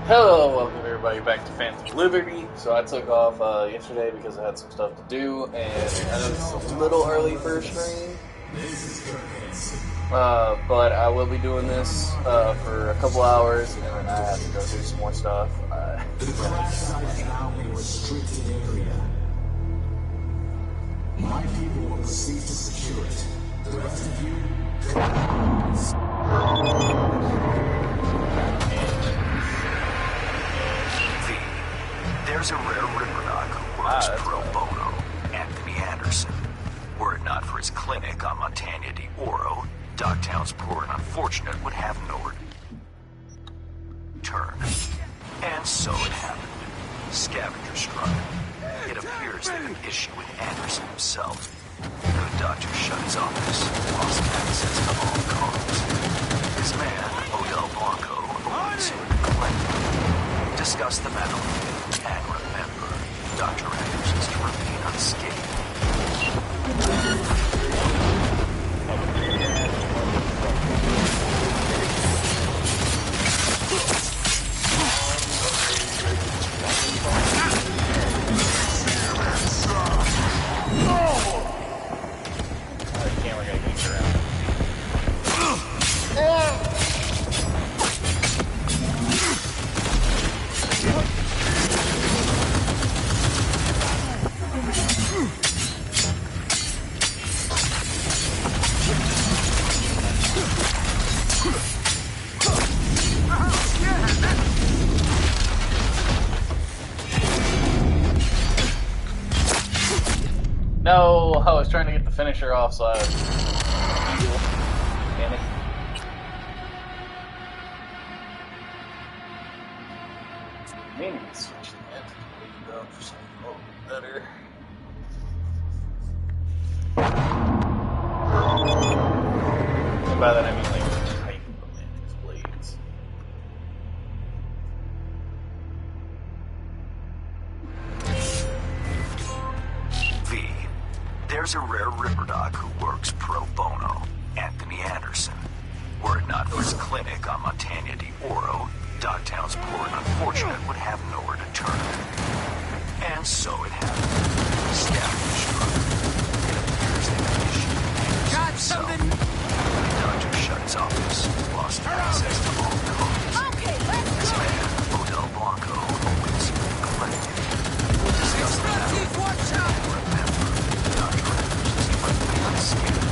Hello, welcome everybody back to Phantom Liberty. So I took off yesterday because I had some stuff to do, and I know it's a little early for a stream. But I will be doing this for a couple hours, and then I have to go do some more stuff. The crash site is now in a restricted area. My people will proceed to secure it. The rest of you, go There's a rare Ripperdoc who works pro bono, Anthony Anderson. Were it not for his clinic on Montagna di Oro, Dogtown's poor and unfortunate would have no return. And so it happened. Scavenger struck. It appears they have an issue with Anderson himself. The doctor shut his office, lost access to all calls. His man, Odell Blanco, awaits him in the clinic. Discuss the matter with him, and remember, Dr. Anderson is to remain unscathed. No, I was trying to get the finisher off, so I damn it. Maybe we switch that though for something a little better. And by that I mean like the type of mantis blades. There's a rare Ripperdoc who works pro bono, Anthony Anderson. Were it not for his clinic on Montagna di Oro, Dogtown's poor and unfortunate would have nowhere to turn. And so it happened. Scavenger struck. It appears they have an issue with Anderson himself. The doctor shut his office, lost access to all calls. Okay, let's His go! man, Odell Blanco, awaits him in the clinic. Discuss the matter with him, and remember, Dr. Anderson is to remain unscathed.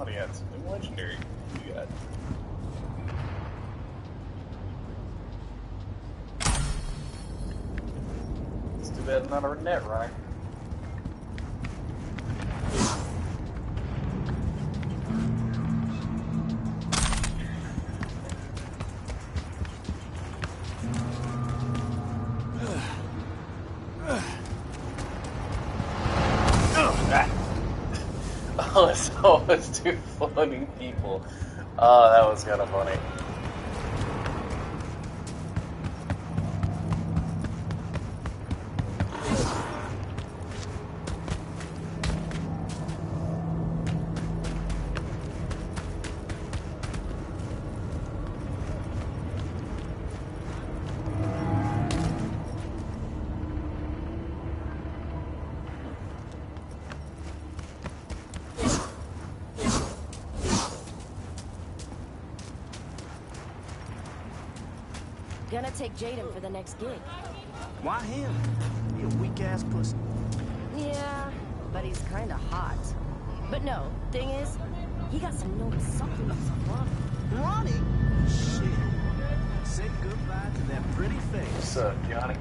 Oh, they got something legendary. We got. bad it's not a net runner. Oh, it's always two floating people. Oh, that was kind of funny. Gonna take Jaden for the next gig. Why him? He a weak-ass pussy. Yeah, but he's kinda hot. But no, thing is, he got some no supplements on Ronnie? Shit. Say goodbye to that pretty face. What's up, Johnny?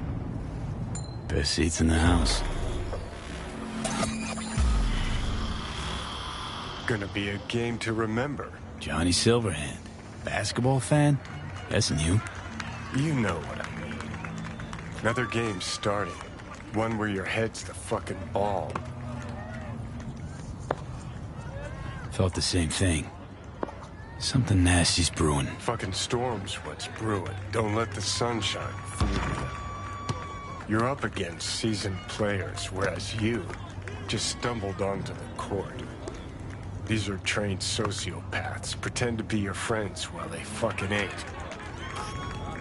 Best seats in the house. Gonna be a game to remember. Johnny Silverhand. Basketball fan? That's new. You know what I mean. Another game starting. One where your head's the fucking ball. Thought the same thing. Something nasty's brewing. Fucking storm's what's brewing. Don't let the sunshine fool you. You're up against seasoned players, whereas you just stumbled onto the court. These are trained sociopaths. Pretend to be your friends while they fucking ain't.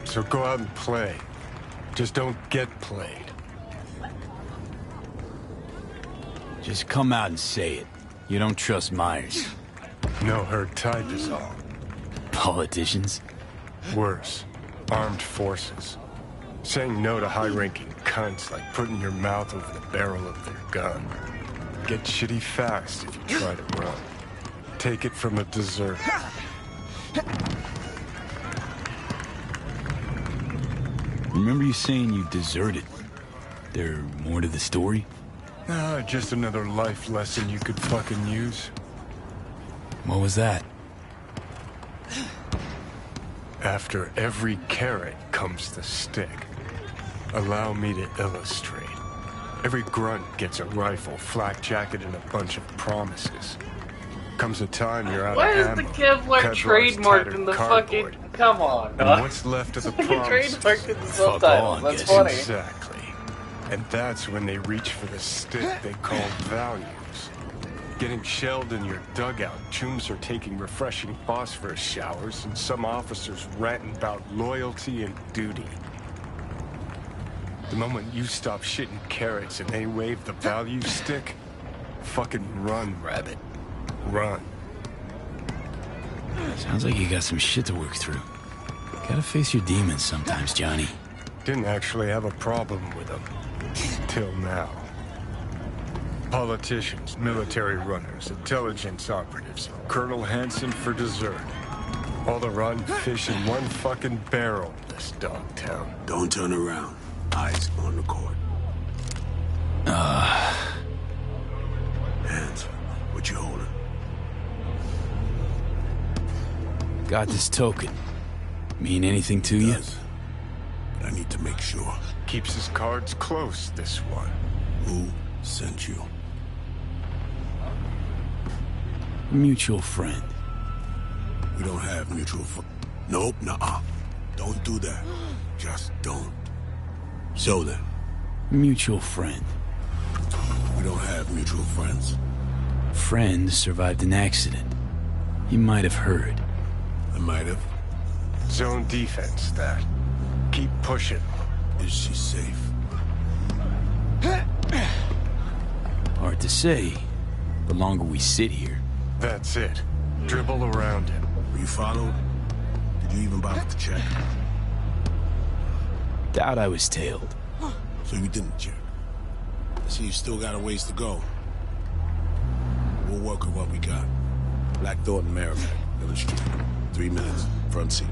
So go out and play. Just don't get played. Just come out and say it. You don't trust Myers. No, her type is all. Politicians? Worse. Armed forces. Saying no to high-ranking cunts like putting your mouth over the barrel of their gun. Get shitty fast if you try to run. Take it from a deserter. Remember you saying you deserted? There more to the story? Just another life lesson you could fucking use. What was that? After every carrot comes the stick. Allow me to illustrate. Every grunt gets a rifle, flak jacket, and a bunch of promises. Comes a time you're out Why of is ammo. the Kevlar Kevlar's trademarked tattered in the cardboard. fucking... Come on, And dog. what's left of the Fucking promises? trademarked in the Fuck all, subtitles. I'm That's guessing. funny. Exactly. And that's when they reach for the stick they call values. Getting shelled in your dugout, chooms are taking refreshing phosphorus showers, and some officers ranting about loyalty and duty. The moment you stop shitting carrots and they wave the value stick, fucking run, rabbit. Run. Sounds like you got some shit to work through. Gotta face your demons sometimes, Johnny. Didn't actually have a problem with them. Till now. Politicians, military runners, intelligence operatives, Colonel Hanson for dessert. All the run fish in one fucking barrel, this dog town. Don't turn around. Eyes on the court. Hands. What you holding? Got this token. Mean anything to you? Does. But I need to make sure. Keeps his cards close, this one. Who sent you? A mutual friend. We don't have mutual Nope, nuh-uh. Don't do that. Just don't. So then, A mutual friend. we don't have mutual friends. Friend survived an accident. You might have heard. I might have. Zone defense, that. Keep pushing. Is she safe? Hard to say. The longer we sit here. That's it. Dribble around him. Were you followed? Did you even bother to check? Doubt I was tailed. So you didn't check. I see you still got a ways to go. We'll work with what we got. Black Thornton, Merrimack, Village Street. 3 minutes. Front seat.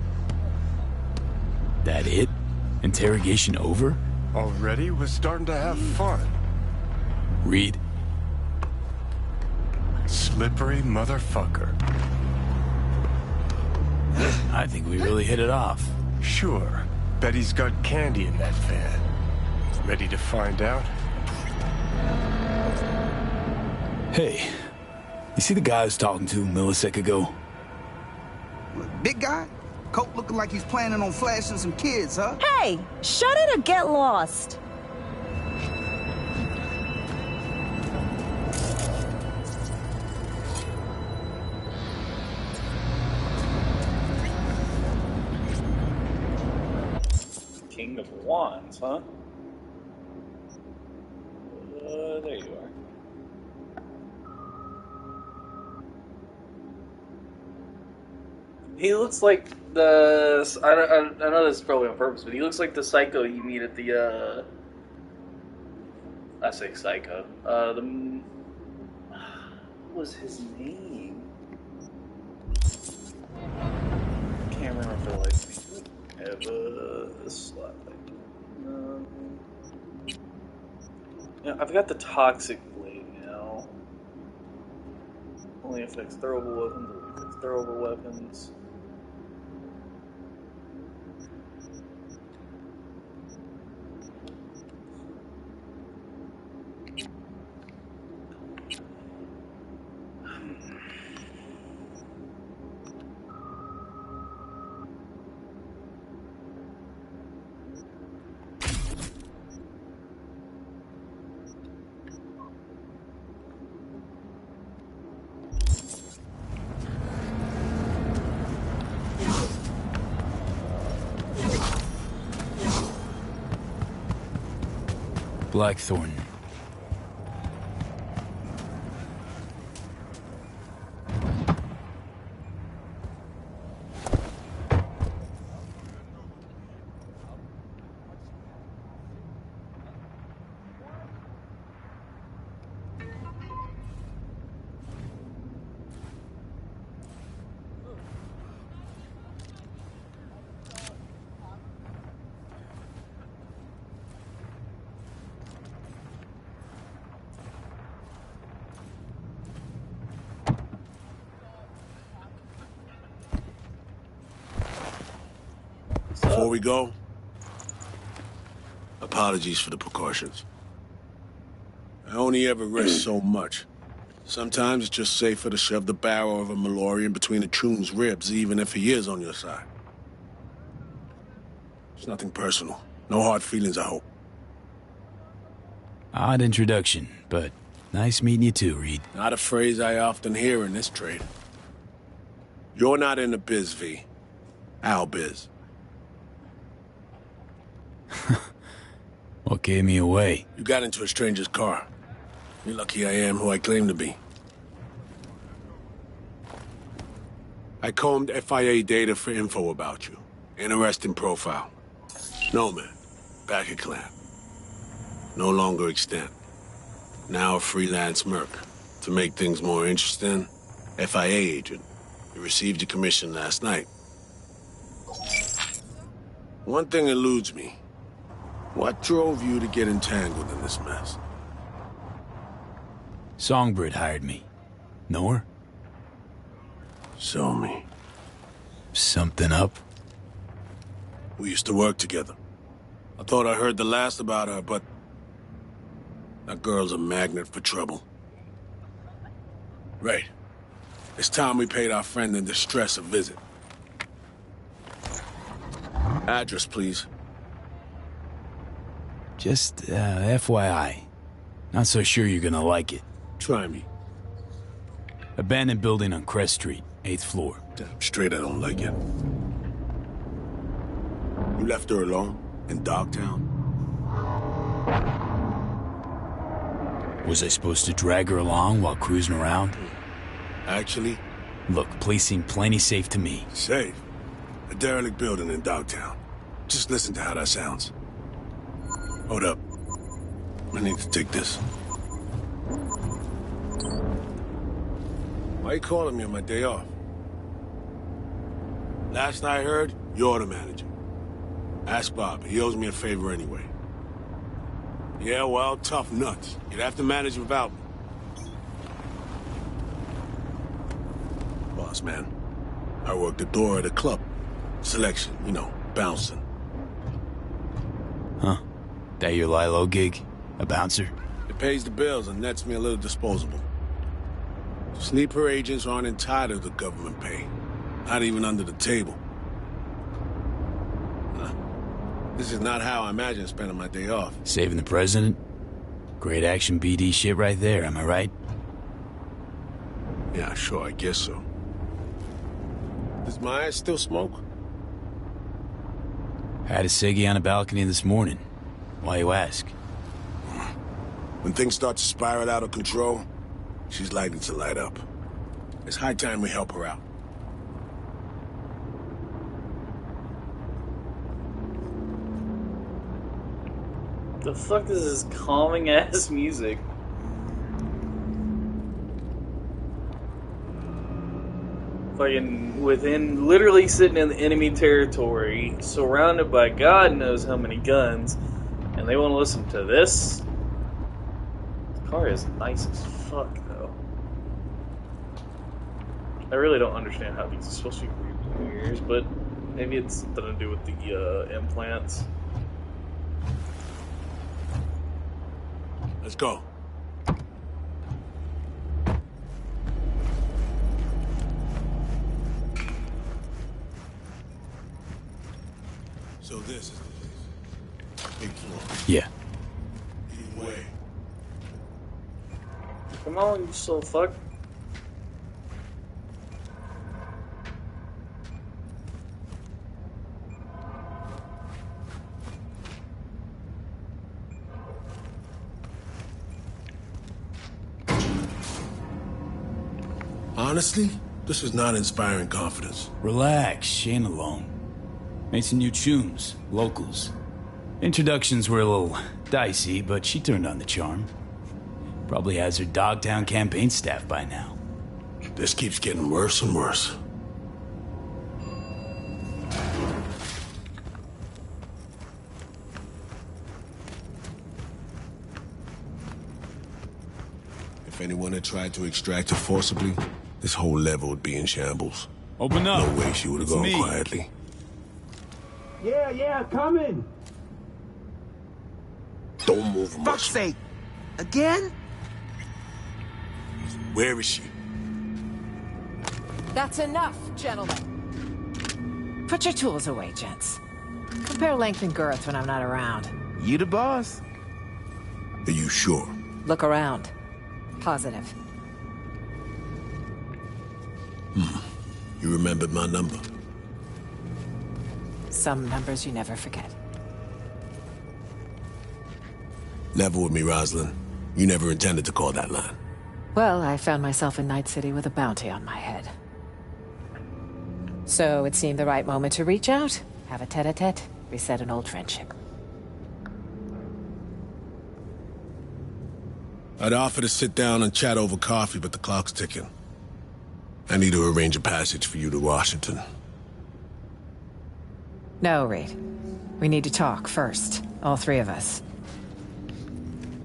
That it? Interrogation over? Already? We're starting to have fun. Reed? Slippery motherfucker. I think we really hit it off. Sure. Bet he's got candy in that van. Ready to find out? Hey, you see the guy I was talking to a millisecond ago? Big guy? Coat looking like he's planning on flashing some kids, huh? Hey, shut it or get lost. King of Wands, huh? There you are. He looks like the... I know this is probably on purpose, but he looks like the psycho you meet at the, I say psycho. What was his name? Can't remember for the life of me. Have a slot. Yeah, I've got the toxic blade now. Only affects throwable weapons. Only affects throwable weapons. Blackthorn. Before we go, apologies for the precautions. I only ever risk so much. Sometimes it's just safer to shove the barrel of a Malorian between a Troon's ribs, even if he is on your side. It's nothing personal. No hard feelings, I hope. Odd introduction, but nice meeting you too, Reed. Not a phrase I often hear in this trade. You're not in the biz, V. Our biz. What gave me away? You got into a stranger's car. You're lucky I am who I claim to be. I combed FIA data for info about you. Interesting profile. Nomad. Back at Clan. No longer extant. Now a freelance merc. To make things more interesting, FIA agent. You received your commission last night. One thing eludes me. What drove you to get entangled in this mess? Songbird hired me. Know her? Show me. Something up? We used to work together. I thought I heard the last about her, but... that girl's a magnet for trouble. Right. It's time we paid our friend in distress a visit. Address, please. Just, FYI. Not so sure you're gonna like it. Try me. Abandoned building on Crest Street, 8th floor. Damn straight I don't like it. You left her alone? In Dogtown? Was I supposed to drag her along while cruising around? Actually? Look, place seemed plenty safe to me. Safe? A derelict building in Dogtown. Just listen to how that sounds. Hold up. I need to take this. Why are you calling me on my day off? Last I heard, you're the manager. Ask Bob. He owes me a favor anyway. Yeah, well, tough nuts. You'd have to manage without me. Boss man, I work the door at a club. Selection, you know, bouncing. Huh? That your Lilo gig? A bouncer? It pays the bills and nets me a little disposable. Sleeper agents aren't entitled to government pay. Not even under the table. This is not how I imagine spending my day off. Saving the president? Great action BD shit right there, am I right? Yeah, sure, I guess so. Does Myers still smoke? Had a ciggy on a balcony this morning. Why you ask? When things start to spiral out of control, she's likely to light up. It's high time we help her out. The fuck is this calming ass music? Fucking within, literally sitting in the enemy territory, surrounded by God knows how many guns, and they want to listen to this? This car is nice as fuck, though. I really don't understand how these are supposed to be rearview mirrors, but maybe it's something to do with the implants. Let's go. So this is the place. Big floor. Yeah. Way. Come on, you so fuck. Honestly, this is not inspiring confidence. Relax, she ain't alone. Made some new tunes, locals. Introductions were a little dicey, but she turned on the charm. Probably has her Dogtown campaign staff by now. This keeps getting worse and worse. If anyone had tried to extract her forcibly, this whole level would be in shambles. Open up. No way she would have It's gone me. quietly. Yeah, coming. Don't move Fuck's much. sake. Again? Where is she? That's enough, gentlemen. Put your tools away, gents. Compare length and girth when I'm not around. You the boss? Are you sure? Look around. Positive. You remembered my number. Some numbers you never forget. Level with me, Rosalind. You never intended to call that line. Well, I found myself in Night City with a bounty on my head. So it seemed the right moment to reach out, have a tete-a-tete, reset an old friendship. I'd offer to sit down and chat over coffee, but the clock's ticking. I need to arrange a passage for you to Washington. No, Reed. We need to talk first. All three of us.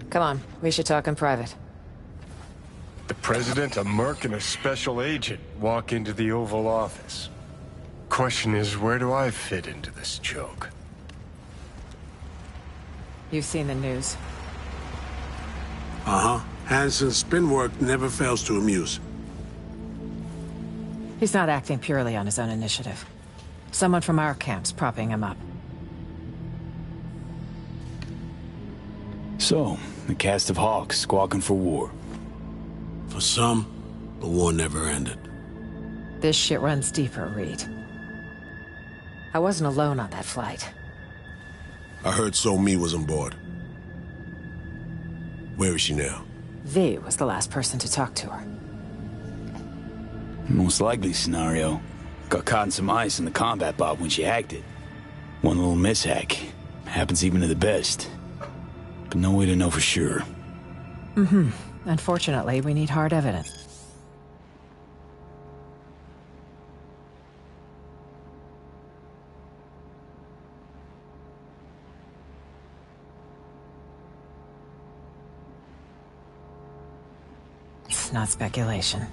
Come on, we should talk in private. The president, a merc, and a special agent walk into the Oval Office. Question is, where do I fit into this joke? You've seen the news. Uh-huh. Hansen's spin work never fails to amuse. He's not acting purely on his own initiative. Someone from our camp's propping him up. So, the cast of Hawks squawking for war. For some, the war never ended. This shit runs deeper, Reed. I wasn't alone on that flight. I heard So-Mi was on board. Where is she now? V was the last person to talk to her. Most likely scenario. Got caught in some ice in the combat bot when she hacked it. One little mishack. Happens even to the best. But no way to know for sure. Unfortunately, we need hard evidence. fact, not speculation.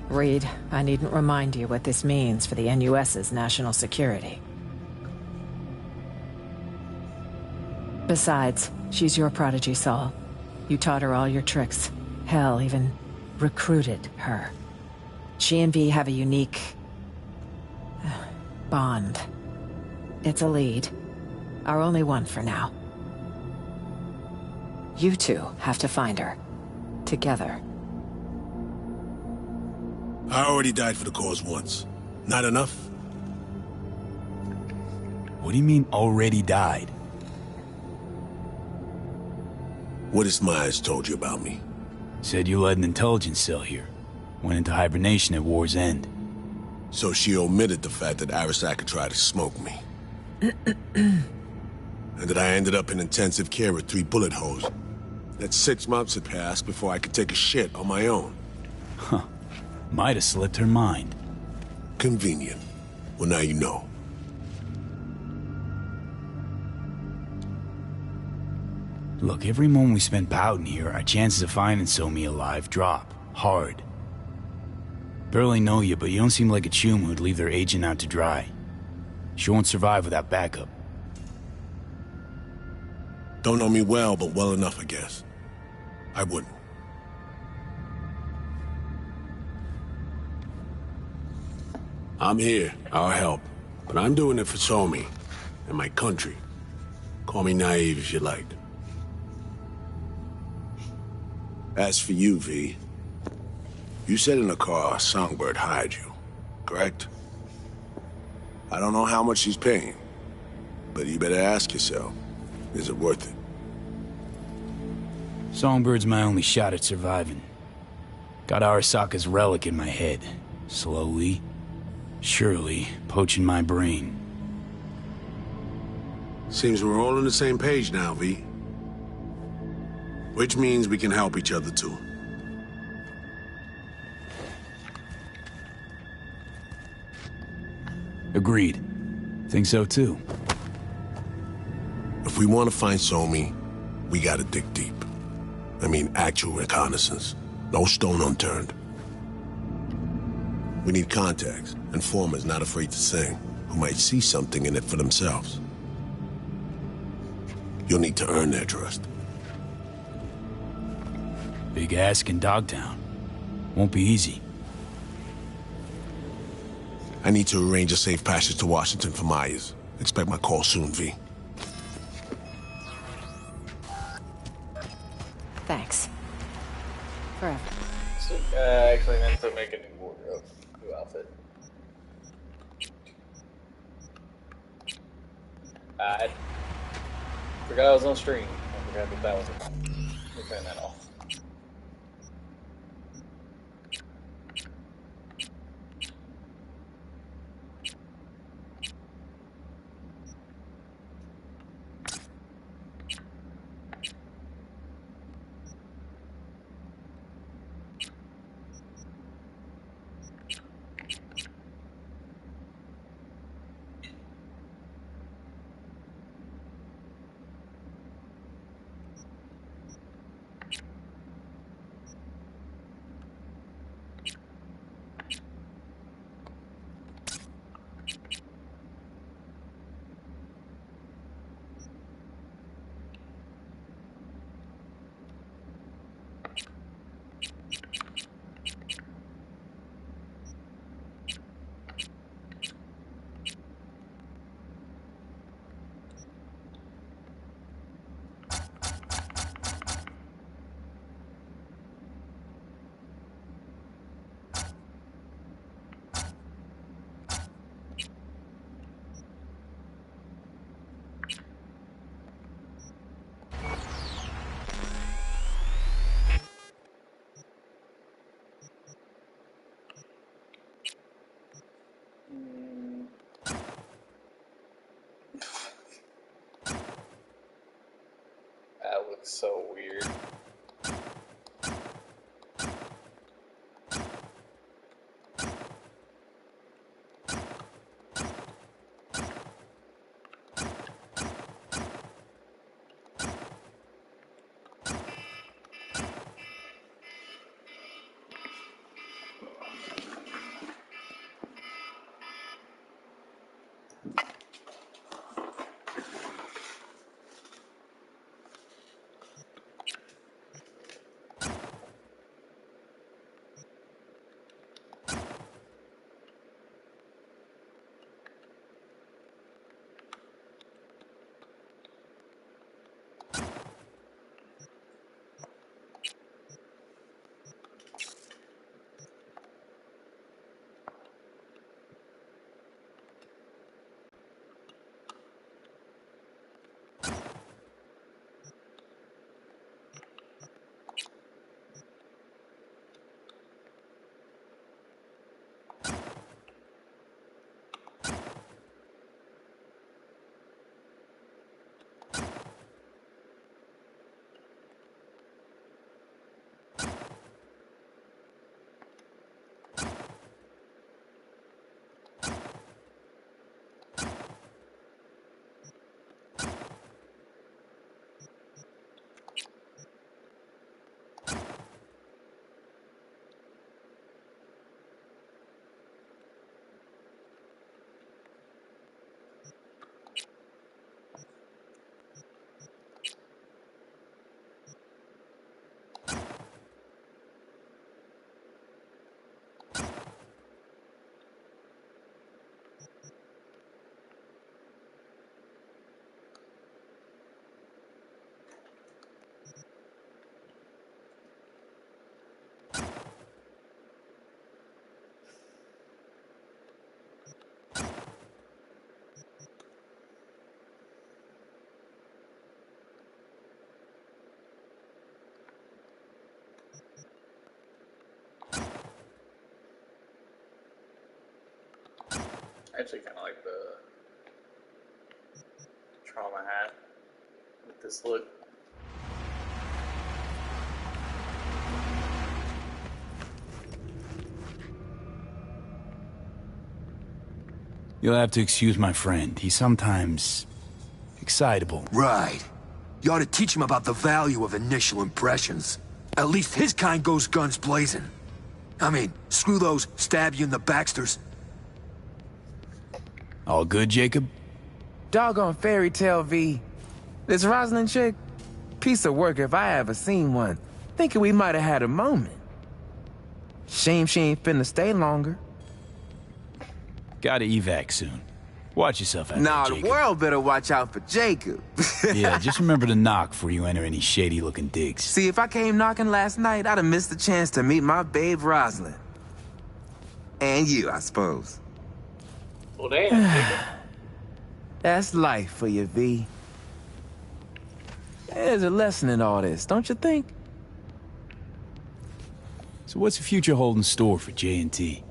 Reed, I needn't remind you what this means for the NUS's national security. Besides, she's your prodigy, Saul. You taught her all your tricks. Hell, even recruited her. She and V have a unique... bond. It's a lead. Our only one for now. You two have to find her. Together. I already died for the cause once. Not enough? What do you mean, already died? What has Myers told you about me? Said you led an intelligence cell here. Went into hibernation at war's end. So she omitted the fact that Arasaka tried to smoke me. And that I ended up in intensive care with 3 bullet holes. That 6 months had passed before I could take a shit on my own. Huh. Might have slipped her mind. Convenient. Well, now you know. Look, every moment we spend pouting here, our chances of finding Somi alive drop. Hard. Barely know you, but you don't seem like a chum who'd leave their agent out to dry. She won't survive without backup. Don't know me well, but well enough, I guess. I wouldn't. I'm here. I'll help. But I'm doing it for Somi and my country. Call me naive if you like. As for you, V, you said in the car Songbird hired you, correct? I don't know how much she's paying, but you better ask yourself, is it worth it? Songbird's my only shot at surviving. Got Arasaka's relic in my head. Slowly, surely, poaching my brain. Seems we're all on the same page now, V. Which means we can help each other, too. Agreed. Think so, too. If we want to find Somi, we gotta dig deep. I mean, actual reconnaissance. No stone unturned. We need contacts, informers not afraid to sing, who might see something in it for themselves. You'll need to earn their trust. Big ask in Dogtown. Won't be easy. I need to arrange a safe passage to Washington for Myers. Expect my call soon, V. Thanks. Forever. So, I actually meant to make a new wardrobe, new outfit. I forgot I was on stream. I forgot that was it. Let me turn that off. I actually kind of like the trauma hat with this look. You'll have to excuse my friend. He's sometimes excitable. Right. You ought to teach him about the value of initial impressions. At least his kind goes guns blazing. I mean, screw those stab you in the Baxters. All good, Jacob? Doggone fairy tale, V. This Rosalind chick, piece of work if I ever seen one. Thinking we might have had a moment. Shame she ain't finna stay longer. Gotta evac soon. Watch yourself out Nah, there, the Jacob. world better watch out for Jacob. Yeah, just remember to knock before you enter any shady-looking digs. See, if I came knocking last night, I'd have missed the chance to meet my babe Rosalind. And you, I suppose. Well, damn. That's life for you, V. There's a lesson in all this, don't you think? So what's the future hold in store for J&T?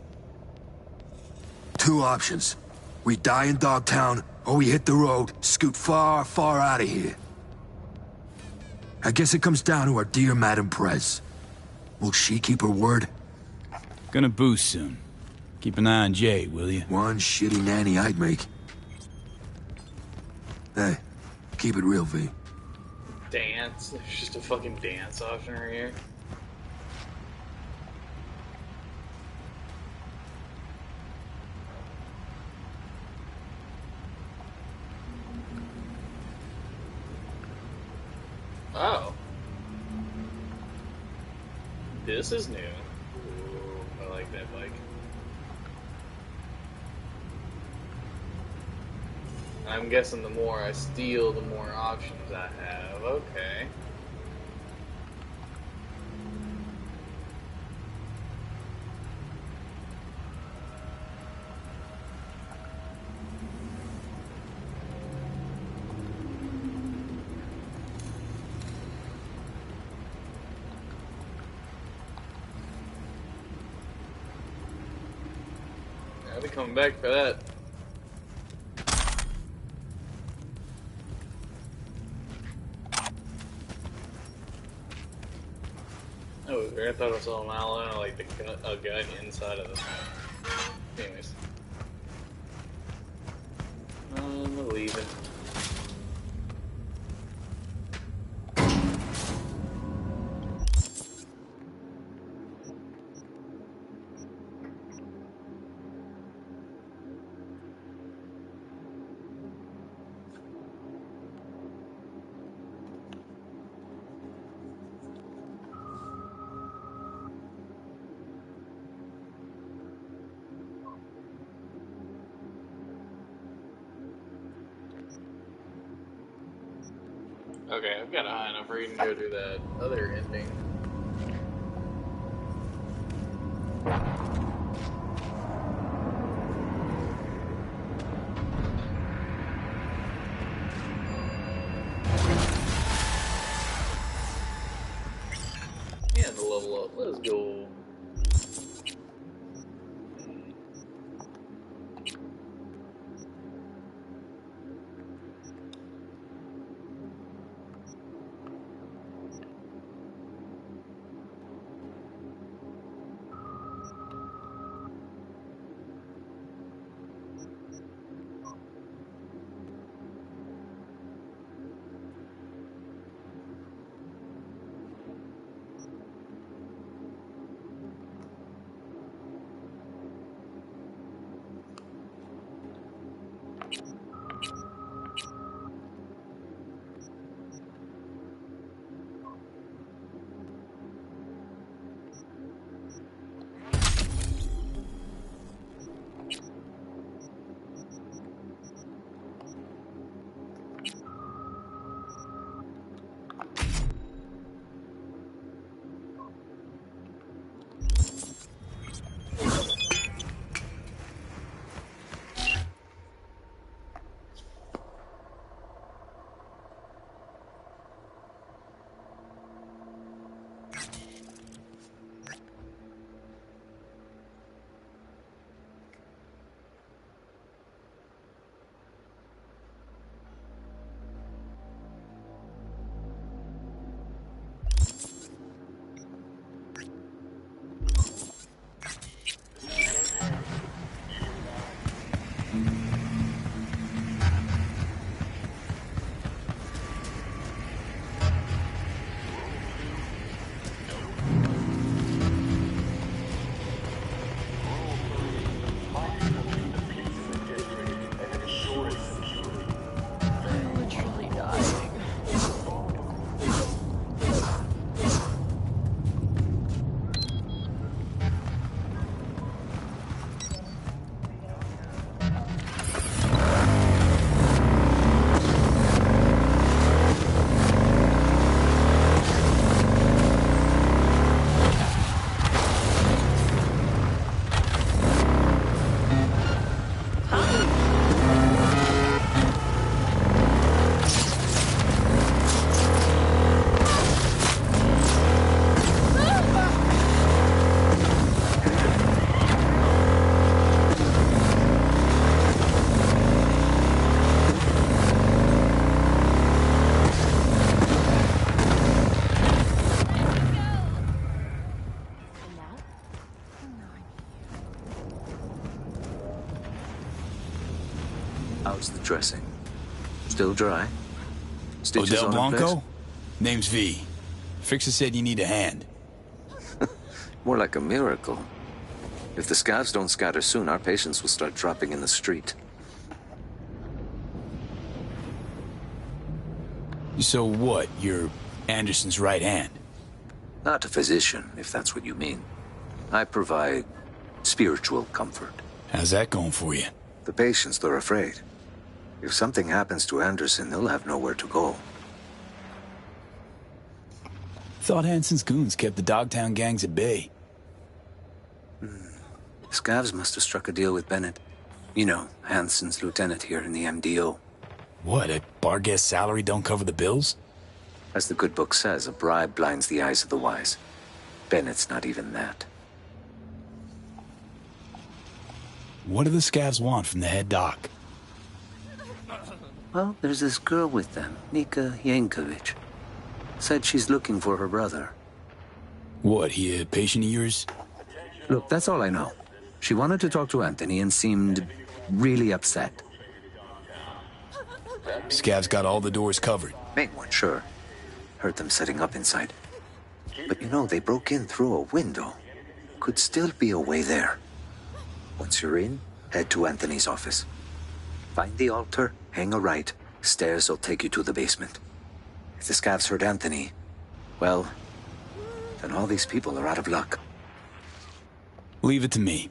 Two options. We die in Dogtown, or we hit the road, scoot far, far out of here. I guess it comes down to our dear Madame Prez. Will she keep her word? Gonna boost soon. Keep an eye on Jay, will you? One shitty nanny I'd make. Hey, keep it real, V. Dance. There's just a fucking dance option right here. Oh. This is new. Ooh, I like that bike. I'm guessing the more I steal, the more options I have. Okay. I'll be coming back for that. That was weird. I thought I saw an outline of like a gun inside of the. Anyways. I'm leaving. Okay, I've got a high enough reading to go do that other ending. And the level up. Let's go. How's the dressing? Still dry? Stitches Odell on her Blanco? place? Name's V. Fixer said you need a hand. More like a miracle. If the scavs don't scatter soon, our patients will start dropping in the street. So what? You're Anderson's right hand? Not a physician, if that's what you mean. I provide spiritual comfort. How's that going for you? The patients, they're afraid. If something happens to Anderson, they'll have nowhere to go. Thought Hanson's goons kept the Dogtown gangs at bay. Scavs must have struck a deal with Bennett. You know, Hanson's lieutenant here in the MDO. What, a bar guest salary don't cover the bills? As the good book says, a bribe blinds the eyes of the wise. Bennett's not even that. What do the scavs want from the head doc? Well, there's this girl with them, Nika Yankovic. Said she's looking for her brother. What, he a patient of yours? Look, that's all I know. She wanted to talk to Anthony and seemed really upset. Scavs got all the doors covered. Main one, sure. Heard them setting up inside. But you know, they broke in through a window. Could still be a way there. Once you're in, head to Anthony's office. Find the altar, hang a right. Stairs will take you to the basement. If the scavs heard Anthony, well, then all these people are out of luck. Leave it to me.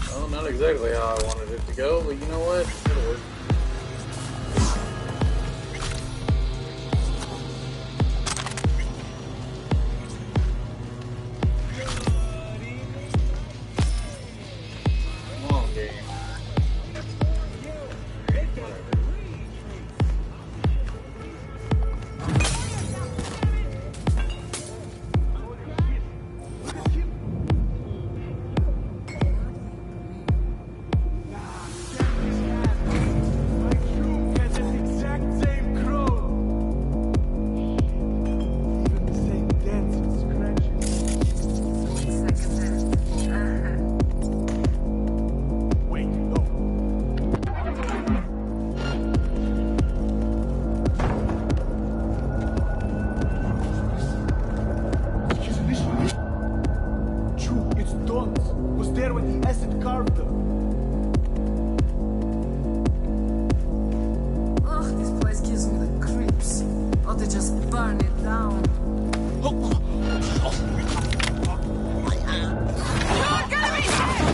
Well, not exactly how I wanted it to go, but you know what? It'll work. to just burn it down. You're gonna be dead!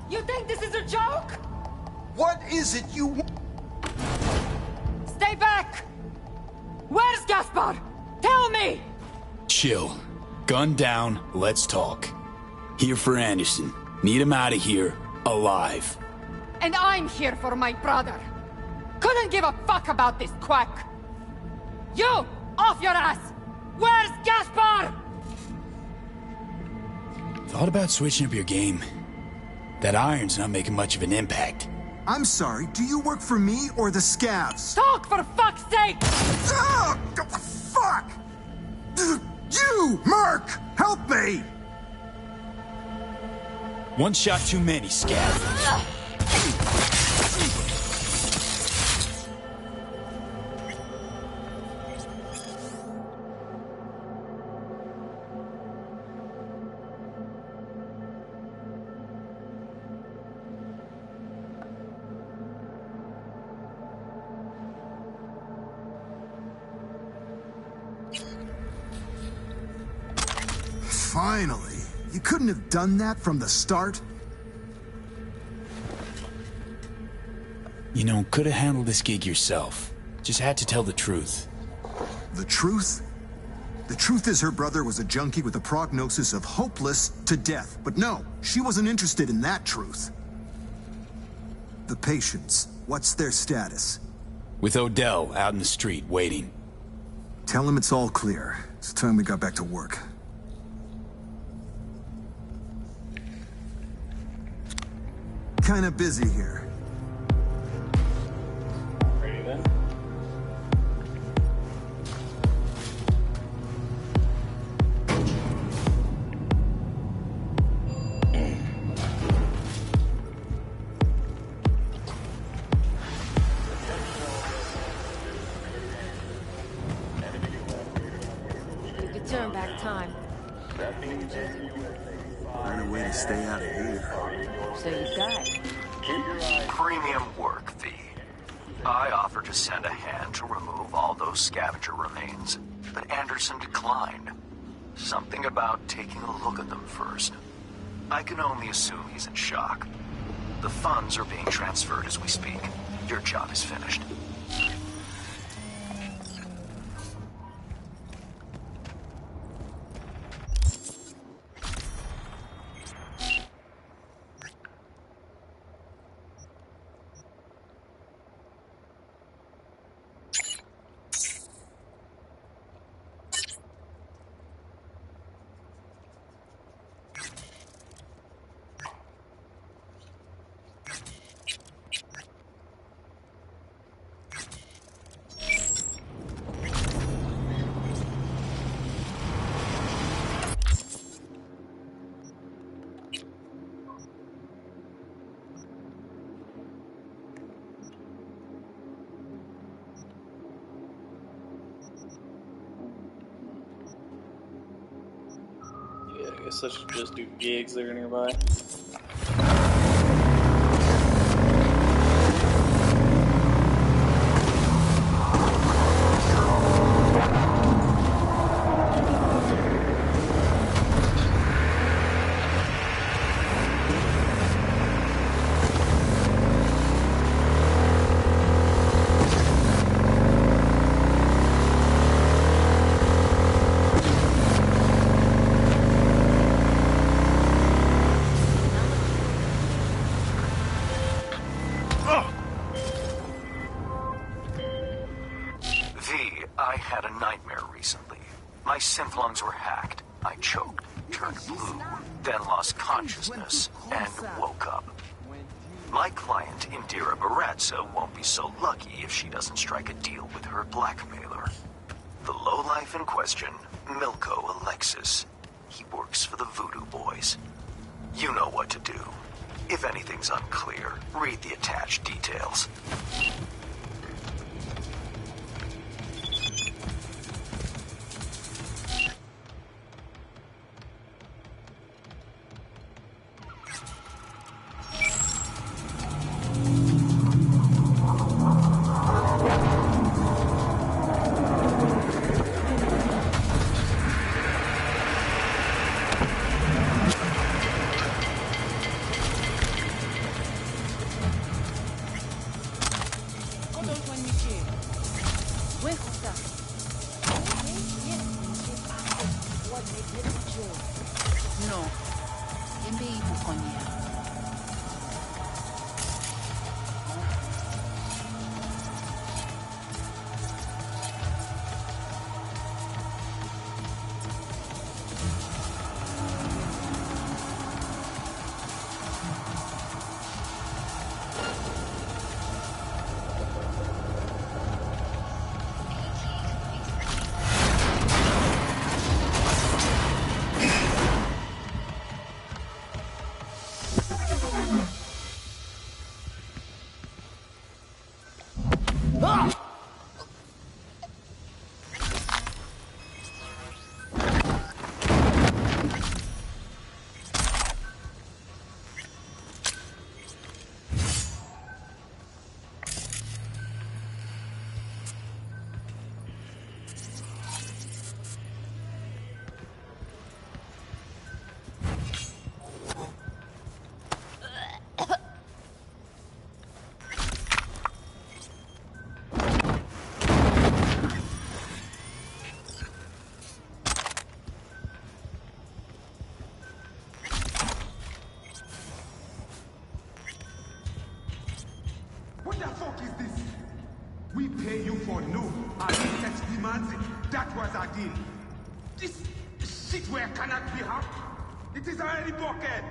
You think this is a joke? What is it you want? Stay back! Where's Gaspar? Tell me! Chill. Gun down, let's talk. Here for Anderson. Need him out of here, alive. And I'm here for my brother. Couldn't give a fuck about this quack. You! Off your ass! Where's Gaspar? Thought about switching up your game. That iron's not making much of an impact. I'm sorry, do you work for me or the scavs? Talk for fuck's sake! Ah, fuck! You, Merc! Help me! One shot too many, Scav. Finally. You couldn't have done that from the start? You know, could have handled this gig yourself. Just had to tell the truth. The truth? The truth is her brother was a junkie with a prognosis of hopeless to death. But no, she wasn't interested in that truth. The patients, what's their status? With Odell out in the street, waiting. Tell him it's all clear. It's time we got back to work. Kinda busy here. Ready then? You could turn back time. Find a way to stay out of here. So you died. Premium work, V. I offered to send a hand to remove all those scavenger remains, but Anderson declined. Something about taking a look at them first. I can only assume he's in shock. The funds are being transferred as we speak. Your job is finished. Yeah, I guess I should just do gigs that are nearby. V, I had a nightmare recently. My synth lungs were hacked. I choked, turned blue, then lost consciousness, and woke up. My client, Indira Baratza, won't be so lucky if she doesn't strike a deal with her blackmailer. The lowlife in question, Milko Alexis. He works for the Voodoo Boys. You know what to do. If anything's unclear, read the attached details. What the fuck is this? We pay you for no. Our sex demands it. That was our deal. This shit where cannot be hacked. It is already bucket.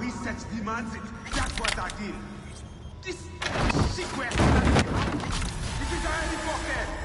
we set demands it. That was our deal. This shit where this is already fucking.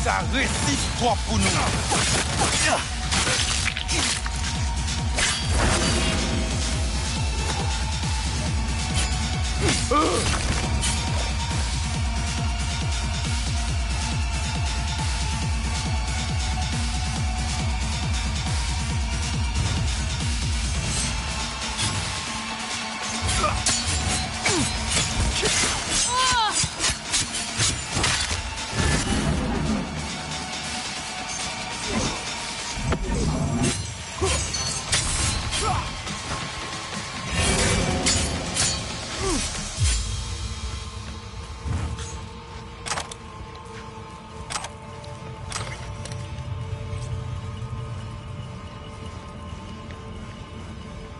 Ça récite-toi pour nous.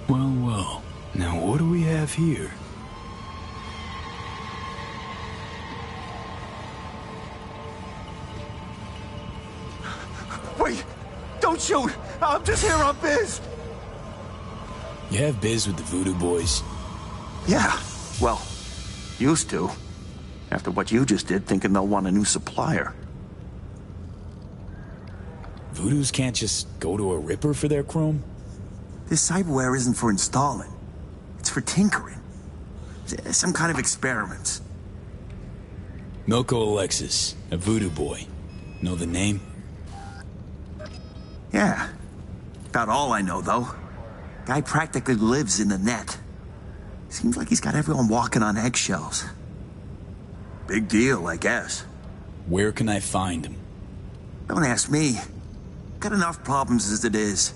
Well, well. Now what do we have here? Wait! Don't shoot! I'm just here on biz! You have biz with the Voodoo Boys? Yeah, well, used to. After what you just did, thinking they'll want a new supplier. Voodoos can't just go to a Ripper for their chrome? This cyberware isn't for installing. It's for tinkering. Some kind of experiments. Milko Alexis, a Voodoo Boy. Know the name? Yeah. About all I know, though. Guy practically lives in the net. Seems like he's got everyone walking on eggshells. Big deal, I guess. Where can I find him? Don't ask me. Got enough problems as it is.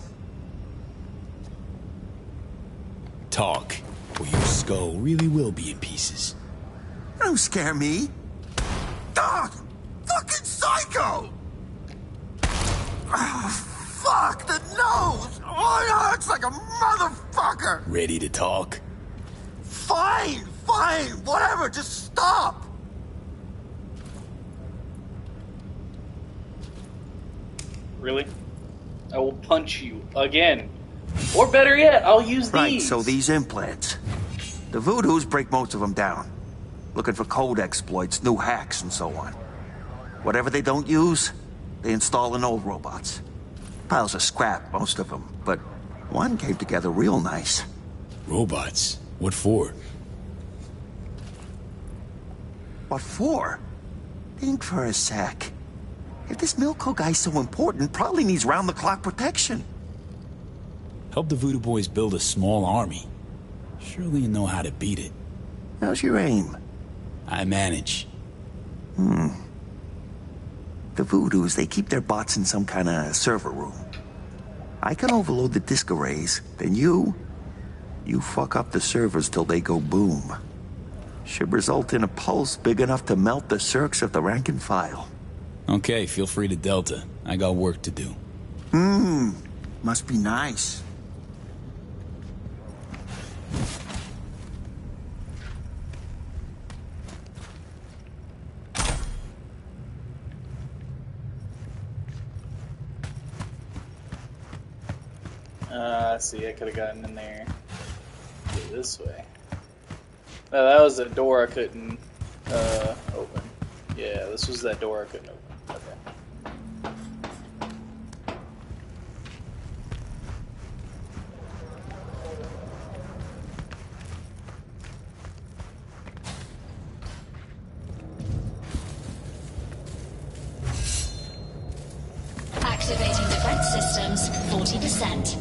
Talk, or your skull really will be in pieces. Don't scare me. Ah, fucking psycho! Oh, fuck, the nose! Oh, it hurts like a motherfucker! Ready to talk? Fine, whatever, just stop! Really? I will punch you again. Or better yet, I'll use Right, these. so these implants. The Voodoos break most of them down. Looking for code exploits, new hacks, and so on. Whatever they don't use, they install in old robots. Piles of scrap, most of them, but one came together real nice. Robots? What for? What for? Think for a sec. If this Milko guy's so important, probably needs round-the-clock protection. Help the Voodoo Boys build a small army. Surely you know how to beat it. How's your aim? I manage. The Voodoos, they keep their bots in some kind of server room. I can overload the disk arrays, then you You fuck up the servers till they go boom. Should result in a pulse big enough to melt the circs of the rank and file. Okay, feel free to Delta. I got work to do. Must be nice. I see, I could have gotten in there. Go this way. No, that was the door I couldn't open. Yeah, this was that door I couldn't open. Okay. Activating defense systems, 40%.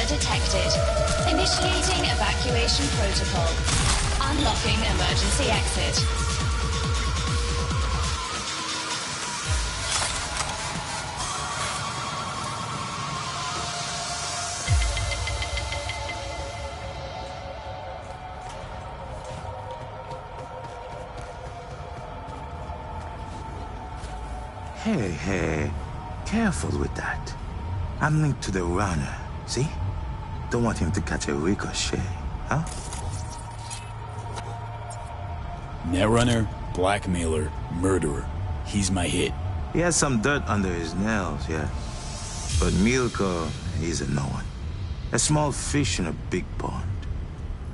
Detected. Initiating evacuation protocol. Unlocking emergency exit. Hey, careful with that. I'm linked to the runner, see? Don't want him to catch a ricochet, huh? Netrunner, blackmailer, murderer. He's my hit. He has some dirt under his nails, yeah. But Milko, he's a no one. A small fish in a big pond.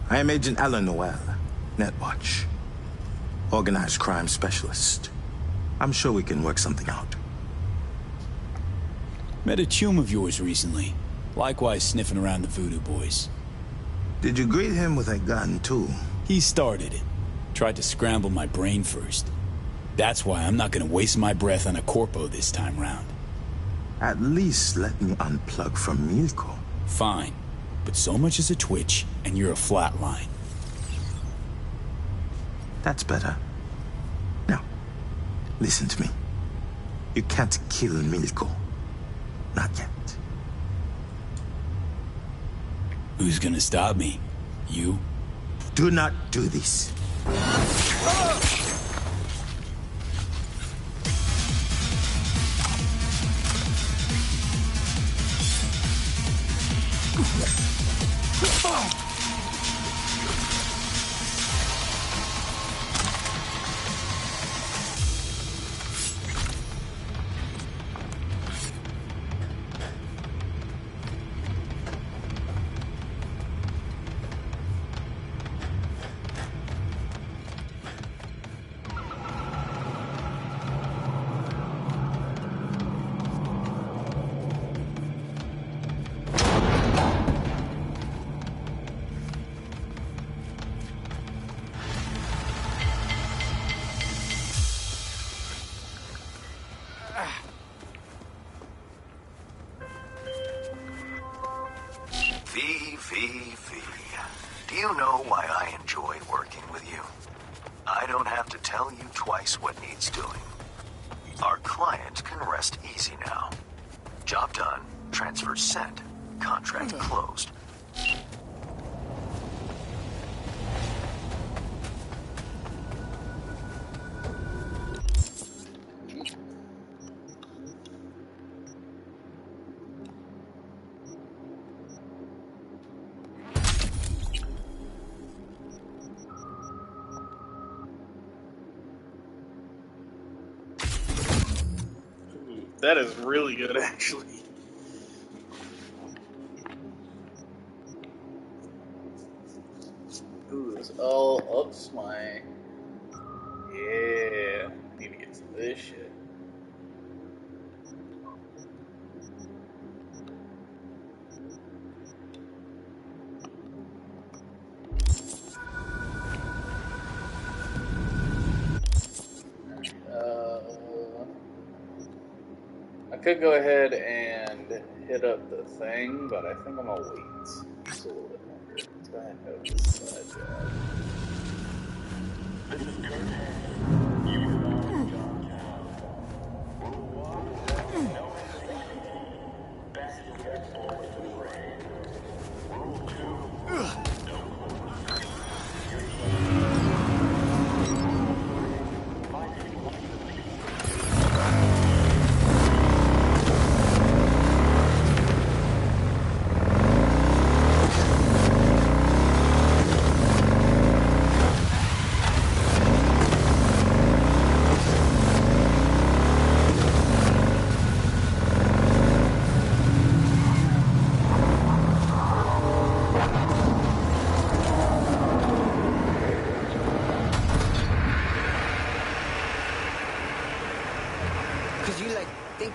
I am Agent Alan Noel, Netwatch. Organized crime specialist. I'm sure we can work something out. Met a chum of yours recently. Likewise sniffing around the Voodoo Boys. Did you greet him with a gun, too? He started it. Tried to scramble my brain first. That's why I'm not gonna waste my breath on a corpo this time round. At least let me unplug from Milko. Fine, but so much as a twitch, and you're a flatline. That's better. Now, listen to me. You can't kill Milko. Not yet. Who's gonna stop me? You? Do not do this. Do you know why I enjoy working with you? I don't have to tell you twice what needs doing. Our client can rest easy now. Job done, transfer sent, contract closed. That is really good, actually. Ooh, this all ups my... Yeah, need to get to this shit. I could go ahead and hit up the thing, but I think I'm gonna wait just a little bit longer. Let's go ahead and go to this side job.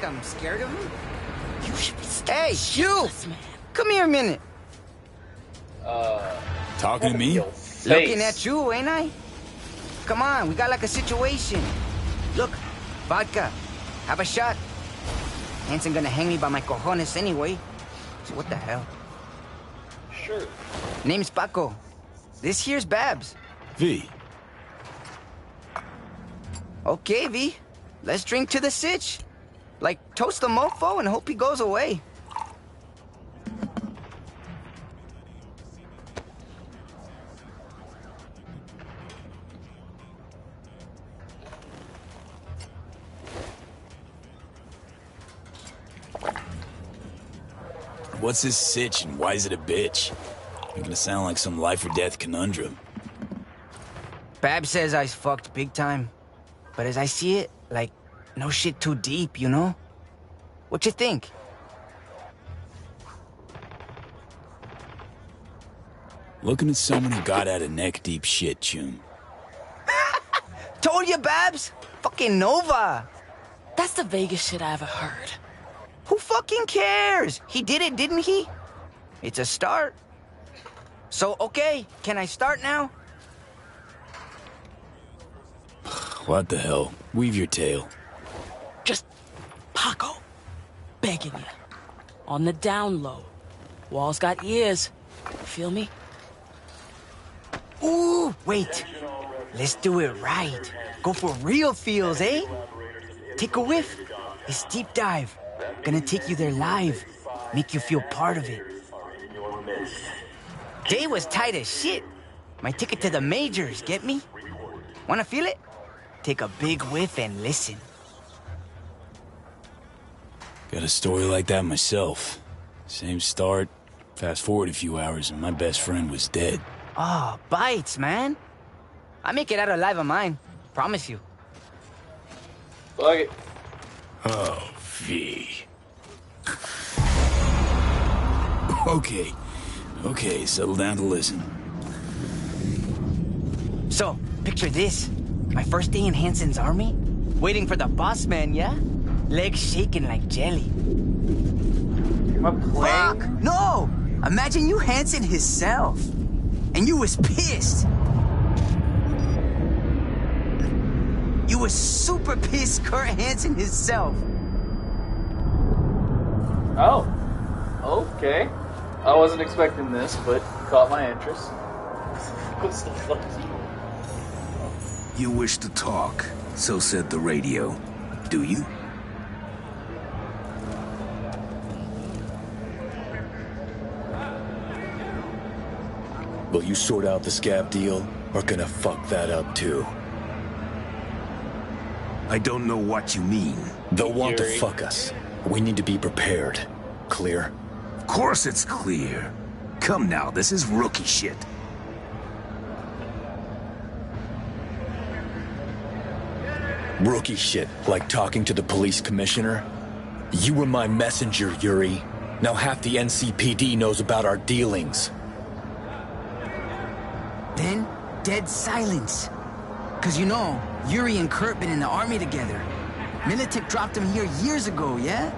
I'm scared of him? You should be scared. Hey, you! Come here a minute. Talking to me? Looking at you, ain't I? Come on, we got like a situation. Look, vodka. Have a shot. Hanson gonna hang me by my cojones anyway. So what the hell? Sure. Name's Paco. This here's Babs. V. Okay, V. Let's drink to the sitch. Like, toast the mofo and hope he goes away. What's this sitch and why is it a bitch? You're gonna sound like some life or death conundrum. Bab says I's fucked big time. But as I see it, like, no shit too deep, you know? What you think? Looking at someone who got out of neck-deep shit, Chum. Told you, Babs! Fucking Nova! That's the vaguest shit I ever heard. Who fucking cares? He did it, didn't he? It's a start. So, okay, can I start now? What the hell? Weave your tale. Just Paco. Begging you. On the down low. Walls got ears. Feel me? Ooh, wait. Let's do it right. Go for real feels, eh? Take a whiff. It's deep dive. Gonna take you there live. Make you feel part of it. Day was tight as shit. My ticket to the majors, get me? Wanna feel it? Take a big whiff and listen. Got a story like that myself. Same start. Fast forward a few hours and my best friend was dead. Oh, bites, man. I make it out alive of mine. Promise you. Fuck it. Oh, V. Okay, settle down to listen. So, picture this. My first day in Hansen's army. Waiting for the boss man, yeah? Legs shaking like jelly. Am I playing? Fuck! No! Imagine you Hansen himself. And you was pissed. You was super pissed Kurt Hansen himself. Oh. Okay. I wasn't expecting this, but caught my interest. What's the fuck? You wish to talk, so said the radio. Do you? Will you sort out the scab deal, or gonna fuck that up too? I don't know what you mean. They'll want to fuck us. We need to be prepared. Clear? Of course it's clear. Come now, this is rookie shit. Rookie shit, like talking to the police commissioner? You were my messenger, Yuri. Now half the NCPD knows about our dealings. Then, dead silence. Cause you know, Yuri and Kurt been in the army together. Militech dropped him here years ago, yeah?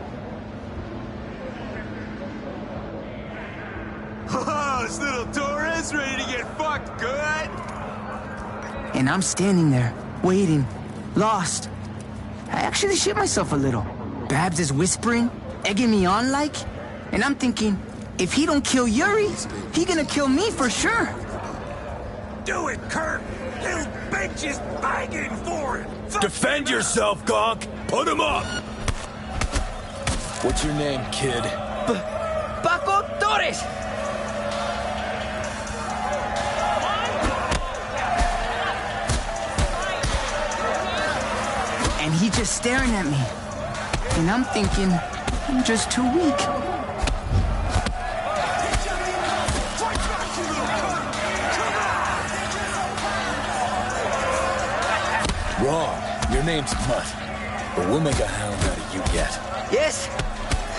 Oh, this little Torres ready to get fucked good? And I'm standing there, waiting, lost. I actually shit myself a little. Babs is whispering, egging me on like, and I'm thinking, if he don't kill Yuri, he gonna kill me for sure. Do it, Kurt! Little bitch is begging for it! Defend yourself, Gonk! Put him up! What's your name, kid? Paco Torres! And he just staring at me. And I'm thinking, I'm just too weak. Wrong. Your name's Mutt. But we'll make a hound out of you yet. Yes,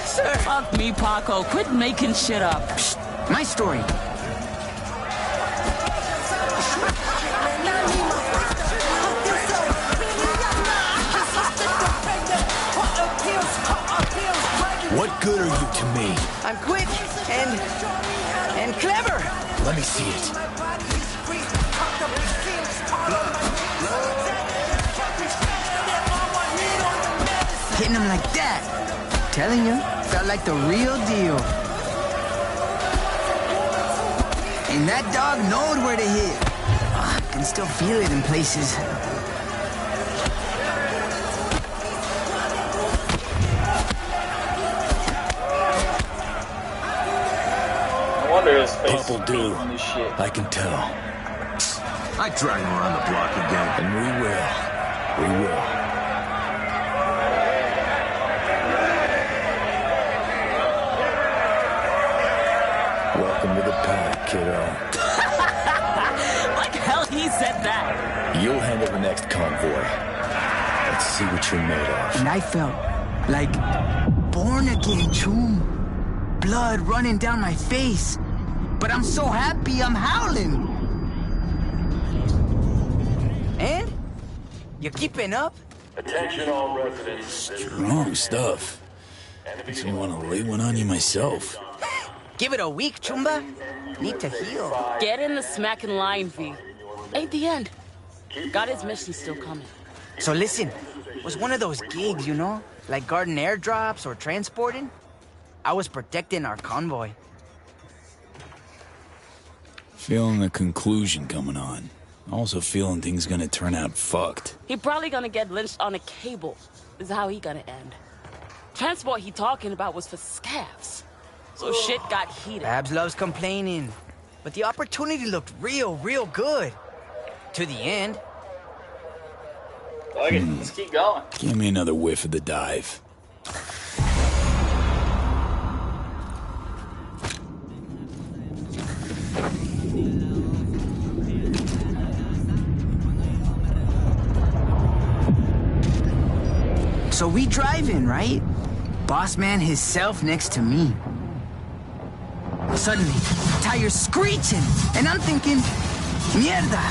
sir. Fuck me, Paco. Quit making shit up. Psst, my story. What good are you to me? I'm quick and clever. Let me see it. Hitting him like that. Telling you, felt like the real deal. And that dog knowed where to hit. I can still feel it in places. I wonder his face Pop will do. on this shit. I can tell. I drag him around the block again. And we will. We will. Welcome to the pack, kiddo. Like hell he said that. You'll handle the next convoy. Let's see what you're made of. And I felt like born again, Choom. Blood running down my face. But I'm so happy I'm howling. And? You keeping up? Attention all residents. Strong stuff. Makes me want to lay one on you myself. Give it a week, Chumba. Need to heal. Get in the smacking line, V. Ain't the end. Got his mission still coming. So listen, it was one of those gigs, you know? Like guarding airdrops or transporting. I was protecting our convoy. Feeling the conclusion coming on. Also feeling things gonna turn out fucked. He probably gonna get lynched on a cable. Is how he gonna end. Transport he talking about was for scavs. So shit got heated. Babs loves complaining. But the opportunity looked real good. To the end. Like it. Let's keep going. Give me another whiff of the dive. So we driving, right? Boss man himself next to me. Suddenly, tires screeching, and I'm thinking, mierda,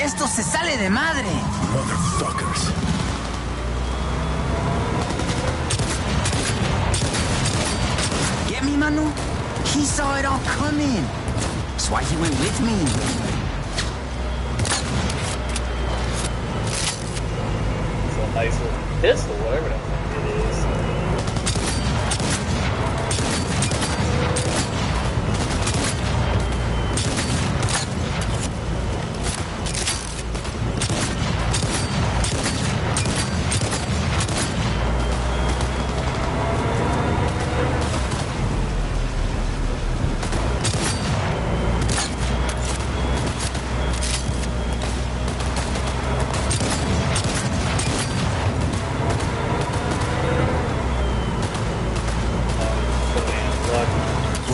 esto se sale de madre. Motherfuckers. Get me, Manu? He saw it all coming. That's why he went with me. It's a nice little pistol, whatever that thing it is.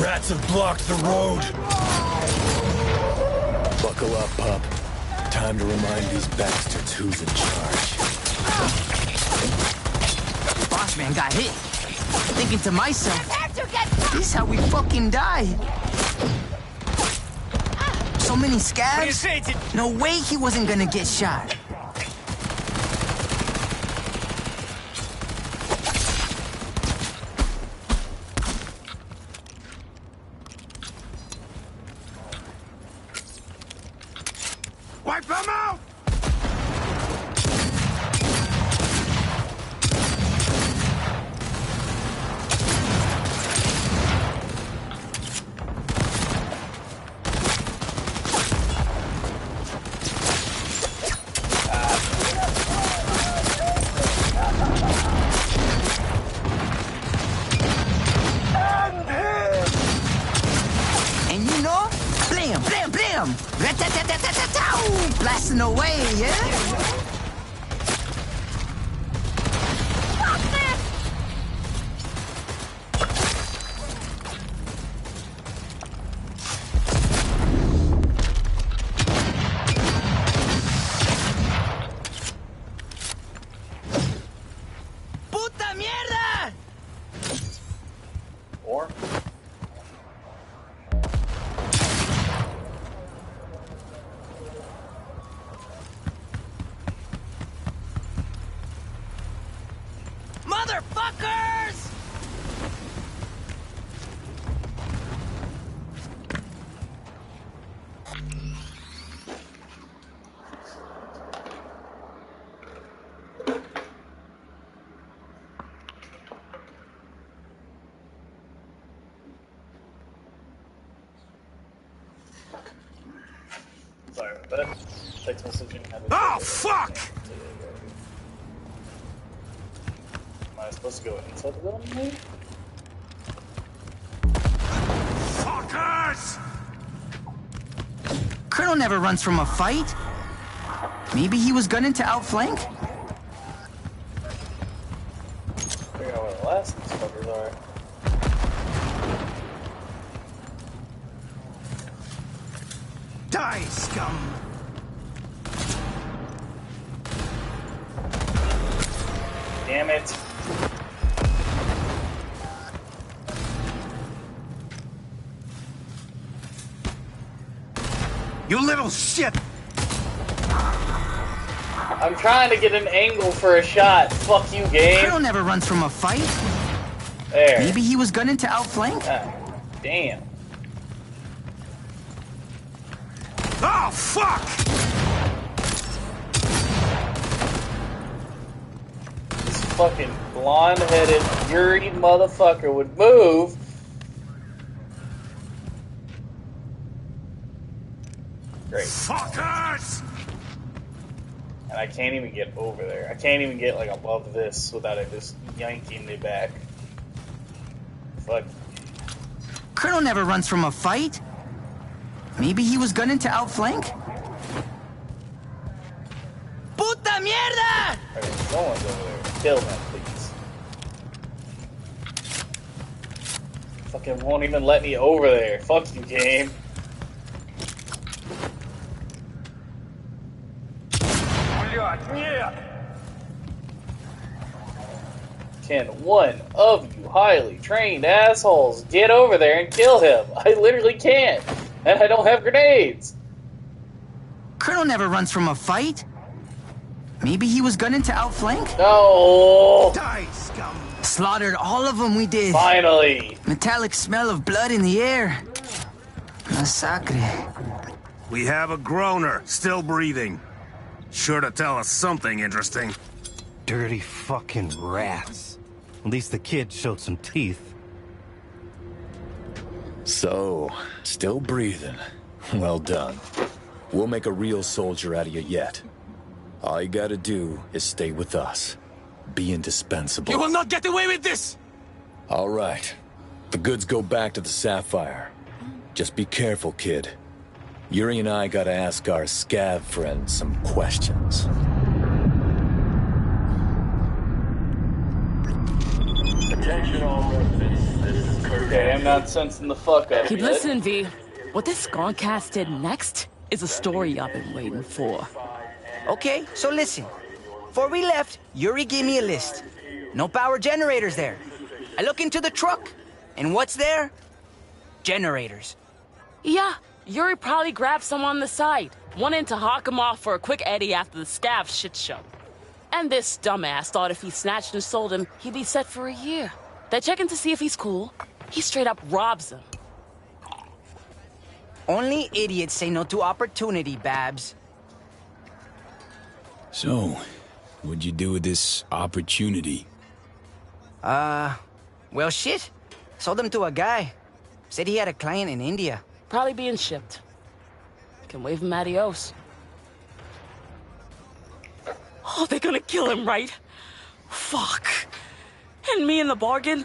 Rats have blocked the road. Buckle up, pup. Time to remind these bastards who's in charge. Boss man got hit. Thinking to myself, this is how we fucking die. So many scabs. No way he wasn't gonna get shot. Wipe them out! And you know, blam, blam, blam, rat-tat-tat-tat-tat-tow, blasting away, yeah? Puta mierda! Or Motherfuckers! sorry about that. Text messaging had to. Oh, fuck! Am I supposed to go inside the building, maybe? Fuckers! Colonel never runs from a fight. Maybe he was gunning to outflank? Figure out where the last of these fuckers are. Die, scum! Damn it. You little shit! I'm trying to get an angle for a shot. Fuck you, game. Colonel never runs from a fight. There. Maybe he was gunning to outflank? Ah, damn. Oh, fuck! fucking blonde-headed Yuri motherfucker would move. Great. Fuckers! And I can't even get over there. I can't even get like above this without it just yanking me back. Fuck. Colonel never runs from a fight. Maybe he was gunning to outflank? Puta mierda! Okay, someone's over there. Kill them, please. Fucking won't even let me over there. Fuck you, game. Can one of you highly trained assholes get over there and kill him? I literally can't. And I don't have grenades. Colonel never runs from a fight. Maybe he was gunning to outflank? No! Die, scum! Slaughtered all of them, we did. Finally! Metallic smell of blood in the air. Massacre. We have a groaner, still breathing. Sure to tell us something interesting. Dirty fucking rats. At least the kid showed some teeth. So, still breathing. Well done. We'll make a real soldier out of you yet. All you gotta do is stay with us. Be indispensable. You will not get away with this! All right. The goods go back to the Sapphire. Just be careful, kid. Yuri and I gotta ask our scav friend some questions. Attention all residents. This is Kurt. Okay, I'm not sensing the fuck up Keep yet. listening, V. What this Skunkcast did next is a story I've been waiting for. Okay, so listen. Before we left, Yuri gave me a list. No power generators there. I look into the truck, and what's there? Generators. Yeah, Yuri probably grabbed some on the side, wanting to hawk him off for a quick eddy after the scav shit show. And this dumbass thought if he snatched and sold him, he'd be set for a year. They're checking to see if he's cool. He straight up robs him. Only idiots say no to opportunity, Babs. So, what'd you do with this opportunity? Well, shit. Sold them to a guy. Said he had a client in India. Probably being shipped. Can wave him adios. Oh, they're gonna kill him, right? Fuck. And me in the bargain?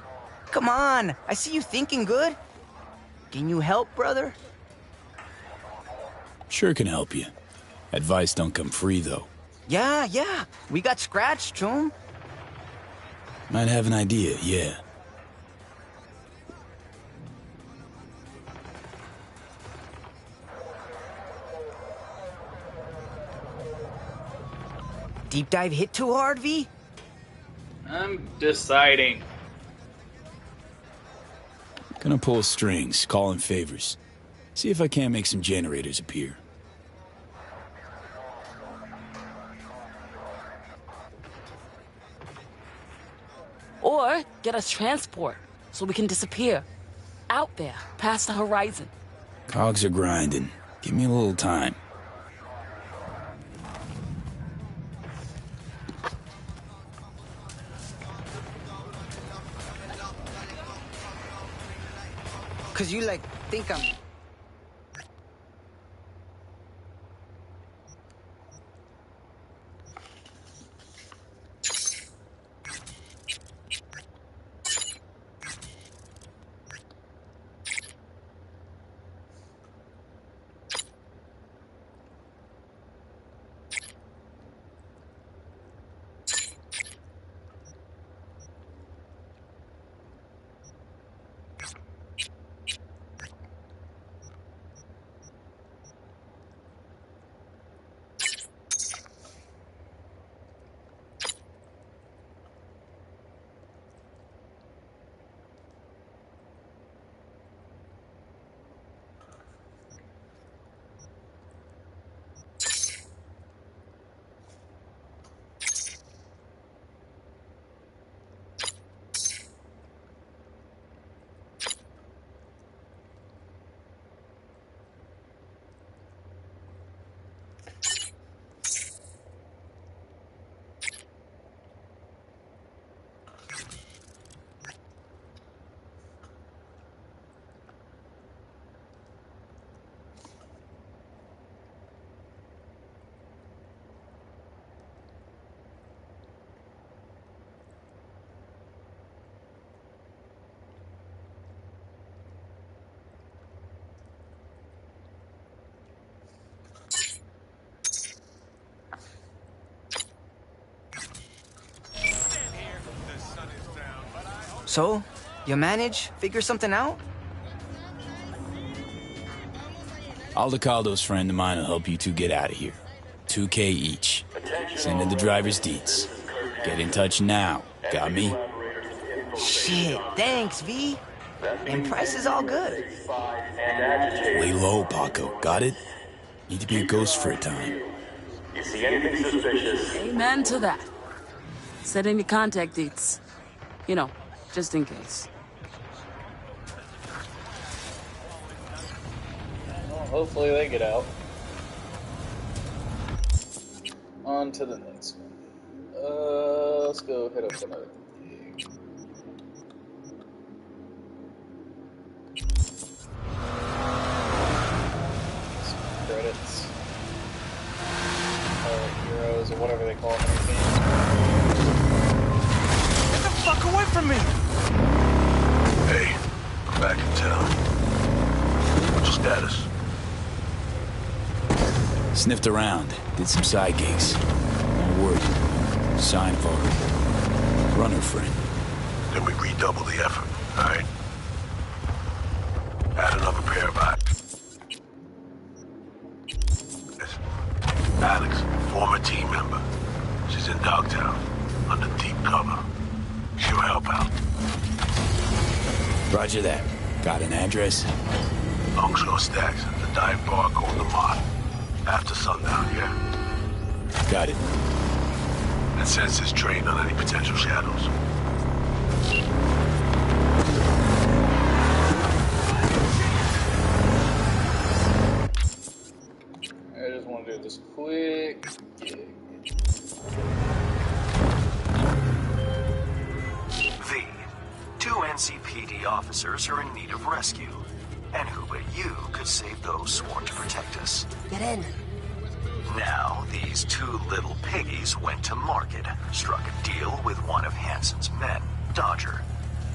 Come on, I see you thinking good. Can you help, brother? Sure can help you. Advice don't come free, though. Yeah. We got scratched, Chum. Might have an idea, yeah. Deep dive hit too hard, V? I'm deciding. Gonna pull strings, call in favors. See if I can't make some generators appear. Or get us transport, so we can disappear. Out there, past the horizon. Cogs are grinding. Give me a little time. Cause you, think I'm... So, you manage? Figure something out? Aldecaldo's friend of mine will help you two get out of here. $2K each. Send in the driver's deeds. Get in touch now. Got me? Shit, thanks, V. And price is all good. Lay low, Paco. Got it? Need to be a ghost for a time. You see anything suspicious? Amen to that. Set in your contact dates. You know, just in case. Well, hopefully they get out. On to the next one. Let's go hit up another gig. Some credits. Heroes, or whatever they call them in the game. Get the fuck away from me! Hey, I'm back in town. What's your status? Sniffed around. Did some side gigs. No word. Sign of our runner friend. Then we redouble the effort, alright? Add another pair of eyes. Alex, former team member. She's in Dogtown, under deep cover. She'll help out. Roger that. Got an address? Longshore Stacks, the dive bar called the Mott. After sundown, yeah? Got it. And sensors trained on any potential shadows. I just want to do this quick gig. V. 2 NCPD officers are in need of rescue. And who but you could save those sworn to protect us? Get in. Now, these 2 little piggies went to market, struck a deal with one of Hansen's men, Dodger.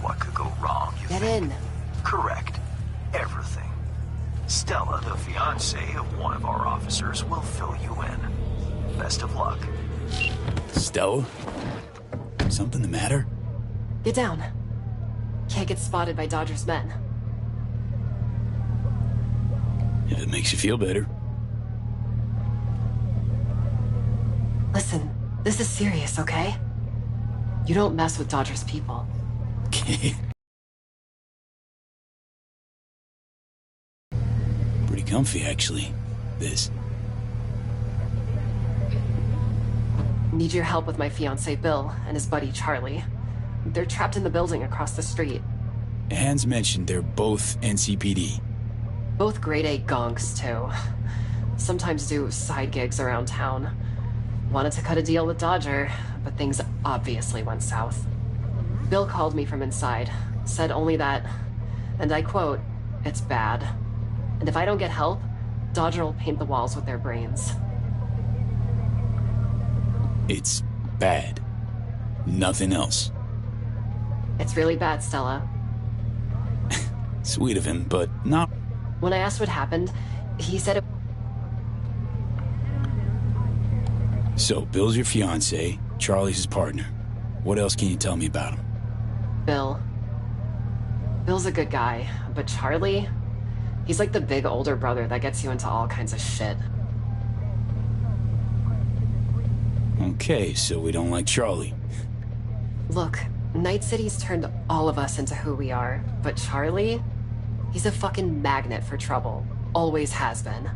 What could go wrong, you Get think? in. Correct. Everything. Stella, the fiancée of one of our officers, will fill you in. Best of luck. Stella? Something the matter? Get down. Can't get spotted by Dodger's men. If it makes you feel better. Listen, this is serious, okay? You don't mess with Dodger's people. Okay. Pretty comfy, actually. This. Need your help with my fiancé Bill and his buddy Charlie. They're trapped in the building across the street. Hans mentioned they're both NCPD. Both grade A gonks, too. Sometimes do side gigs around town. Wanted to cut a deal with Dodger, but things obviously went south. Bill called me from inside, said only that, and I quote, "It's bad. And if I don't get help, Dodger will paint the walls with their brains." It's bad. Nothing else. It's really bad, Stella. Sweet of him, but not... When I asked what happened, he said it... So, Bill's your fiancé, Charlie's his partner. What else can you tell me about him? Bill. Bill's a good guy, but Charlie... He's like the big older brother that gets you into all kinds of shit. Okay, so we don't like Charlie. Look, Night City's turned all of us into who we are, but Charlie... He's a fucking magnet for trouble. Always has been.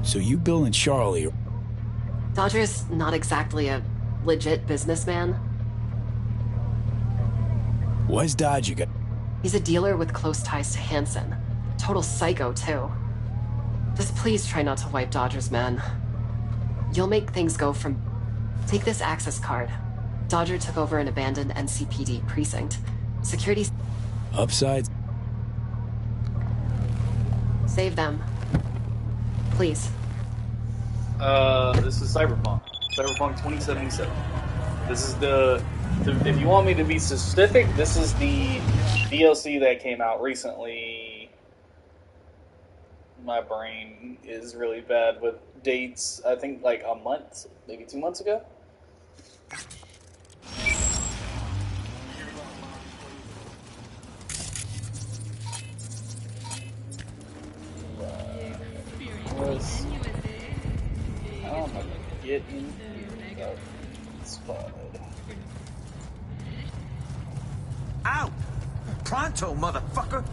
So you, Bill, and Charlie are... Dodger's not exactly a legit businessman. Why's Dodger got... He's a dealer with close ties to Hansen. Total psycho, too. Just please try not to wipe Dodger's men. You'll make things go from... Take this access card. Dodger took over an abandoned NCPD precinct. Security... Upsides? Save them. Please. This is Cyberpunk. Cyberpunk 2077. This is the... If you want me to be specific, this is the DLC that came out recently. My brain is really bad with dates. I think like a month, maybe 2 months ago. How am I gonna get in here without being spotted? Out! Pronto, motherfucker!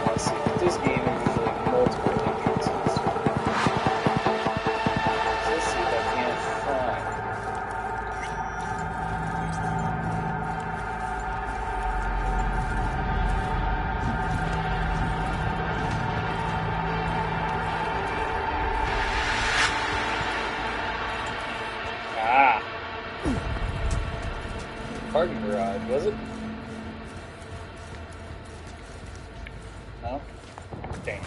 Let's see, this game is usually multiple entrances. Let's see if I can't find. Ah! Parking garage, was it? No? Dang.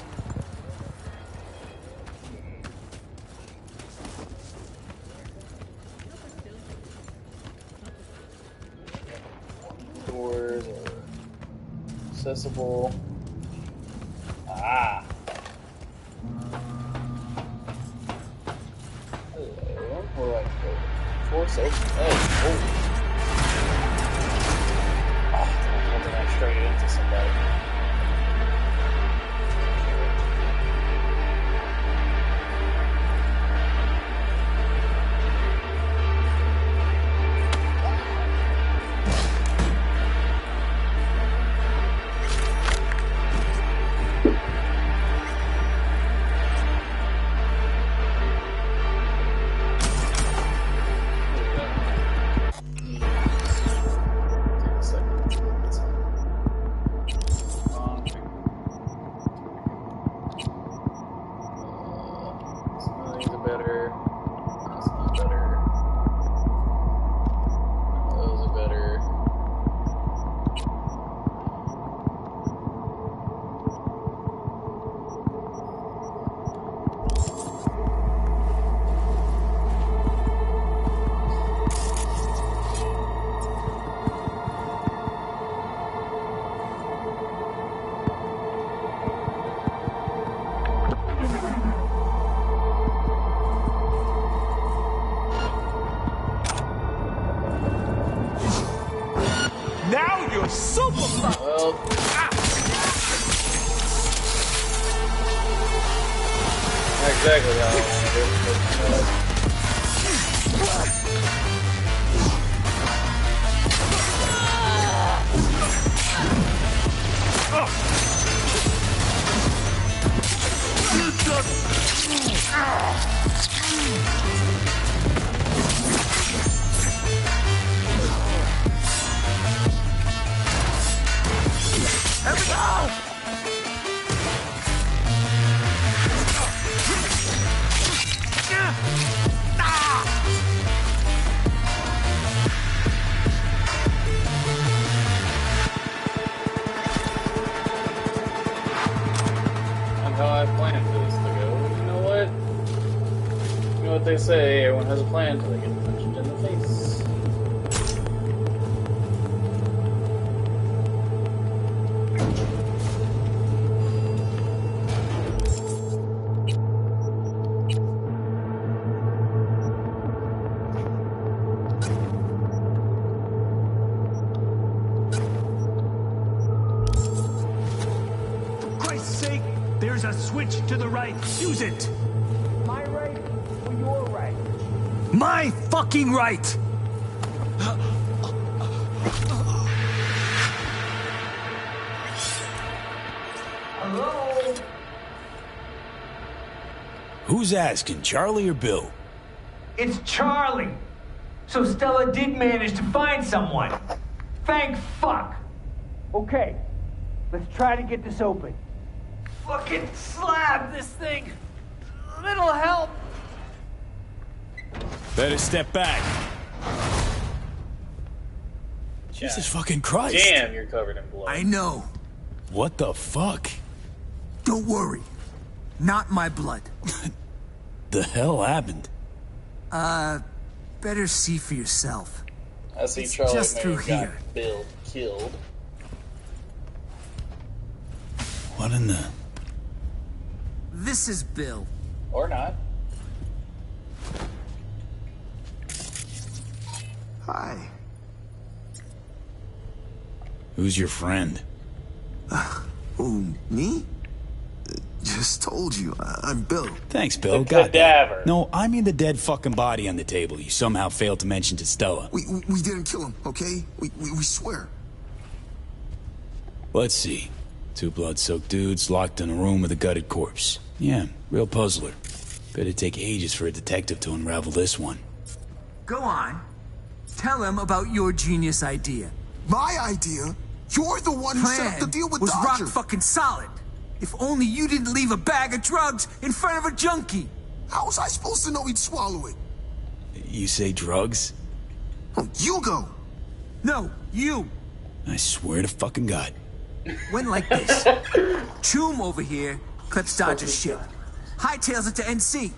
Doors are accessible. Ah! Hello. What do I go? Force open. Oh, oh. I'm holding that straight into somebody. Now you're super. Well, not exactly how I want it, but Here we go! not how I planned for this to go. You know what? You know what they say, everyone has a plan until they get punched in the face. For Christ's sake, there's a switch to the right. Use it. My right or your right? My fucking right. Hello? Who's asking, Charlie or Bill? It's Charlie. So Stella did manage to find someone. Thank fuck. Okay, let's try to get this open. Fucking slab this thing. It'll help. Better step back. Jesus fucking Christ. Damn, you're covered in blood. I know. What the fuck? Don't worry. Not my blood. The hell happened? Better see for yourself. I see It's Charlie just may through have got here. Bill killed. What in the... This is Bill. Or not. Hi. Who's your friend? Who, me? Just told you, I'm Bill. Thanks, Bill. The Got cadaver. that. No, I mean the dead fucking body on the table you somehow failed to mention to Stella. We didn't kill him, okay? We swear. Let's see. 2 blood-soaked dudes locked in a room with a gutted corpse. Yeah, real puzzler. Better take ages for a detective to unravel this one. Go on. Tell him about your genius idea. My idea? You're the one who set up the deal with was Dodger. rock fucking solid. If only you didn't leave a bag of drugs in front of a junkie. How was I supposed to know he'd swallow it? You say drugs? Oh, you go. No, you. I swear to fucking God. Went like this. Choom over here clips Dodger's shit. Hightails it to NC.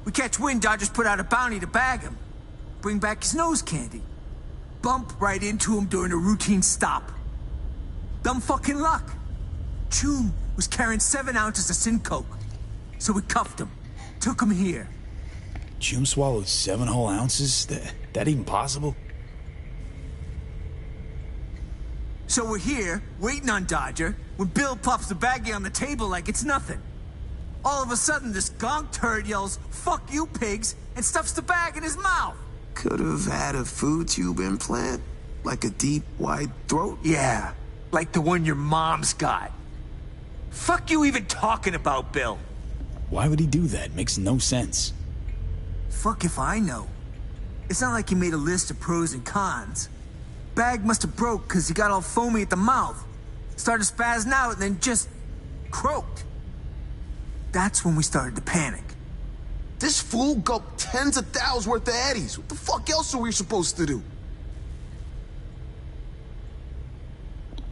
We catch wind Dodger's put out a bounty to bag him. Bring back his nose candy. Bump right into him during a routine stop. Dumb fucking luck. Choom was carrying 7 ounces of sin coke. So we cuffed him. Took him here. Choom swallowed 7 whole ounces? That even possible? So we're here, waiting on Dodger, when Bill plops the baggie on the table like it's nothing. All of a sudden, this gonk turd yells, "Fuck you, pigs," and stuffs the bag in his mouth. Could have had a food tube implant? Like a deep, wide throat? Yeah, like the one your mom's got. Fuck you even talking about, Bill. Why would he do that? Makes no sense. Fuck if I know. It's not like he made a list of pros and cons. Bag must have broke because he got all foamy at the mouth. Started spazzing out and then just croaked. That's when we started to panic. This fool gulped tens of thousands worth of Eddies. What the fuck else are we supposed to do?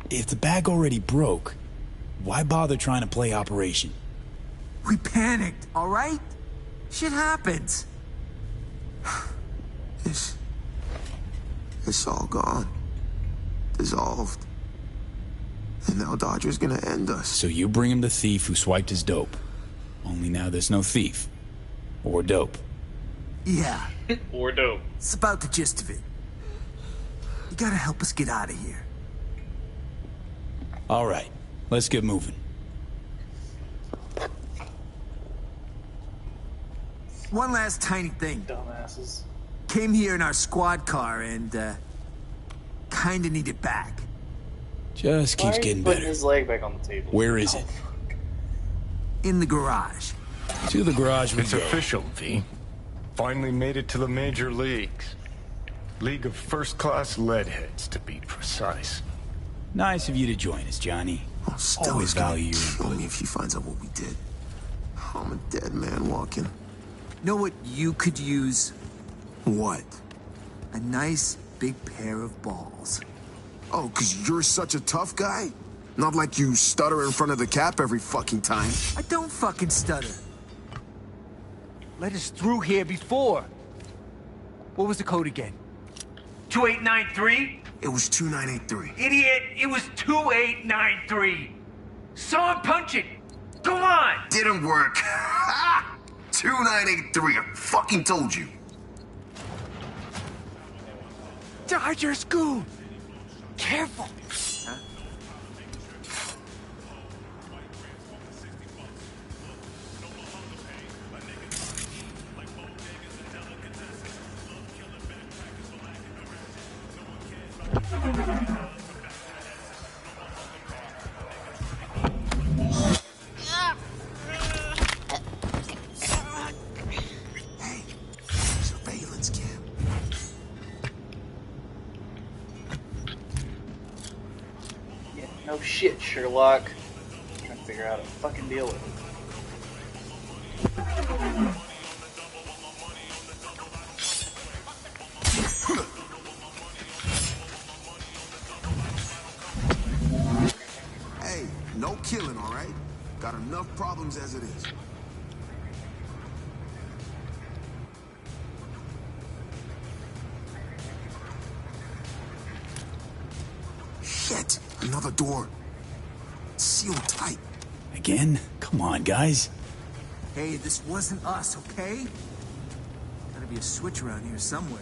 If the bag already broke, why bother trying to play Operation? We panicked, all right? Shit happens. It's all gone. Dissolved. And now Dodger's gonna end us. So you bring him the thief who swiped his dope. Only now there's no thief. Or dope. Yeah. Or dope. It's about the gist of it. You gotta help us get out of here. All right, let's get moving. One last tiny thing. Dumbasses. Came here in our squad car and, kinda need it back. Just keeps getting putting better. his leg back on the table. Where is it? In the garage. To the garage we It's go. official, V. Finally made it to the major leagues. League of first-class leadheads, to be precise. Nice of you to join us, Johnny. Always value your Kill me if she finds out what we did. I'm a dead man walking. Know what you could use? What? A nice big pair of balls. Oh, 'cause you're such a tough guy? Not like you stutter in front of the cap every fucking time. I don't fucking stutter. Let us through here before. What was the code again? 2893? It was 2983. Idiot, it was 2893. Saw him punch it. Go on. Didn't work. 2983. I fucking told you. Dodger school. Careful. Huh? Hey, surveillance cam. Yeah, no shit, Sherlock. Trying to figure out how to fucking deal with it. Hey, no killing, all right? Got enough problems as it is. Shit, another door. Sealed tight. Again? Come on, guys. Hey, this wasn't us, okay? Gotta be a switch around here somewhere.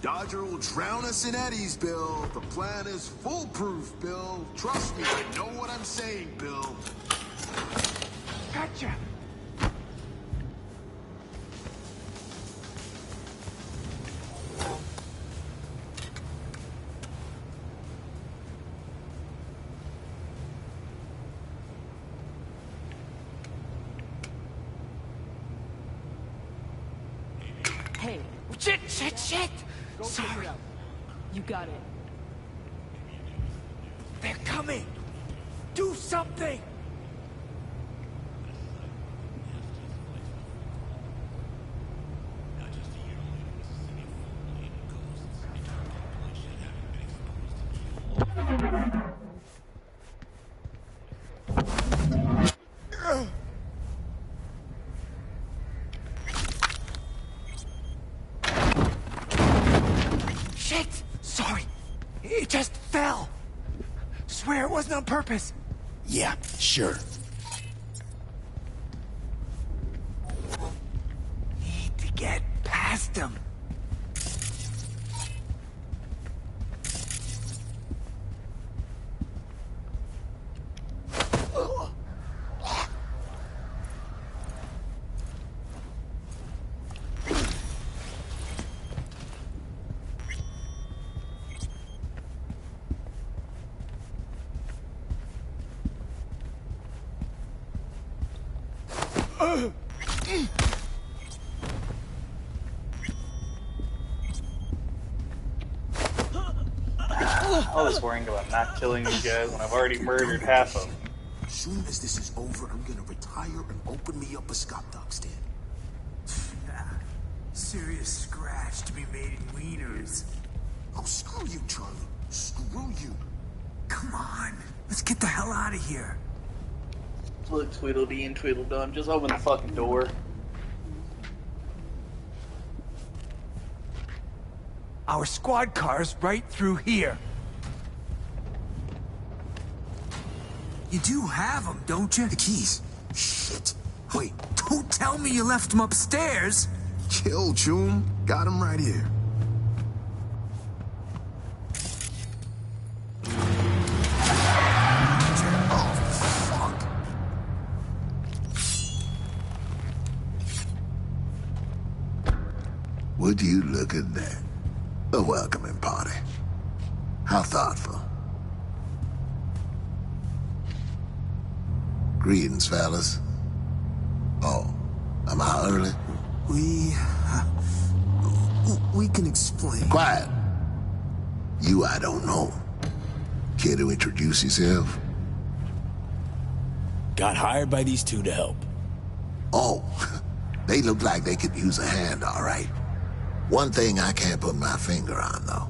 Dodger will drown us in eddies, Bill. The plan is foolproof, Bill. Trust me, I know what I'm saying, Bill. Gotcha. Hey, shit! Sorry. You got it. They're coming! Do something! Shit! Sorry. It just fell. Swear it wasn't on purpose. Yeah, sure. Need to get past them. I was worrying about not killing these guys when I've already murdered half of them. As soon as this is over, I'm gonna retire and open me up a Scott Dog stand. Serious scratch to be made in wieners. Oh, screw you, Charlie. Screw you. Come on, let's get the hell out of here. Look, Tweedledee and Tweedledum, just open the fucking door. Our squad car's right through here. You do have them, don't you? The keys. Shit. Wait. Don't tell me you left them upstairs. Kill, Choom. Got him right here. Would you look at that? A welcoming party. How thoughtful. Greetings, fellas. Oh, am I early? We can explain. Quiet. You I don't know. Care to introduce yourself? Got hired by these two to help. Oh, they look like they could use a hand, all right. One thing I can't put my finger on, though.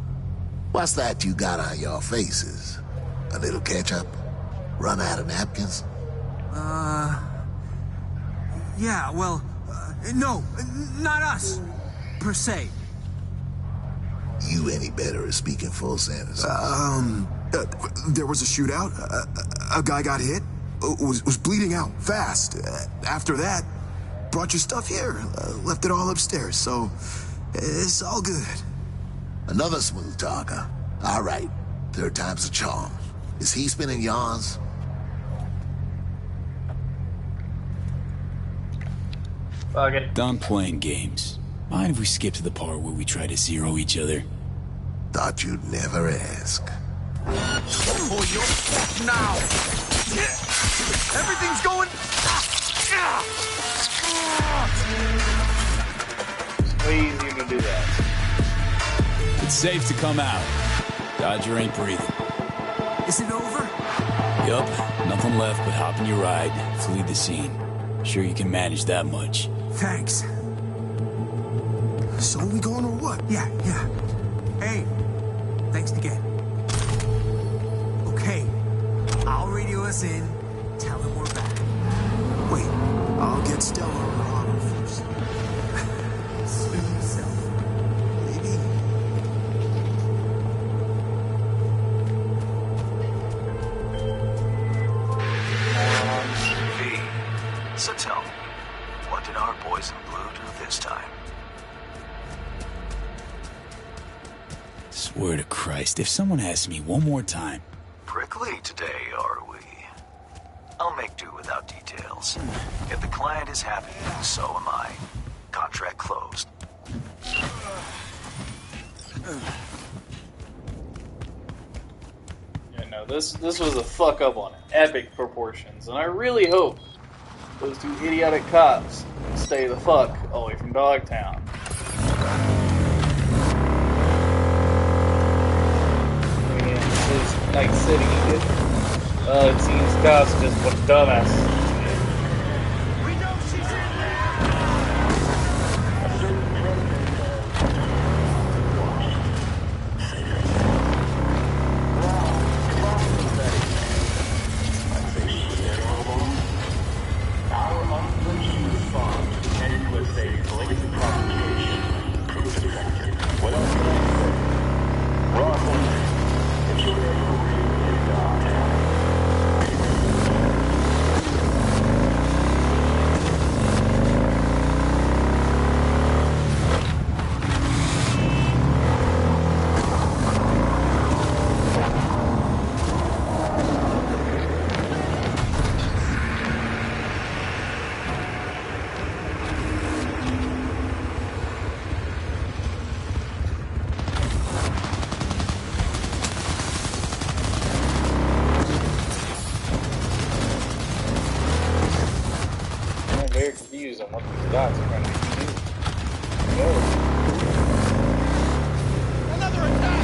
What's that you got on your faces? A little ketchup? Run out of napkins? Yeah, well, no, not us, per se. You any better at speaking full sentences? There was a shootout. A guy got hit. Was bleeding out fast. After that, brought your stuff here. Left it all upstairs, so it's all good. Another smooth talker. All right. Third time's a charm. Is he spinning yarns? Fuck it. Done playing games. Mind if we skip to the part where we try to zero each other? Thought you'd never ask. Oh, you're fucked now. Everything's going. It's way easier to do that. It's safe to come out. Dodger ain't breathing. Is it over? Yup. Nothing left but hop in your ride, flee the scene. Sure you can manage that much. Thanks. So we going or what? Yeah. Hey, thanks again. Okay, I'll radio us in, tell him we're back. Wait, I'll get Stella or Autumn first. Suit yourself. Maybe. V, so tell me, what did our boys in blue do this time? Swear to Christ, if someone asks me one more time... Prickly today, are we? I'll make do without details. If the client is happy, so am I. Contract closed. Yeah, no, this was a fuck up on epic proportions, and I really hope those two idiotic cops stay the fuck away from Dogtown. Again, this is Night City. It seems cops just what dumbasses. Very confused on what these dots are trying to do. Another attack!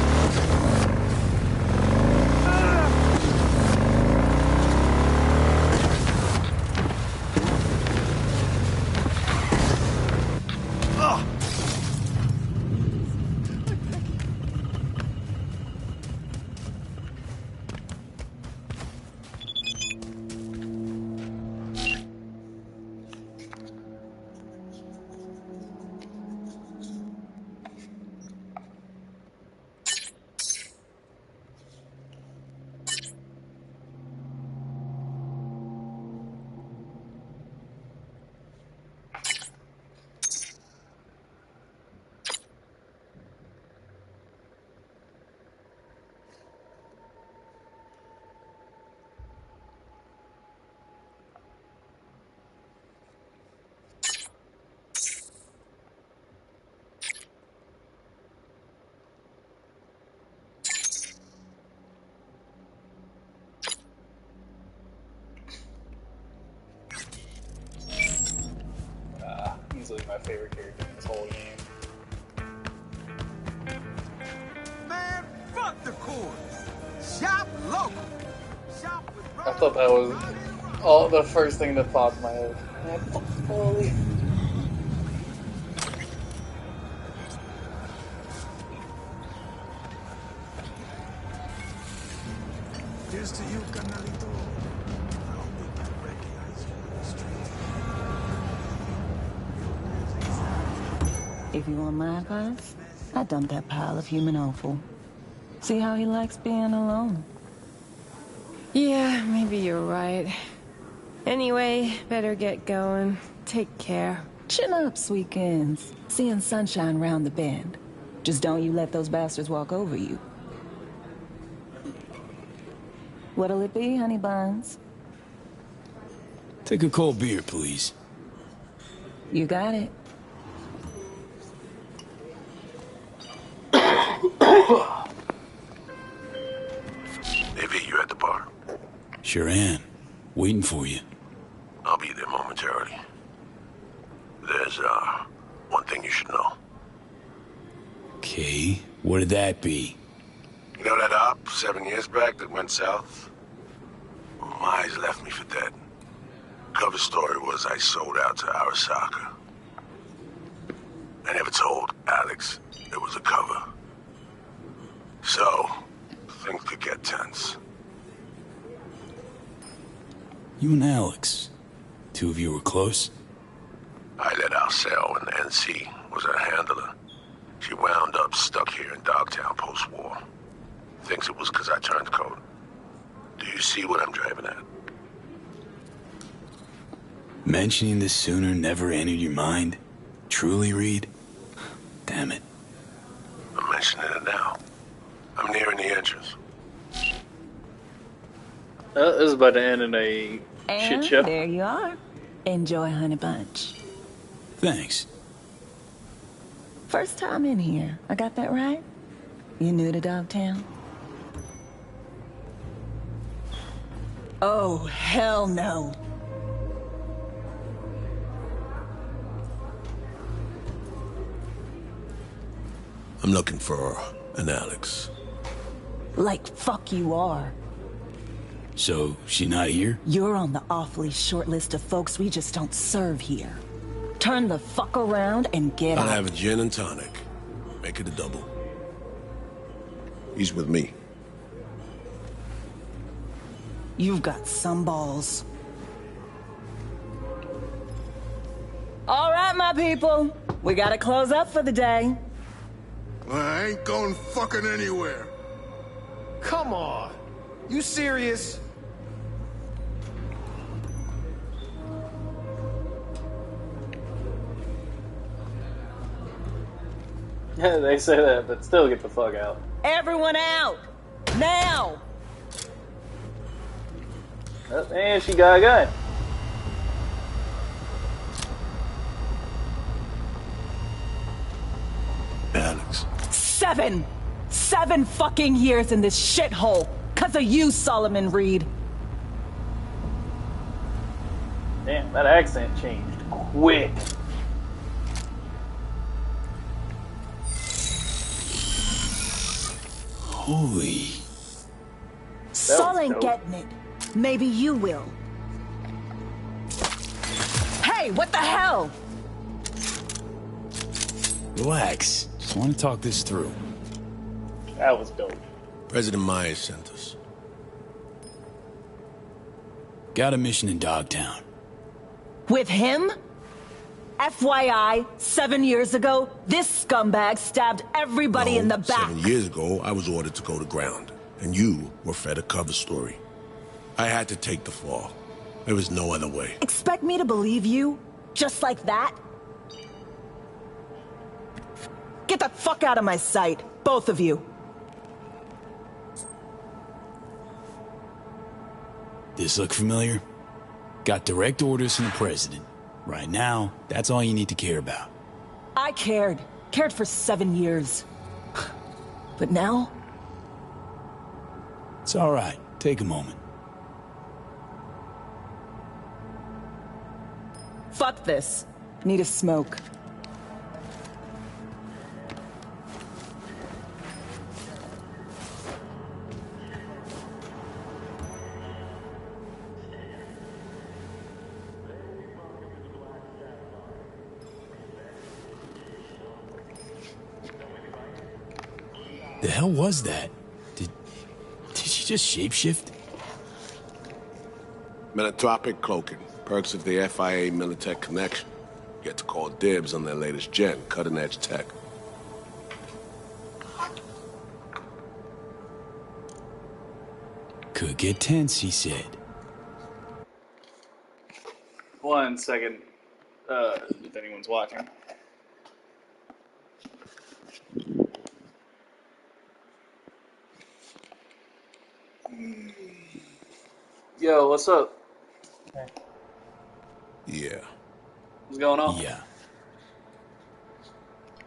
Easily my favorite character in this whole game. Man, fuck the course. Shop local. Shop with I thought that was all the first thing that popped in my head. Man, fuck the police. Here's to you, carnalito. I hope we can recognize you on the street. If you want my advice, I dump that pile of human offal. See how he likes being alone. Yeah, maybe you're right. Anyway, better get going. Take care. Chin up, Sweekends. Seeing sunshine round the bend. Just don't you let those bastards walk over you. What'll it be, honey buns? Take a cold beer, please. You got it. Maybe you're at the bar. Sure am. Waiting for you. I'll be there momentarily. There's, one thing you should know. Okay, what'd that be? You know that op 7 years back that went south? My eyes left me for dead. Cover story was I sold out to Arasaka. I never told Alex it was a cover. So, things could get tense. You and Alex, two of you were close? I let Alcel in the NC, was her handler. She wound up stuck here in Dogtown post-war. Thinks it was because I turned code. Do you see what I'm driving at? Mentioning this sooner never entered your mind? Truly, Reed? Damn it. I'm mentioning it now. entrance. This is about to end in a shit And show. there you are. Enjoy Honey Bunch. Thanks. First time in here. I got that right? You new to Dogtown? Oh, hell no. I'm looking for an Alex. Like fuck you are. So, she not here? You're on the awfully short list of folks we just don't serve here. Turn the fuck around and get I'll out. have a gin and tonic. Make it a double. He's with me. You've got some balls. All right, my people. We gotta close up for the day. I ain't going fucking anywhere. Come on. You serious? Yeah, they say that, but still get the fuck out. Everyone out! Now! Oh, and she got a gun. Alex. 7 fucking years in this shithole. 'Cause of you, Solomon Reed. Damn, that accent changed quick. Holy. Saul ain't dope. getting it. Maybe you will. Hey, what the hell? Relax. Just want to talk this through. That was dope. President Myers sent us. Got a mission in Dogtown. With him? FYI, 7 years ago, this scumbag stabbed everybody in the back. 7 years ago, I was ordered to go to ground, and you were fed a cover story. I had to take the fall. There was no other way. Expect me to believe you? Just like that? Get the fuck out of my sight, both of you. This look familiar? Got direct orders from the president. Right now, that's all you need to care about. I cared. Cared for 7 years. But now? It's all right. Take a moment. Fuck this. Need a smoke. The hell was that? Did she just shapeshift? Metatropic cloaking. Perks of the FIA Militech connection. Get to call dibs on their latest gen, cutting-edge tech. Could get tense, he said. 1 second, if anyone's watching. Yo, what's up? Yeah. What's going on? Yeah.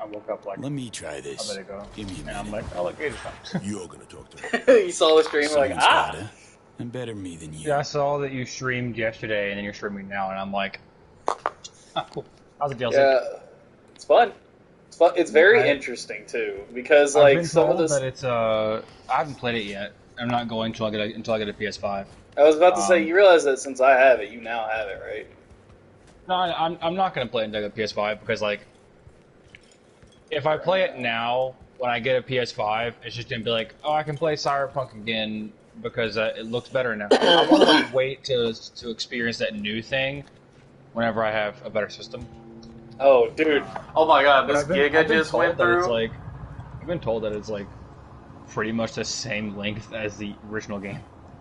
I woke up like, Let me try this. I better go. Give me a minute. And I'm like, oh, look, it's fine. You're gonna talk to me. You saw the stream, like, Someone's ah! gotta. And better me than you. Yeah, I saw that you streamed yesterday, and then you're streaming now, and I'm like, ah, cool. How's the DLC? Yeah, it's fun. It's fun. It's very interesting too, because like I've been some of told this. that it's I haven't played it yet. I'm not going until I get a PS5. I was about to say, you realize that since I have it, you now have it, right? No, I'm not going to play it until I get a PS5 because like, if I play it now when I get a PS5, it's just gonna be like, oh, I can play Cyberpunk again because it looks better now. I want to wait to experience that new thing whenever I have a better system. Oh, dude! Oh my God! This gig I I've been just told went that through. It's like, I've been told that it's like pretty much the same length as the original game.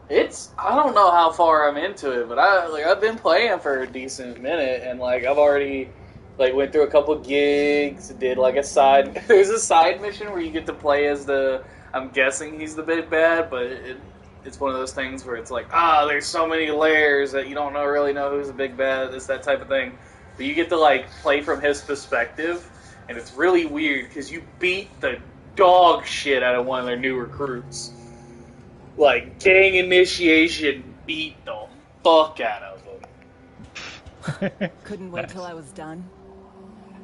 I don't know how far I'm into it, but I've been playing for a decent minute, and like I've already like went through a couple gigs, did like a side. There's a side mission where you get to play as the I'm guessing he's the big bad, but it's one of those things where it's like, there's so many layers that you don't really know who's the big bad. It's that type of thing. But you get to like play from his perspective, and it's really weird because you beat the dog shit out of one of their new recruits. Like gang initiation, beat the fuck out of them. Couldn't wait till I was done.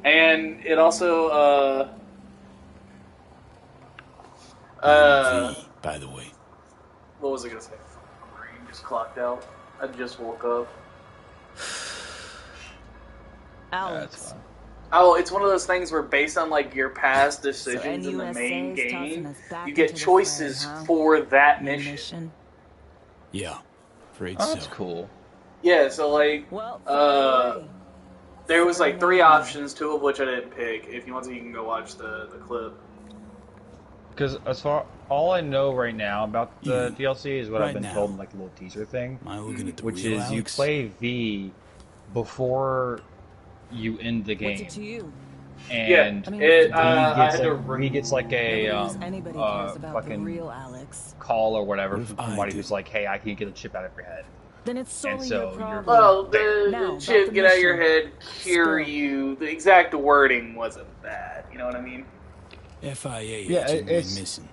And it also, by the way. What was I gonna say? My brain just clocked out. I just woke up. Alex. Oh, it's one of those things where based on like your past decisions in the main game, you get choices for that mission. Yeah, afraid Oh, so. that's cool. Yeah, so like, there was like 3 options, 2 of which I didn't pick. If you want to, you can go watch the clip. Because as far all I know right now about the DLC is what I've been told in like the little teaser thing, which is you play V before you end the game. What's it to you? And V gets like a fucking real Alex. call or whatever from somebody who's like, "Hey, I can get the chip out of your head." Then it's solely your problem. Well, the chip get out of your head, cure you. The exact wording wasn't that. You know what I mean? FIA. Yeah, it's missing.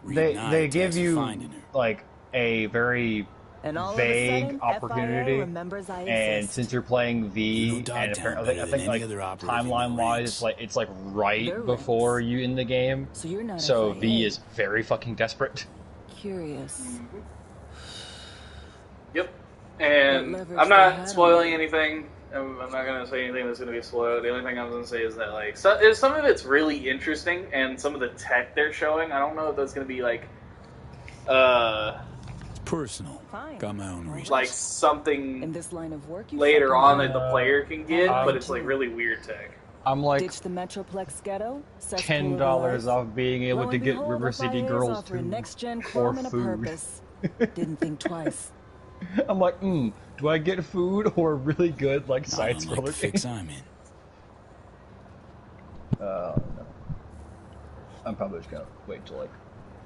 They give you like a very vague opportunity, and since you're playing V, and apparently, I think like timeline-wise, it's like right before you in the game. So V is very fucking desperate. Curious. Yep. And I'm not spoiling anything. I'm not going to say anything that's going to be spoiled. The only thing I'm going to say is that like some of it's really interesting, and some of the tech they're showing, I don't know if that's going to be like it's personal. Got my own reasons. Like something in this line of work later on that the player can get, but it's like really weird tech. I'm like ditch the Metroplex ghetto, $10 off being able to get River City Girls 2 next-gen for and a food. purpose. Didn't think twice. I'm like, do I get food or a really good like side scroller fix I'm in. No. I'm probably just gonna wait till like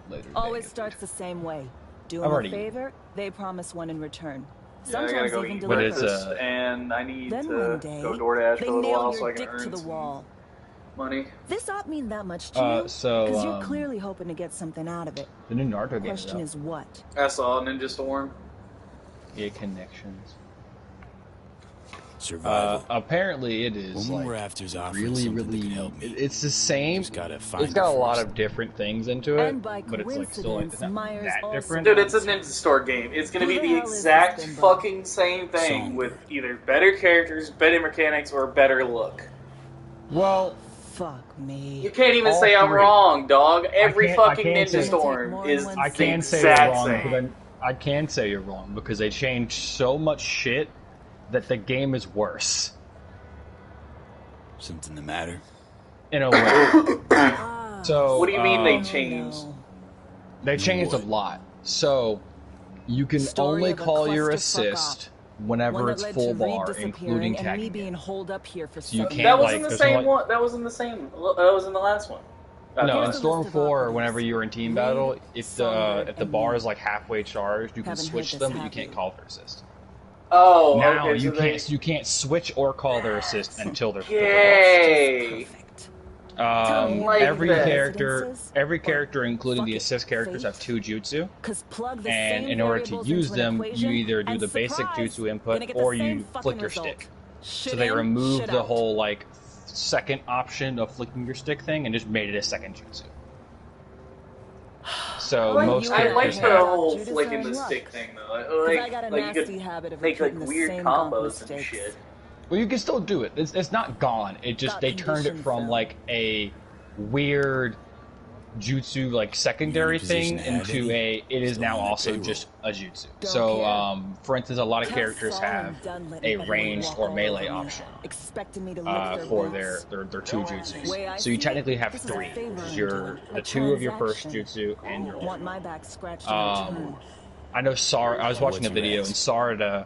later. Always starts the same way. Do them a favor, they promise one in return. Yeah, I gotta go even eat breakfast, and I need to go DoorDash for a little while so I can earn some money. This ought mean that much to you? So, because you're clearly hoping to get something out of it. The new Naruto game. Question is what? I saw Ninja Storm. Yeah, connections. Survival. Apparently, it is Woman like Rafters really. It's the same. It's got a lot of different things into it, but it's like still it's not that different. Dude, it's a Ninja Store game. It's gonna be the exact fucking same thing with either better characters, better mechanics, or better look. Well, fuck me. You can't even say I'm wrong, dog. Every fucking Ninja Storm is the exact same. I can say you're wrong because they changed so much shit that the game is worse. Something the matter? In a way. So what do you mean they changed? They changed a lot. So you can only call your assist whenever it's full bar, including tagging. Being holed up here for so you can't, that wasn't the same one. That wasn't the same. That was in the last one. No, in Storm 4, whenever you're in team battle, if the bar is like halfway charged, you can switch them, but you can't call their assist. Oh, now okay, you can't switch or call their assist until they're Yay! Every character, including the assist characters, have 2 jutsu, and in order to use them, you either do the basic jutsu input or you flick your stick. So they removed the whole like second option of flicking your stick thing and just made it a second jutsu. So most characters I like the whole flicking the stick thing though. Like you could make like weird combos and shit. Well, you can still do it. It's not gone. It just they turned it from like a weird jutsu like secondary thing into it is now also just a jutsu. So for instance, a lot of characters have a ranged or melee option for their 2 jutsus. So you technically have 3. The 2 of your first jutsu and your I know Sara. I was watching a video and Sarada.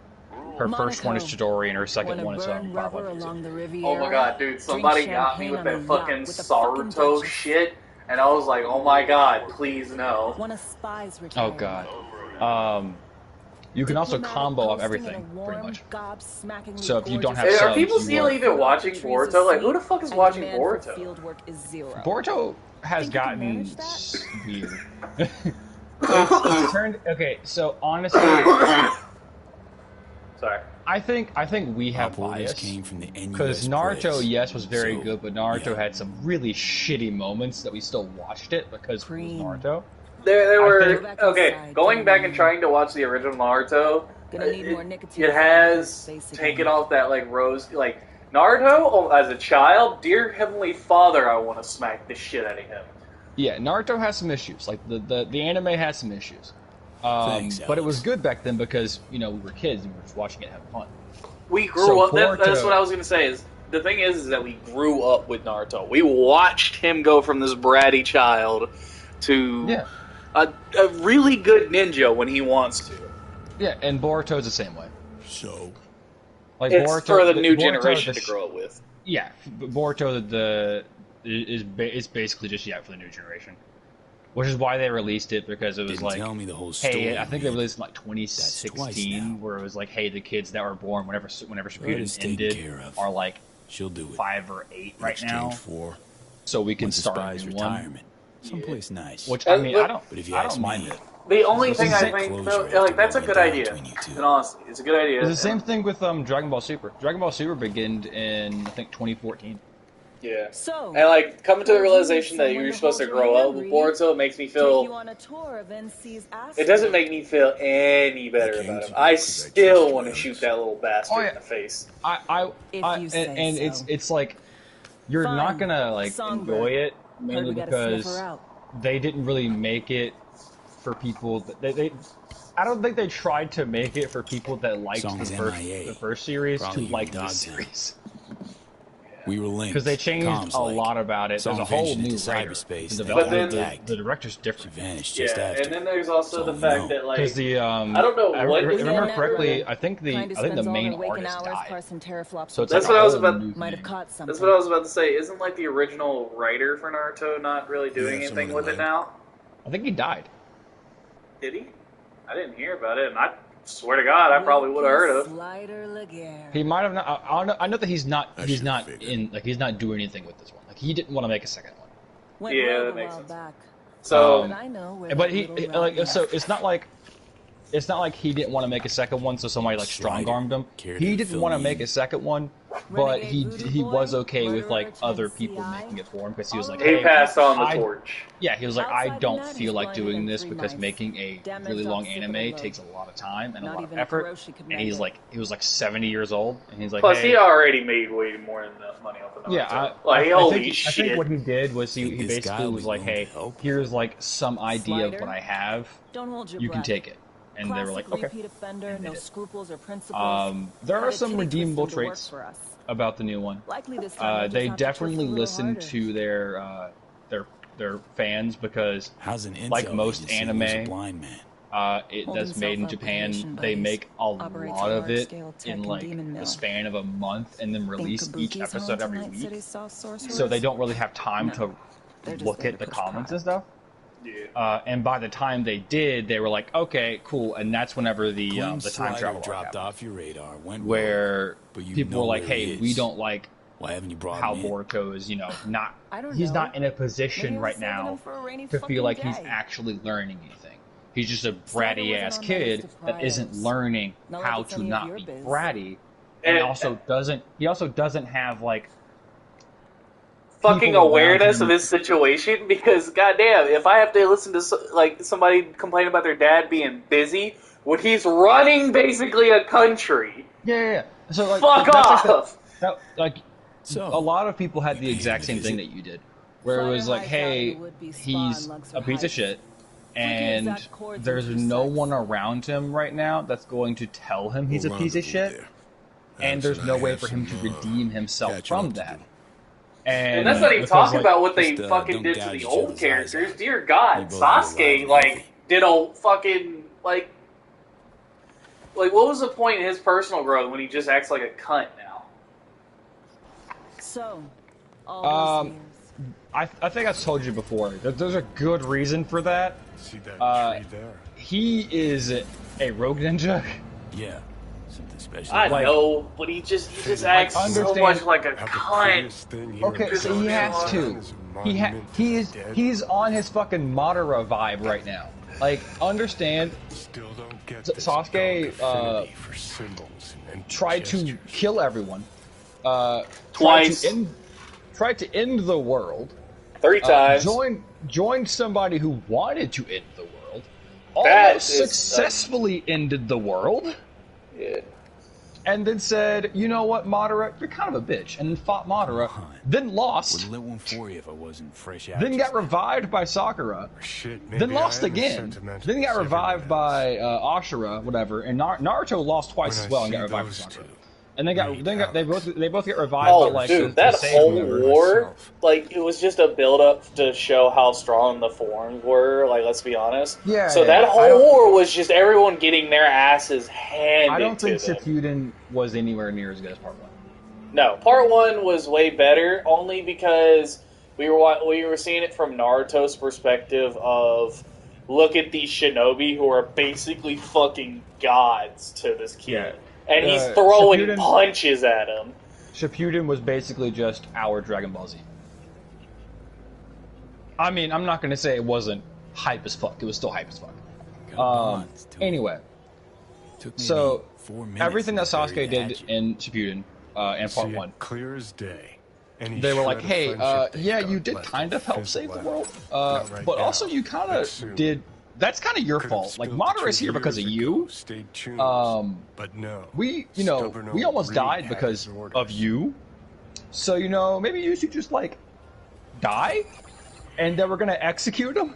Her first one is Chidori, and her second one is Barbara. Oh my god, dude! Somebody got me with that fucking Saruto shit. and I was like, oh my god, please no. One of spies Oh retired. god. You can also combo up everything, pretty much. So if you don't have Are subs, people you still are... even watching Boruto? Like, who the fuck is watching Boruto? Boruto has gotten weird. It's turned... Okay, so honestly... Sorry. I think we have bias. Because Naruto, yes, was very good, but Naruto had some really shitty moments that we still watched it because it was Naruto. There were okay. Going back and trying to watch the original Naruto, it has taken off that like rose like Naruto as a child. Dear Heavenly Father, I want to smack the shit out of him. Yeah, Naruto has some issues. Like the anime has some issues. But it was good back then because we were kids and we were just watching it, having fun. We grew up. That's what I was gonna say. Is the thing is that we grew up with Naruto. We watched him go from this bratty child to a really good ninja when he wants to. Yeah, and Boruto's the same way. So, like it's Boruto, for the new generation to grow up with. Yeah, Boruto is basically just for the new generation, which is why they released it because it was tell me the whole story, hey, I think they released in like 2016, where it was like, hey, the kids that were born whenever Shippuden ended are like she'll do it. 5 or 8 right now, so we can start a new retirement. Someplace nice. Which I mean, I don't mind it. The only thing I think, like, that's a good idea. And honestly, it's a good idea. It's the same thing with Dragon Ball Super. Dragon Ball Super began in I think 2014. Yeah. And like coming to the realization that you're supposed to grow up with Boruto makes me feel. It doesn't make me feel any better about him. I still want to shoot that little bastard in the face. It's like you're not gonna like enjoy it mainly because they didn't really make it for people that they I don't think they tried to make it for people that liked the first series to like this series. We were linked. Because they changed a lot about it. There's a whole new cyberspace. But then the director's different. And then there's also the fact that like because I don't know what if I remember correctly. I think the main artist died. So it's that's like what I was about. That's what I was about to say. Isn't like the original writer for Naruto not really doing anything with it now? I think he died. Did he? I didn't hear about it, and I swear to God, I probably would have heard of. He might have not. I know that he's not doing anything with this one. Like he didn't want to make a second one. Yeah, that makes sense. So, but so it's not like he didn't want to make a second one, so somebody like strong-armed him. He didn't want to make a second one, but he was okay with like other people making it for him because he was like, he passed on the torch. Yeah, he was like, I don't feel like doing this because making a really long anime takes a lot of time and a lot of effort. And he was like 70 years old, and he's like, plus he already made way more than enough money off of Naruto. Yeah, holy shit. I think what he did was he basically was like, hey, here's like some idea of what I have. You can take it. And they were like, okay. There are some redeemable traits about the new one. They definitely listened to their fans because, like most anime, that's made in Japan. They make a lot of it in like the span of a month and then release each episode every week. So they don't really have time to look at the comments and stuff. Yeah. And by the time they did, they were like, "Okay, cool." And that's whenever the time travel dropped off your radar, where people were like, "Hey, we don't like why haven't you brought how Boruto is, not he's not in a position right now to feel like he's actually learning anything. He's just a bratty ass kid that isn't learning how to not be bratty, and he also doesn't have like." Fucking awareness of his situation, because goddamn, if I have to listen to like somebody complain about their dad being busy when he's running basically a country, yeah. So like, fuck off. So a lot of people had the exact same thing that you did, where it was like, hey, he's a piece of shit, and there's no one around him right now that's going to tell him he's a piece of shit, and there's no way for him to redeem himself from that. And that's not even talking about what they fucking did to the old characters. Dear God, Sasuke, like, did a fucking, like, what was the point in his personal growth when he just acts like a cunt now? So, I think I told you before. There's a good reason for that. See that tree there? He is a rogue ninja. Yeah, something special. I Like- know, but he just acts so understand- much like a cunt. Okay, so he has to. He's on his fucking Madara vibe right now. Like, understand, Sasuke tried to kill everyone. Twice. Tried to end the world. 3 times. Joined somebody who wanted to end the world. That Almost is, successfully ended the world. Yeah. And then said, you know what, Madara, you're kind of a bitch. And then fought Madara. Then lost. Wouldn't let one for you if I wasn't fresh out. Then got revived by Sakura. Then lost again. Then got revived by Ashura, whatever. And Naruto lost twice as well and got revived by Sakura. And they both get revived by like dude, the that same whole whatever. war, like, it was just a build-up to show how strong the forms were, like, let's be honest. Yeah, so yeah. that whole war was just everyone getting their asses handed I don't think to them. Shippuden was anywhere near as good as Part 1. No, Part 1 was way better, only because we were seeing it from Naruto's perspective of, look at these shinobi who are basically fucking gods to this kid. Yeah. And he's throwing Shippuden- punches at him. Shippuden was basically just our Dragon Ball Z. I mean, I'm not going to say it wasn't hype as fuck. It was still hype as fuck. Anyway, so everything that Sasuke did in Shippuden and Part 1, clear as day. they were like, hey, yeah, you did kind of help save the world, but also you kind of did... That's kind of your fault. Like, Madara's here because of you. But no. We almost died because of you. So, maybe you should just, like, die? And then we're gonna execute him?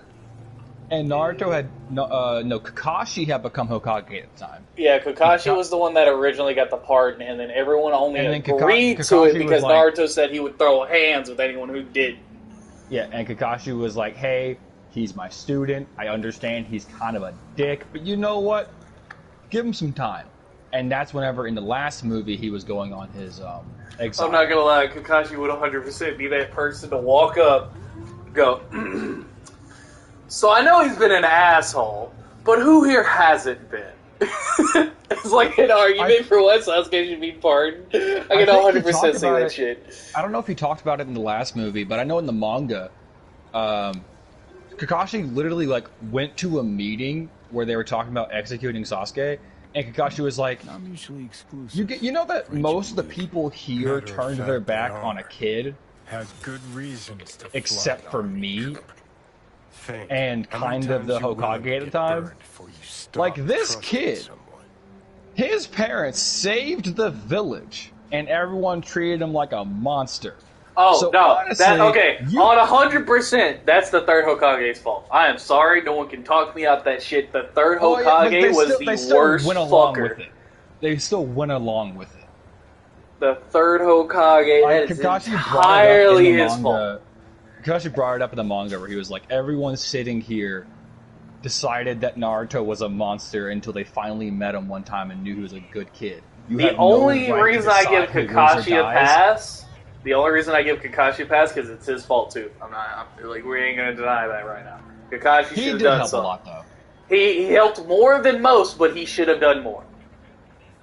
And Naruto had... Kakashi had become Hokage at the time. Yeah, Kakashi was the one that originally got the pardon, and then everyone only And then agreed to Kakashi it because was like- Naruto said he would throw hands with anyone who did. Yeah, and Kakashi was like, hey, he's my student. I understand he's kind of a dick, but you know what? Give him some time. And that's whenever in the last movie he was going on his exile. I'm not gonna lie, Kakashi would 100% be that person to walk up, go, so I know he's been an asshole, but who here hasn't been? It's like an argument for what Sasuke should be pardoned. I can 100% see that shit. I don't know if he talked about it in the last movie, but I know in the manga, Kakashi literally like went to a meeting where they were talking about executing Sasuke, and Kakashi was like, I'm mutually exclusive. You know that most of the people here turned their back on a kid, had good reasons to except for me, Think. and How many kind of the times you willing Hokage to at the get time. burned before you stop Like this trusting kid, someone? his parents saved the village, and everyone treated him like a monster. Oh, So no. honestly, On 100%, that's the third Hokage's fault. I am sorry, no one can talk me out that shit. The third Oh, yeah, but Hokage was they the still worst went along fucker. with it. They still went along with it. The third Hokage, Like, that is Kakashi entirely brought it up in the his fault. manga. Kakashi brought it up in the manga where he was like, everyone sitting here decided that Naruto was a monster until they finally met him one time and knew he was a good kid. You The have no only right to reason I give decide who lives or Kakashi a dies. pass, the only reason I give Kakashi a pass, because it's his fault too. We ain't gonna deny that right now. Kakashi He should have did done help something. a lot though. He helped more than most, but he should have done more.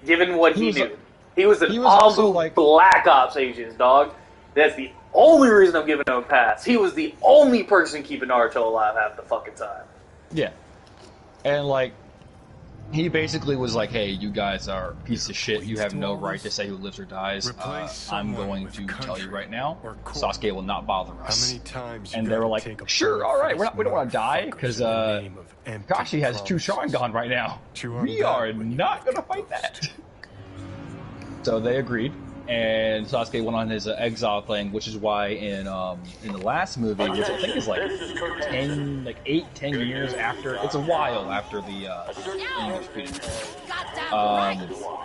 Given what he knew. He was an also, Black Ops agent, dog. That's the only reason I'm giving him a pass. He was the only person keeping Naruto alive half the fucking time. Yeah. And like, he basically was like, hey, you guys are a piece of shit. You have no right to say who lives or dies. I'm going to tell you right now, Sasuke will not bother us. How many times And you they were gotta like, take a sure, bird alright, for we don't want to die, motherfuckers because in the name of empty Kakashi has 2 Sharingan right now. We are not going to fight that. So they agreed, and Sasuke went on his exile thing, which is why in the last movie, which I think is like 8-10 years after, it's a while after the English period.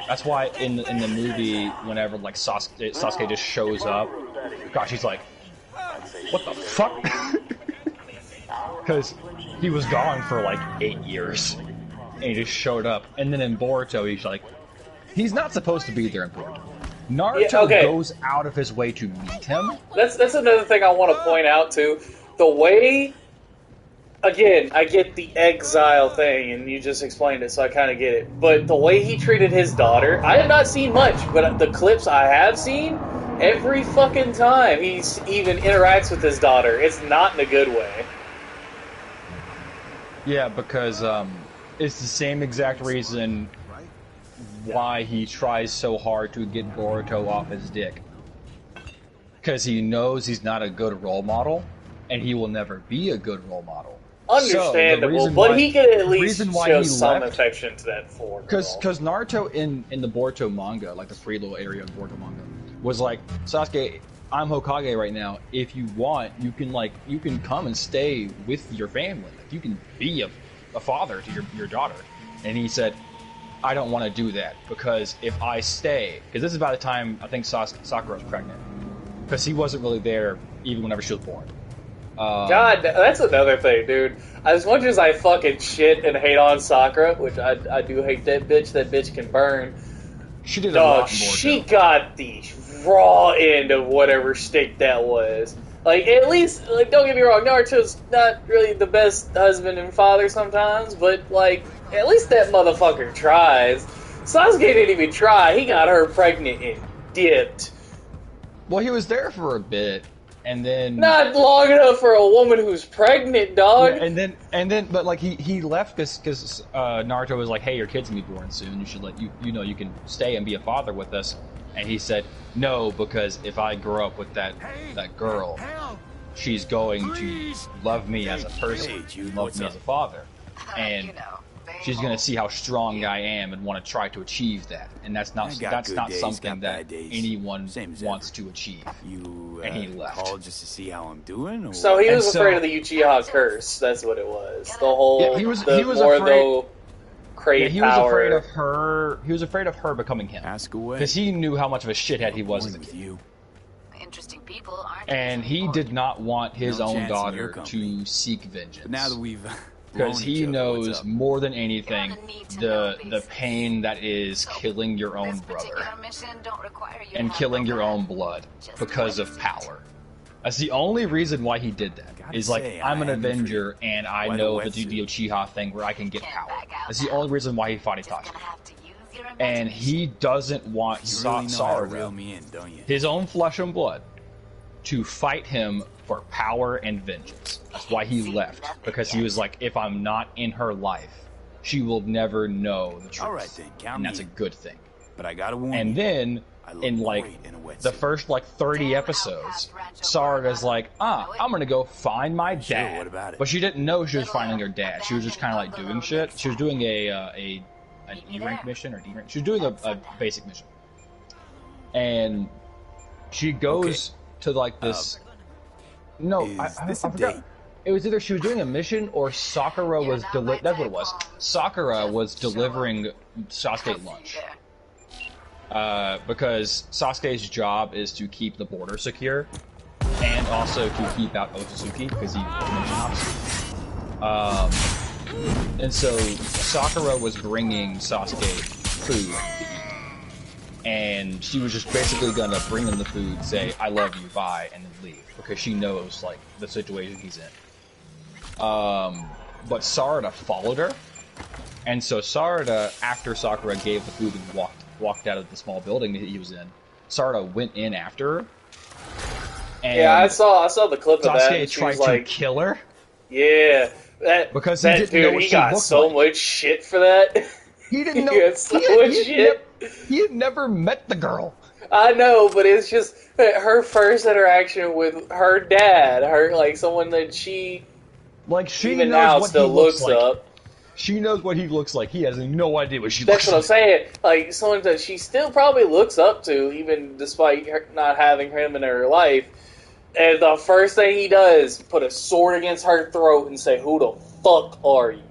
That's why in the movie, whenever like Sasuke just shows up, Kakashi's like, what the fuck? Because he was gone for like 8 years, and he just showed up. And then in Boruto, he's like, he's not supposed to be there in Boruto. Naruto goes out of his way to meet him. That's another thing I want to point out too. The way, again, I get the exile thing, and you just explained it, so I kind of get it. But the way he treated his daughter, I have not seen much, but the clips I have seen, every fucking time he even interacts with his daughter, it's not in a good way. Yeah, because it's the same exact reason why he tries so hard to get Boruto off his dick. Because he knows he's not a good role model, and he will never be a good role model. Understandable, but he can at least show some affection to that for. Because Naruto in the Boruto manga, like the free little area of Boruto manga, was like, Sasuke, I'm Hokage right now. If you want, you can come and stay with your family. Like, you can be a father to your daughter. And he said, I don't want to do that, because if I stay, because this is about the time I think Sakura was pregnant, because he wasn't really there even whenever she was born. God, that's another thing, dude. As much as I fucking shit and hate on Sakura, which I do hate that bitch can burn. She did a lot more. She got the raw end of whatever stick that was. Like, at least, like, don't get me wrong, Naruto's not really the best husband and father sometimes, but, like, at least that motherfucker tries. Sasuke didn't even try. He got her pregnant and dipped. Well, he was there for a bit, and then... Not long enough for a woman who's pregnant, dog. Yeah, and then, but, like, he left because Naruto was like, hey, your kid's gonna be born soon. You should, like, you know, you can stay and be a father with us. And he said, no, because if I grow up with that girl, she's going to love me as a person, love me as a father. And she's going to see how strong I am and want to try to achieve that. And that's not something that anyone wants to achieve. And he left. Called just to see how I'm doing? Or... So he was afraid of the Uchiha curse. That's what it was. The whole... he was afraid... Yeah, he was afraid of her. He was afraid of her becoming him. Ask away. Because he knew how much of a shithead he was as a kid. Interesting people, aren't and he did not want his own daughter to seek vengeance. But now that we've because he knows more than anything the pain that is killing your own brother and killing your own blood because of power. That's the only reason why he did that. Is like, I'm an Avenger, and I know the Uchiha thing where I can get power. That's the only reason why he fought Itachi. And he doesn't want Sarada, his own flesh and blood, to fight him for power and vengeance. That's why he left. Because he was like, if I'm not in her life, she will never know the truth. All right, then, count and that's a good thing. But I gotta warn you. And then, in like the first like 30 episodes, Sarada's like, I'm gonna go find my dad. What about it? But she didn't know she was finding her dad. She was just kind of like doing shit. She was doing an E-rank mission or D-rank. She was doing a basic mission, and she goes to like this. I forgot. It was either she was doing a mission or Sakura was that's what it was. Sakura was delivering Sasuke lunch. Because Sasuke's job is to keep the border secure, and also to keep out Otsutsuki, because he mentioned Otsutsuki. And so Sakura was bringing Sasuke food to eat, and she was just basically gonna bring him the food, say, I love you, bye, and then leave, because she knows, like, the situation he's in. But Sarada followed her, and so Sarada, after Sakura gave the food and walked out of the small building that he was in, Sarada went in after her. And yeah, I saw the clip of that. Sasuke tried to kill her. Yeah, because that he didn't know what he she got looked so like. much shit for that. He didn't know. He got so much shit. He had never met the girl. I know, but it's just her first interaction with her dad, like someone that she even now still looks up. She knows what he looks like. He has no idea what she That's looks what I'm like. saying. Like, someone that she still probably looks up to, even despite her not having him in her life. And the first thing he does, put a sword against her throat and say, who the fuck are you?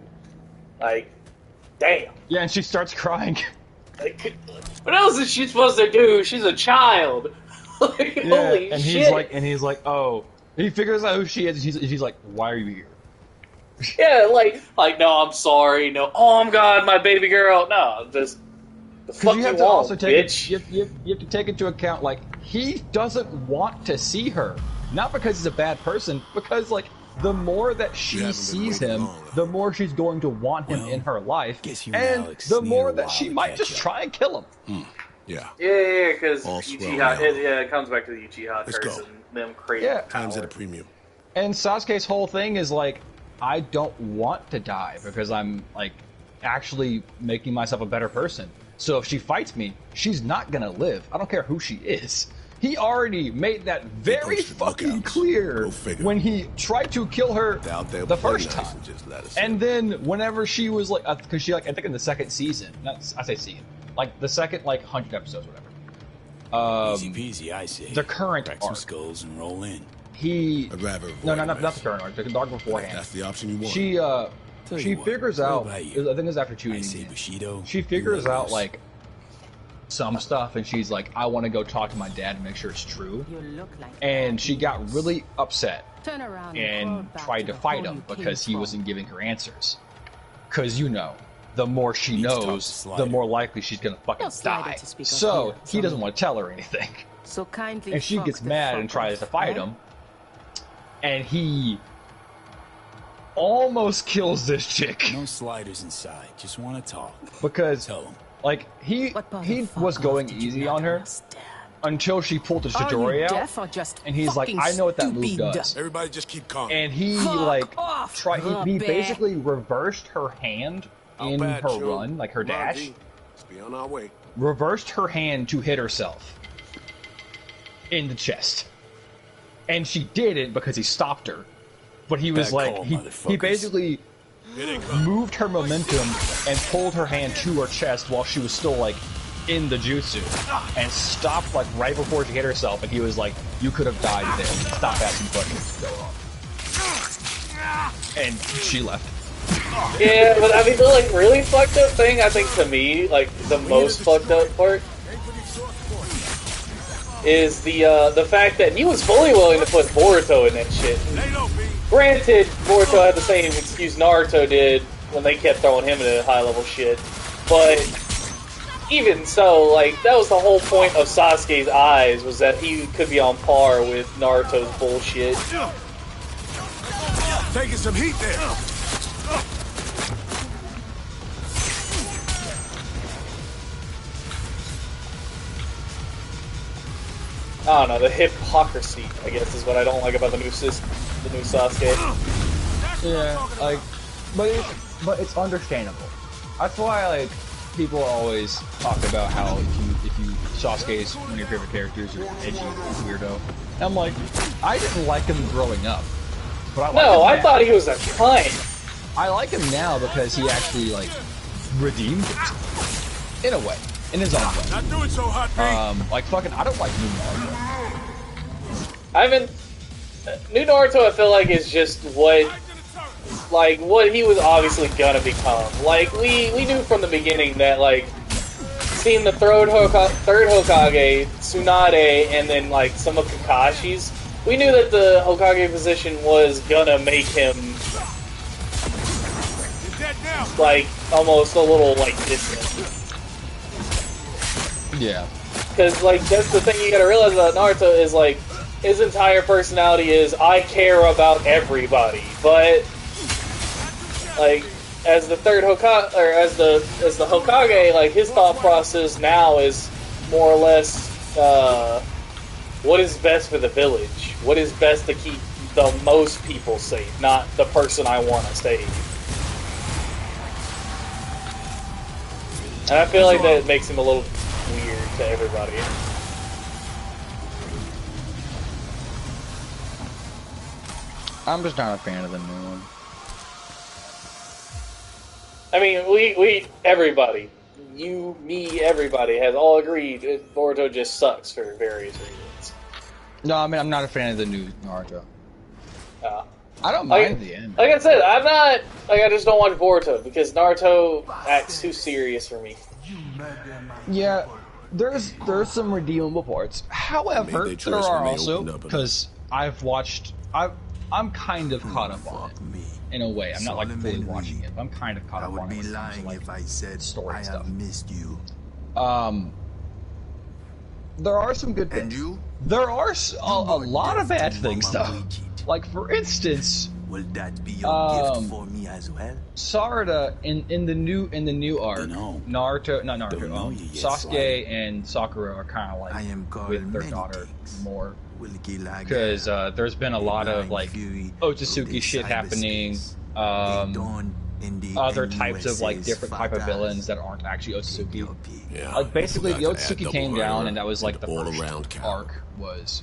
Like, damn. Yeah, and she starts crying. Like, what else is she supposed to do? She's a child. Like, holy and shit. He's like, oh. He figures out who she is, and she's like, why are you here? Yeah, like, no, I'm sorry, no, oh, God, my baby girl, no, just, The fuck you you have want, to also take bitch? you have to take into account, like, he doesn't want to see her. Not because he's a bad person, because, like, the more that she sees him, the more she's going to want him in her life, and the more that she might just try and kill him. Yeah. Yeah, because All Uchiha, swell it comes back to the Uchiha Let's curse go. and them craving Yeah. power. Time's at a premium. And Sasuke's whole thing is like, I don't want to die because I'm, like, actually making myself a better person. So if she fights me, she's not gonna live. I don't care who she is. He already made that very fucking clear when he tried to kill her the first time. And then whenever she was like, because she, like, I think in the second season, I say season, like the second, like, 100 episodes, whatever. Easy peasy, I say. The current Crack some arc. skulls and roll in. I'd rather No, not the current arc. The arc beforehand. That's the option you want. She figures out. I think it's after Chunin. She figures out, like, some stuff, and she's like, I want to go talk to my dad and make sure it's true. And she got really upset Turn around and tried to fight him because he wasn't giving her answers. Because, you know, the more she knows, the more likely she's gonna fucking die. So he doesn't want to tell her anything. So kindly And she gets mad and tries to fight him. And he almost kills this chick. No sliders inside. Just want to talk. Because, Tell him. like, he was going easy on her until she pulled the Chidori out. And he's like, I know what that move does. Everybody just keep calm. And he, like, he basically reversed her hand in her run, like her dash. Let's be on our way. Reversed her hand to hit herself in the chest. And she didn't because he stopped her. But he was like, he basically moved her momentum and pulled her hand to her chest while she was still, like, in the jutsu. And stopped, like, right before she hit herself. And he was like, you could have died there. Stop asking questions. Go on. And she left. Yeah, but I mean, the, like, really fucked up thing, I think, to me, like, the most fucked up part is the fact that he was fully willing to put Boruto in that shit. Granted, Boruto had the same excuse Naruto did when they kept throwing him into high-level shit, but even so, like, that was the whole point of Sasuke's eyes, was that he could be on par with Naruto's bullshit. Taking some heat there. I don't know, the hypocrisy, I guess, is what I don't like about the new Sasuke. Yeah, like, but it's understandable. That's why, like, people always talk about how if you Sasuke is one of your favorite characters, you're an edgy weirdo. And I'm like, I didn't like him growing up, but I like him I now. thought he was a cunt. I like him now because he actually, like, redeemed it in a way. In his own way. Not doing so hot, like, fucking, I don't like new Naruto. New Naruto, I feel like, is just what he was obviously gonna become. Like, we knew from the beginning that, like, seeing the third Hokage, Tsunade, and then, like, some of Kakashi's, we knew that the Hokage position was gonna make him, like, almost a little, like, distant. Yeah. Because, like, that's the thing you gotta realize about Naruto is, like, his entire personality is, I care about everybody. But, like, as the third Hokage, or as the Hokage, like, his thought process now is more or less, what is best for the village? What is best to keep the most people safe, not the person I want to save. And I feel like that makes him a little weird to everybody. I'm just not a fan of the new one. I mean, everybody, you, me, everybody has all agreed that Boruto just sucks for various reasons. No, I mean, I'm not a fan of the new Naruto. I don't mind the end. Like I said, I'm not, like, I just don't watch Boruto because Naruto acts too serious for me. Yeah, there's some redeemable parts. However, there are also, because I'm kind of caught up on it in a way. I'm not like fully watching it, but I'm kind of caught up on it. I would be lying if I said I have missed you. There are some good things. There are a lot of bad things, though. Like, for instance, will that be your gift for me as well? Sarada in the new arc, Sasuke and Sakura are kind of like with their daughter more, because there's been a lot of like Otsutsuki shit happening. Other types of like different type of villains that aren't actually Otsutsuki. Yeah, like basically the Otsutsuki came double down, murder and that was like the all first around arc was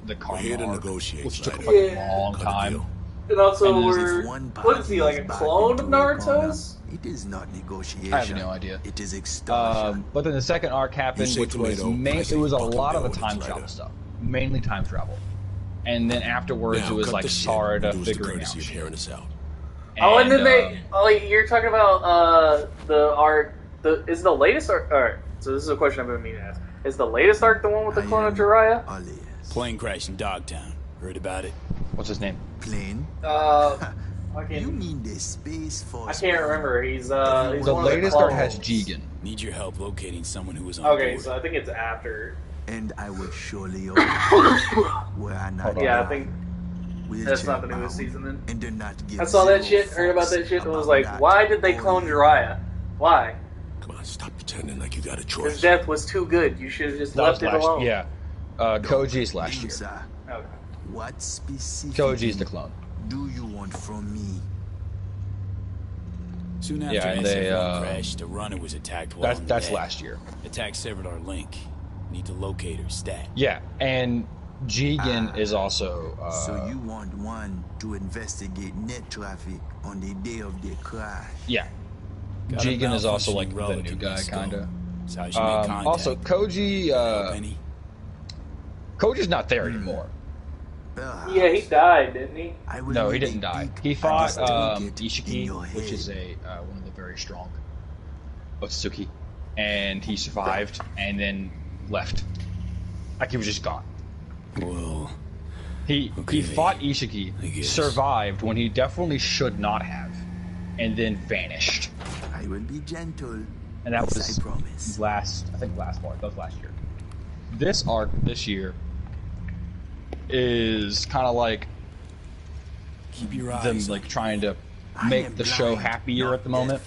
the Karma here to arc, negotiate, which took Slider. like a long time. And also, And we're what is he, like a clone of Naruto's? It is not negotiation. I have no idea. It is extortion. But then the second arc happened, which was it was a lot of the time travel stuff, mainly time travel. And then afterwards, Now, it was cut like the shit Sarada and do us the figuring out courtesy of shit. hearing us out. Oh, and then you're talking about the arc. Is the latest arc? All right. So this is a question I've been meaning to ask. Is the latest arc the one with the clone of Jiraiya? Plane crash in Dogtown. Heard about it? What's his name? Plane? You mean the Space Force? I can't remember. He's The one latest of the arc has clones. Jigen. Need your help locating someone who was on Okay, board. so I think it's after. And I will surely Hold where I on. Yeah, I think that's not the newest season then. And do not give I saw that zero shit, heard about that shit, and was about like, that. why did they clone Jiraiya? Why? Come on, stop pretending like you got a His choice. death was too good. You should have just That left was it last, alone. yeah. Koji's last year. Okay. What specific Koji's the clone. do you want from me? Soon after Yeah, and the they, crashed, a runner was attacked while on the that's deck. last year. Attack severed our link. Need to locate her stat. Yeah, and Jigen is also. So you want one to investigate net traffic on the day of the crash? Yeah. Got a Jigen is also like the malfunctioning new guy, relic in kinda. That's how she made contact. Also, Koji. Koji's not there anymore. Yeah, he died, didn't he? No, he didn't die. He fought Ishiki, which is one of the very strong Otsutsuki, and he survived and then left. Like he was just gone. Well, he fought Ishiki, survived when he definitely should not have, and then vanished. I will be gentle. And that as was I promise. last part. That was last year. This arc this year is kind of like keep your eyes them on like trying to make the show happier at the moment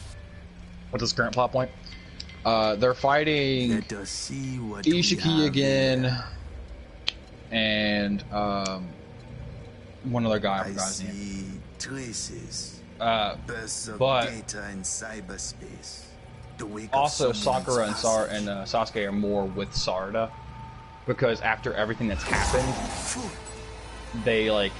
with this current plot point. They're fighting Let us see what we Ishiki have again, and one other guy. I forgot his name. see traces. Bursts of but data in cyberspace. The wake of also someone's Sakura and passage. Sasuke are more with Sarada, because after everything that's happened, they like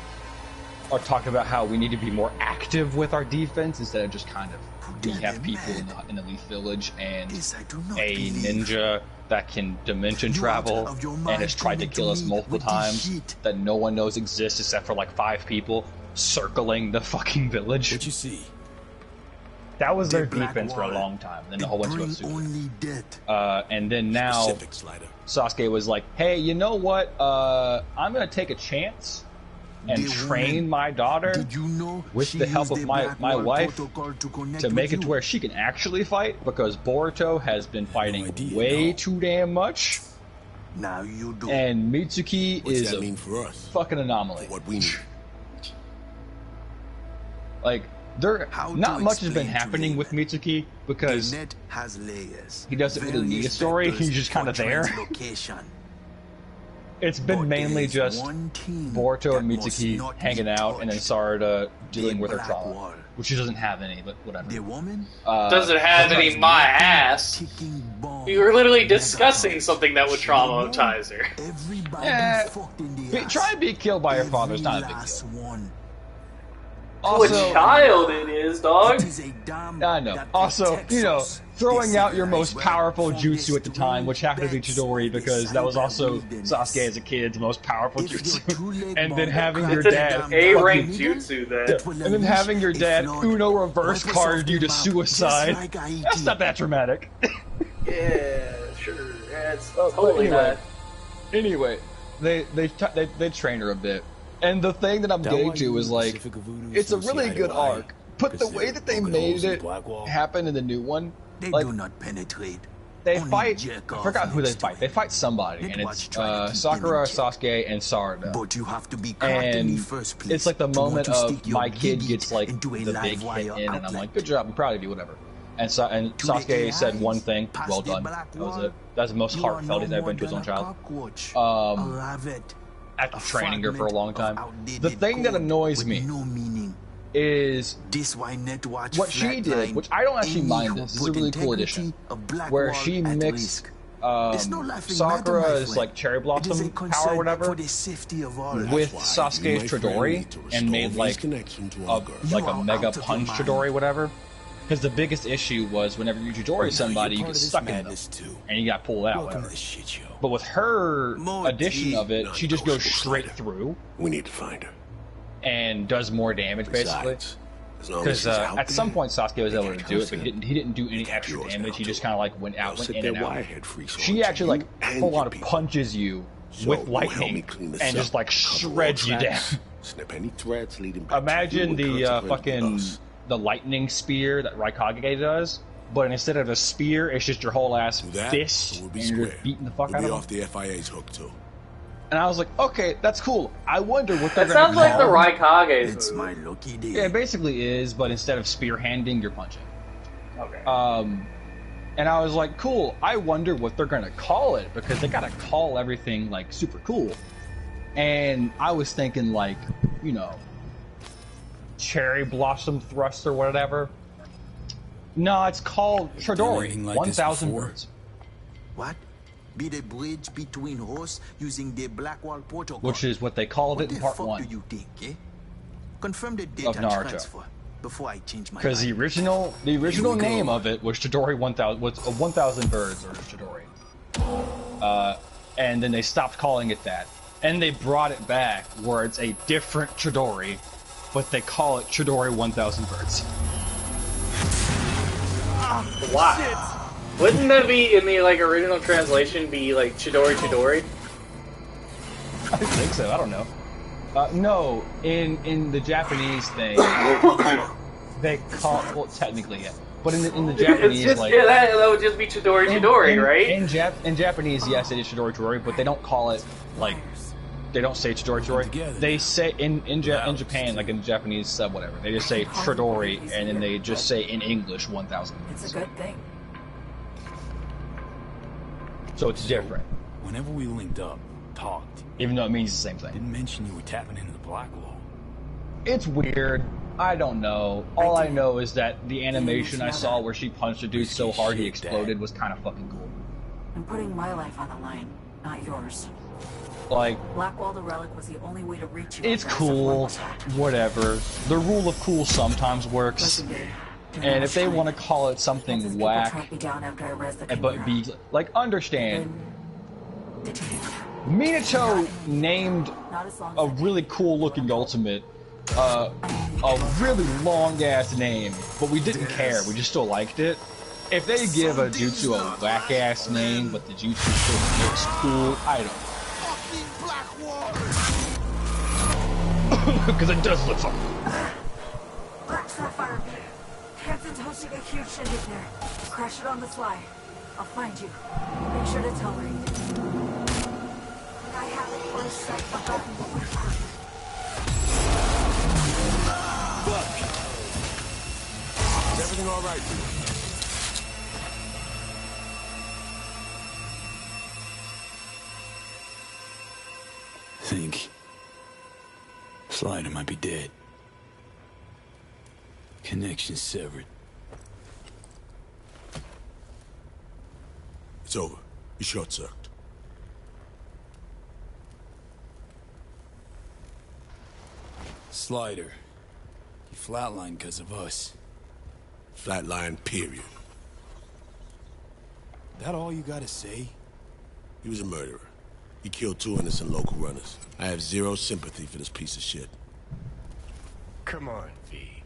are talking about how we need to be more active with our defense instead of just kind of we have people in the Leaf Village and a ninja that can dimension travel and has tried to kill us multiple times that no one knows exists except for like 5 people circling the fucking village. What you see? That was their The Black defense for a Wall. long time. Then the whole bunch of Bring Otsutsuki. only death. And then now Specific, Slider. Sasuke was like, hey, you know what? I'm going to take a chance and The train woman, my daughter Did you know with she the help used of the my Black Wall wife protocol to connect to make with it to you? where she can actually fight, because Boruto has been fighting way too damn much. Now you do. And Mitsuki What's is that a mean for us? fucking anomaly. What we need. Like, How not to much has been explain to happening him? with Mitsuki because The net has layers. he doesn't really need a Various story. vectors He's just kind of for there. translocation. It's been But mainly there is just one team Boruto and that must Mitsuki not be hanging out, and then touched. Sarada dealing The with her Black trauma, Wall. which she doesn't have any, but whatever. The woman? Doesn't have any my ass. Ticking bomb. You were literally discussing something that would traumatize her. Everybody Yeah, fucked in the ass. try and be killed by your father is not a big Last deal. one. To a Also, child it is, dog. It is a dam I know. that Also, protects you know, us. throwing They out your most civilize powerful well from jutsu this at the time, which happened to be beds Chidori, because that was also wilderness. Sasuke as a kid's most powerful If your jutsu. two-leg And then bomb having your It's an dad A-rank fucking- jutsu then. It will and then unleash having your a dad flood Uno reverse right card off you the to mouth, suicide. just like I That's did. not that dramatic. Yeah, sure. That's But totally anyway, not. Anyway, they train her a bit, and the thing that I'm That getting why to you is and like, Pacific Voodoo it's a don't see really eye to good eye? arc, but the Because way they're that they poking made holes in it the Black Wall? happen in the new one, They like do not penetrate. they fight. I forgot who they fight. They fight somebody, and it's Sakura, Sasuke, and Sarada. But you have to be and first place it's like the moment to of my kid gets like the big hit in, and I'm like, good job, I'm proud of you, whatever. And Sasuke said one thing, well done. That was it. That's the most heartfelt he's ever been to his own child. After training her for a long time. The thing that annoys me is what she did, which I don't actually mind this. This is a really cool addition, where she mixed Sakura's like cherry blossom power or whatever with Sasuke's Chidori and made like a mega punch Chidori, whatever. Because the biggest issue was whenever you Chidori somebody, you get stuck in them and you got pulled out. Whatever. But with her addition of it, she just goes straight through. We need to find her. And does more damage, basically. Because at some point Sasuke was able to do it, but he didn't do any extra damage. He just kind of like went in and out. She actually like full on punches you with lightning and just like shreds you down. Imagine the fucking the lightning spear that Raikage does, but instead of a spear, it's just your whole ass fist, and you're just beating the fuck out of him. Off the FIA's hook too. And I was like, okay, that's cool. I wonder what they're that going to sounds call like the Raikage's It's my lucky day. Yeah, it basically is, but instead of spear handing, you're punching. Okay. And I was like, cool. I wonder what they're going to call it, because they got to call everything like super cool. And I was thinking like, you know, cherry blossom thrust or whatever. No, it's called Chidori. Like 1,000 words. What? Be the bridge between horse using the Blackwall protocol. Which is what they called it in part 1. What the fuck do you think, eh? Confirm the date of Naruto. transfer before I change my Because the original name of it was Chidori 1000, was 1,000 birds or Chidori. And then they stopped calling it that. And they brought it back where it's a different Chidori, but they call it Chidori 1,000 birds. Wow. Shit. Wouldn't that be in the like original translation be like Chidori Chidori? I think so. I don't know. No, in the Japanese thing, they call technically yeah, but in the Japanese just, like that would just be Chidori Chidori, right? In Japanese, yes, it is Chidori Chidori, but they don't call it like they don't say Chidori Chidori. They say in Japan, like in the Japanese sub whatever, they just say Chidori, and then they just say in English 1,000. It's a good thing. So it's different. Whenever we linked up, talked, even though it means the same thing. Didn't mention you were tapping into the Blackwall. It's weird. I don't know. All I know is that the animation I saw where she punched a dude so hard he exploded was kind of fucking cool. I'm putting my life on the line, not yours. Like, Blackwall the relic was the only way to reach you. it's cool, whatever. The rule of cool sometimes works. And if they want to call it something whack, but be like, understand, Minato named a really cool looking ultimate a really long ass name, but we didn't care. We just still liked it. If they give a jutsu a whack ass name, but the jutsu still looks cool, I don't. Because it does look fucking cool. Black Sapphire. Hanson's hosting a huge shindig there. Crash it on the sly. I'll find you. Make sure to tell Ray. I have it for a sec about what we're doing. Is everything all right? Think Slider might be dead. Connection severed. It's over. You short-circuited. Slider. He flatlined because of us. Flatline, period. That all you gotta say? He was a murderer. He killed 2 innocent local runners. I have zero sympathy for this piece of shit. Come on, V.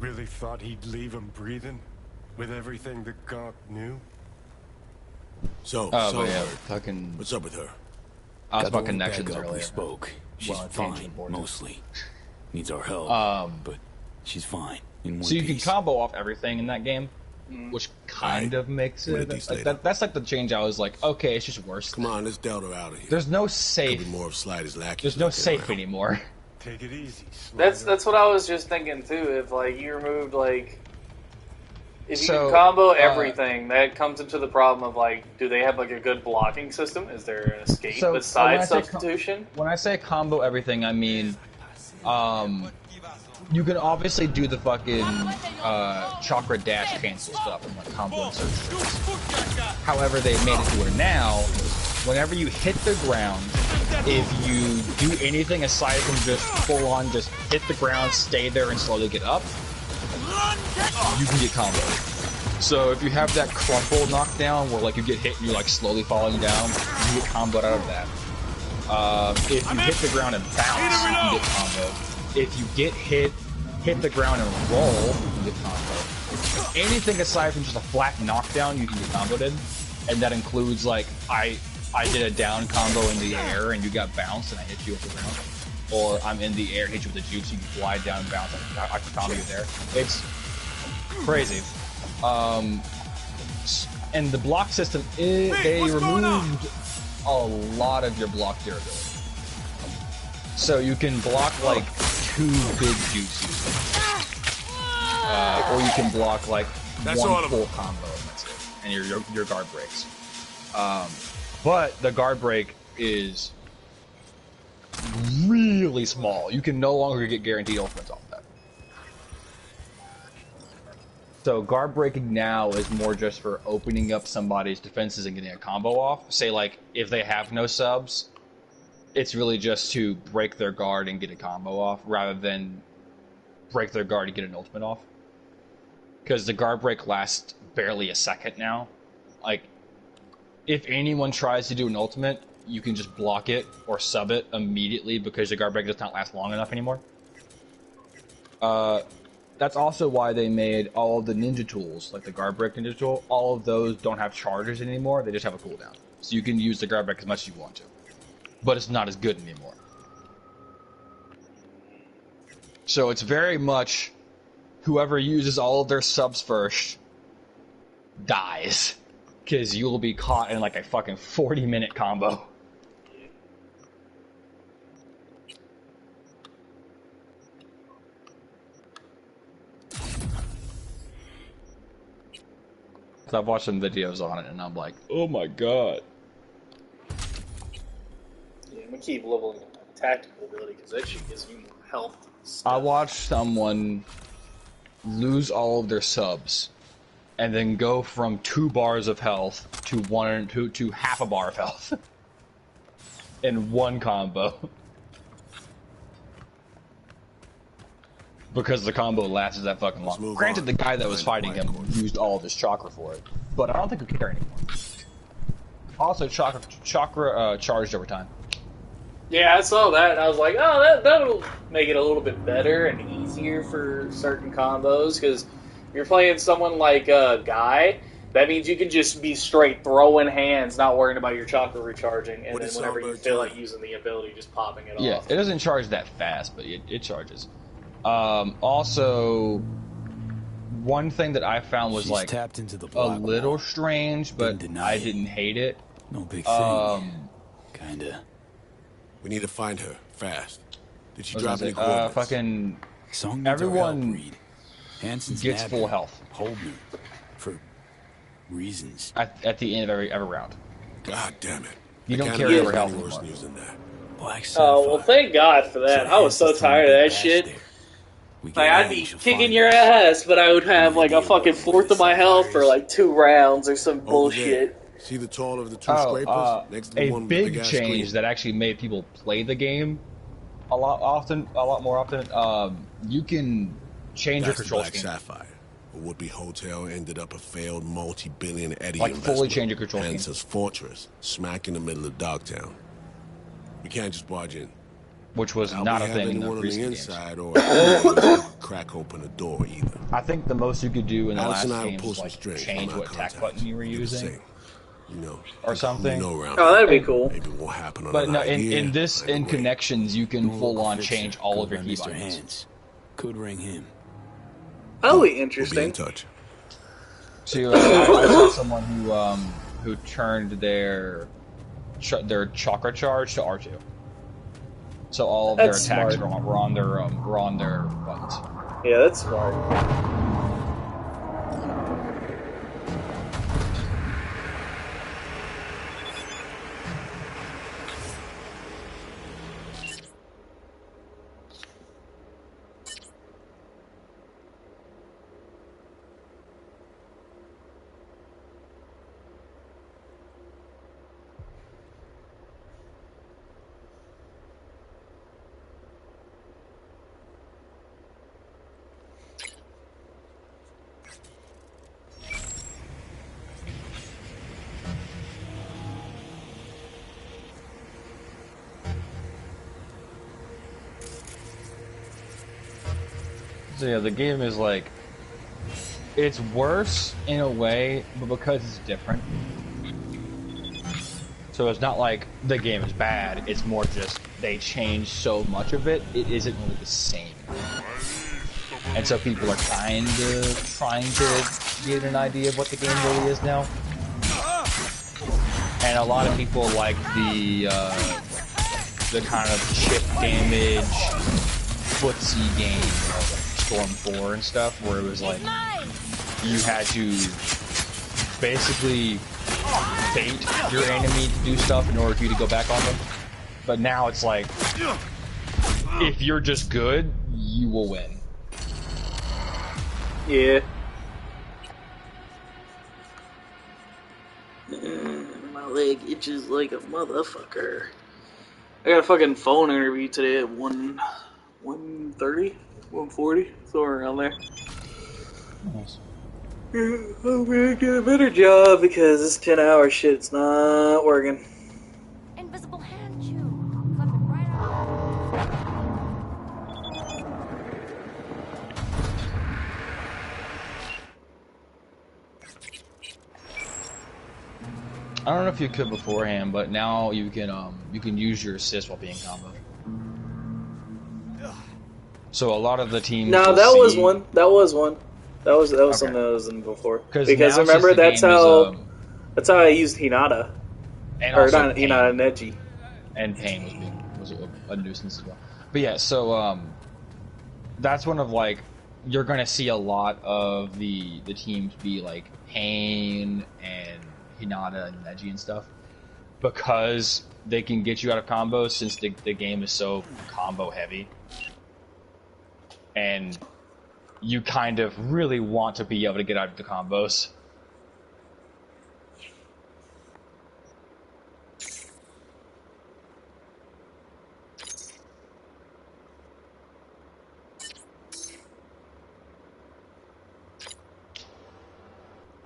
Really thought he'd leave him breathing? With everything the Gonk knew? So, yeah, fucking. What's up with her? I was about connections We earlier. spoke. She's Well, fine, mostly. Needs our help, but she's fine. In one So you can piece. combo off everything in that game. which kind of makes it. That's like the change. I was like, okay, it's just worse. Come on, let's Delta out of here. There's no safe. Could be more of Slider's lackey. There's no safe anymore. Take it easy. That's what I was just thinking too. If like you removed like, if you can combo everything, that comes into the problem of like, do they have like a good blocking system? Is there an escape besides substitution? When I say combo everything, I mean, you can obviously do the fucking chakra dash cancel stuff and like combo and search. However, they made it to where now, whenever you hit the ground, if you do anything aside from just full on just hit the ground, stay there, and slowly get up, you can get comboed. So if you have that crumple knockdown where like you get hit and you're like slowly falling down, you can get comboed out of that. If you hit the ground and bounce, you can get comboed. If you get hit the ground and roll, you can get comboed. Anything aside from just a flat knockdown, you can get comboed in. And that includes like, I did a down combo in the air and you got bounced and I hit you off the ground. Or I'm in the air, hit you with a juke so you can glide down and bounce. I can combo you there. It's crazy. And the block system, they removed a lot of your block durability. So you can block like 2 big jukes usually. Or you can block like one full combo and that's it. And your guard breaks. But the guard break is really small. You can no longer get guaranteed ultimates off that. So guard breaking now is more just for opening up somebody's defenses and getting a combo off. Say like if they have no subs, it's really just to break their guard and get a combo off rather than break their guard and get an ultimate off. Because the guard break lasts barely a second now. Like, if anyone tries to do an ultimate, you can just block it or sub it immediately because the guard break does not last long enough anymore. That's also why they made all of the ninja tools, like the guard break ninja tool, all of those don't have charges anymore, they just have a cooldown. So you can use the guard break as much as you want to. But it's not as good anymore. So it's very much whoever uses all of their subs first dies. Because you will be caught in like a fucking 40-minute combo. So I've watched some videos on it and I'm like, oh my god. Yeah, I'm gonna keep leveling up my tactical ability because that shit gives me more health. I watched someone lose all of their subs and then go from 2 bars of health to half a bar of health in one combo. Because the combo lasted that fucking long. Granted, the guy that was fighting him used all of his chakra for it, but I don't think we care anymore. Also, chakra charged over time. Yeah, I saw that, and I was like, oh, that'll make it a little bit better and easier for certain combos, because you're playing someone like Guy, that means you can just be straight throwing hands, not worrying about your chakra recharging, and then whenever you feel like using the ability, just popping it off. Yeah, it doesn't charge that fast, but it charges. Also, one thing that I found was like tapped into the a little strange, but I didn't hate it. No big thing. Kinda. We need to find her fast. Did she drop any coordinates? Fucking everyone gets full health. Hold me for reasons. At the end of every round. God damn it! You don't carry over health anymore. Oh, well, thank God for that. I was so tired of that shit. Like, I'd be kicking your ass, but I would have like a fucking fourth of my health for like 2 rounds or some bullshit. See the tall of the 2 scrapers next to the one with the big gas change screen. that actually made people play the game a lot more often. You can change your control scheme. Sapphire. A would-be hotel ended up a failed multi-billion Eddie like investment. fully change your control scheme. Hence fortress, smack in the middle of Dogtown. We can't just barge in. Which was not a thing in the recent games. Inside or crack open a door either. I think the most you could do in the Alice last and I game will was pull like some strings change from our what attack contacts. button you were using. You know, or something. Oh, that'd be cool. Maybe it won't happen on But an no, idea. in connections, you can full on change all of your key Mr. bindings. Could ring him. That'll be interesting. We'll be in touch. to I saw someone who turned their chakra charge to R2. So all of their That's attacks smart. were on their buttons. Yeah, that's smart. So yeah, the game is like, it's worse in a way, but because it's different. So it's not like the game is bad, it's more just they changed so much of it, it isn't really the same. And so people are trying to get an idea of what the game really is now. And a lot of people like the kind of chip damage, footsie game, like Storm 4 and stuff, where it was like, you had to basically bait your enemy to do stuff in order for you to go back on them. But now it's like, if you're just good, you will win. Yeah. My leg itches like a motherfucker. I got a fucking phone interview today at 1:30, 1:40, somewhere around there. Nice. I'm gonna get a better job because this 10-hour shit's not working. Invisible hand chew. Cleft it right out. I don't know if you could beforehand, but now you can use your assist while being combo. So a lot of the teams. No, that was one. That was one. That was Okay. something that was in before. 'Cause Because now remember, since the that's game how is, I used Hinata. and Or also not Pain. Hinata, Neji. And Pain was a nuisance as well. But yeah, so that's one of like, you're gonna see a lot of the teams be like Pain and Hinata and Neji and stuff, because they can get you out of combos since the game is so combo heavy, and you kind of really want to be able to get out of the combos.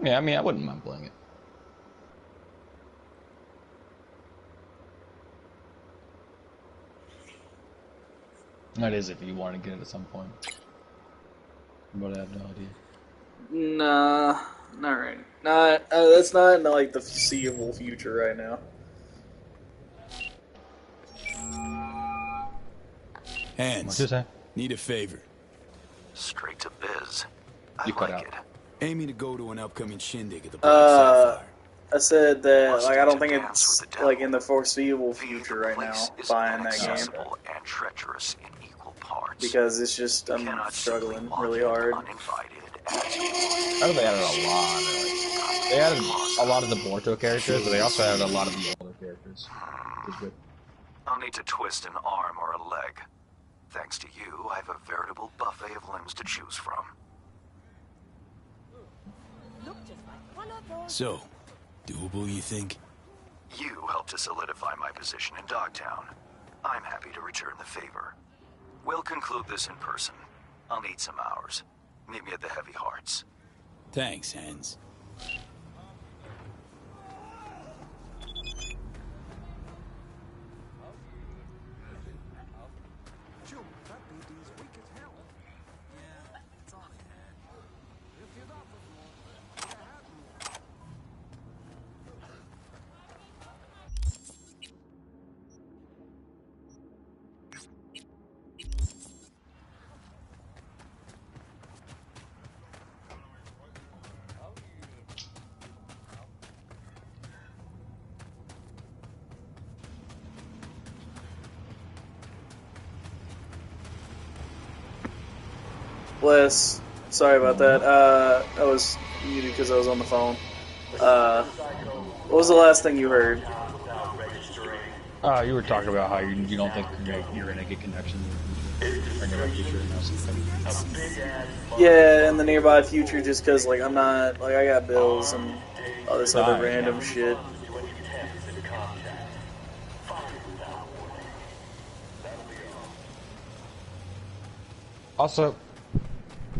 Yeah, I mean, I wouldn't mind playing it. That is if you want to get it at some point. But I have no idea. Nah, not right. Not that's not in like the foreseeable future right now. Hands. What'd you say? Need a favor. Straight to biz. I You cut like out. it. Aiming to go to an upcoming shindig at the Black Sapphire. I said that like I don't think it's like in the foreseeable future right now buying that game Inaccessible and treacherous in equal parts. because it's just I'm struggling really hard. I know they added a lot. They added a lot of the Borto characters, but they also added a lot of the older characters, which is good. I'll need to twist an arm or a leg. Thanks to you, I have a veritable buffet of limbs to choose from. So, doable, you think? You helped to solidify my position in Dogtown. I'm happy to return the favor. We'll conclude this in person. I'll need some hours. Meet me at the Heavy Hearts. Thanks, Hands. Wes, sorry about that. I was muted because I was on the phone. What was the last thing you heard? You were talking about how you don't think you're gonna get connections in the near future and something. Yeah, in the nearby future, just because like I'm not like I got bills and all this other random shit. Also,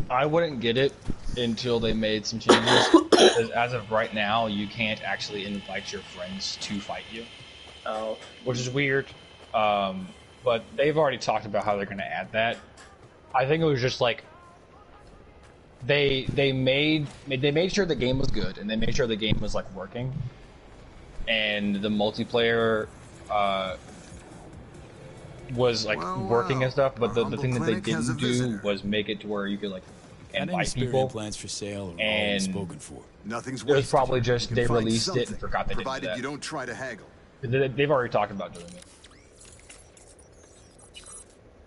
I wouldn't get it until they made some changes. Because as of right now, you can't actually invite your friends to fight you. Oh. Which is weird. But they've already talked about how they're going to add that. I think it was just like they made sure the game was good and they made sure the game was like working, and the multiplayer was like working and stuff. But the thing that they didn't do was make it to where you could like invite people. Implants for sale are and spoken for. Nothing's it was wasted. probably just You can they find released it and something, forgot they did provided that. you don't try to haggle. They've already talked about doing it.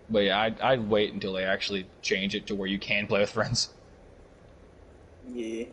But yeah, I'd wait until they actually change it to where you can play with friends. Yeah.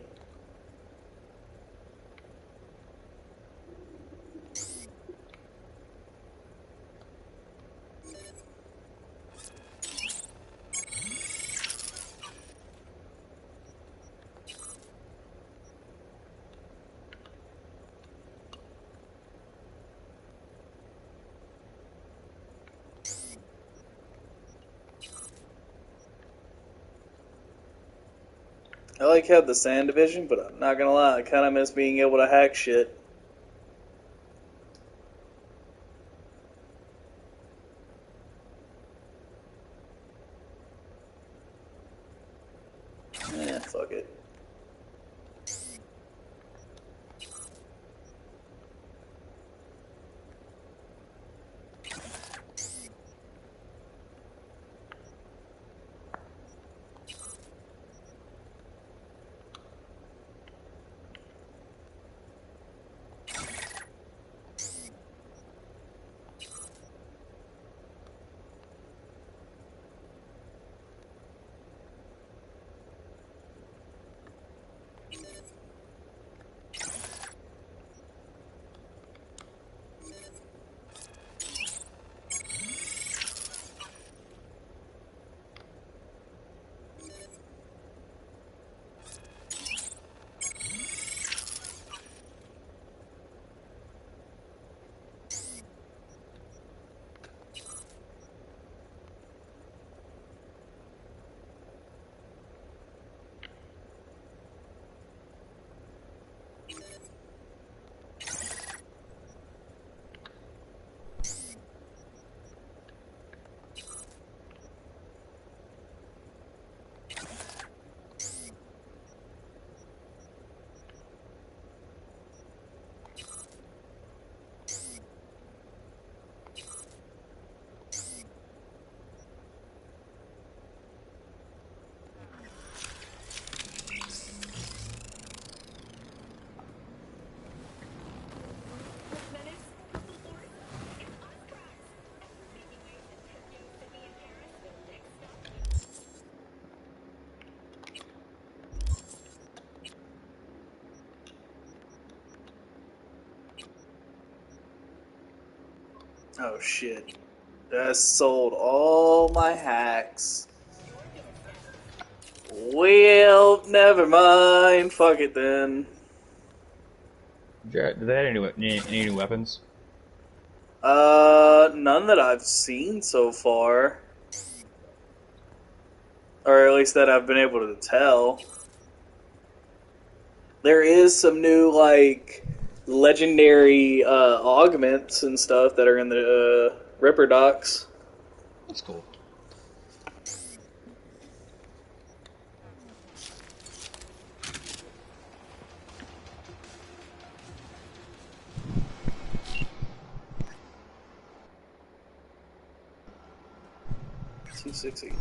I like how the sand division, but I'm not gonna lie, I kind of miss being able to hack shit. Fuck it. Oh shit. I sold all my hacks. Well, never mind. Fuck it then. Do they have any new weapons? None that I've seen so far. Or at least that I've been able to tell. There is some new, like, legendary, augments and stuff that are in the, Ripper docs. That's cool. $260.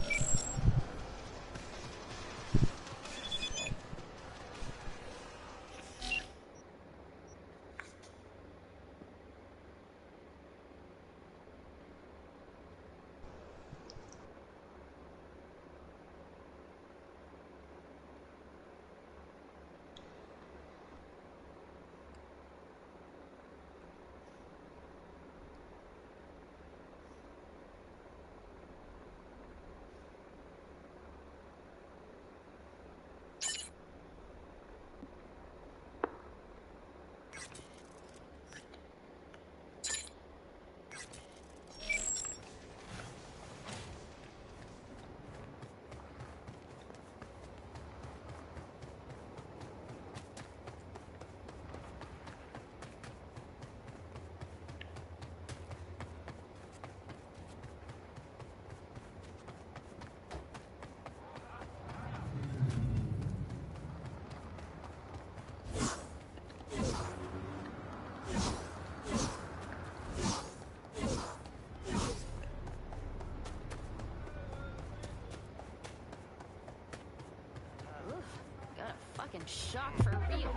shock for real.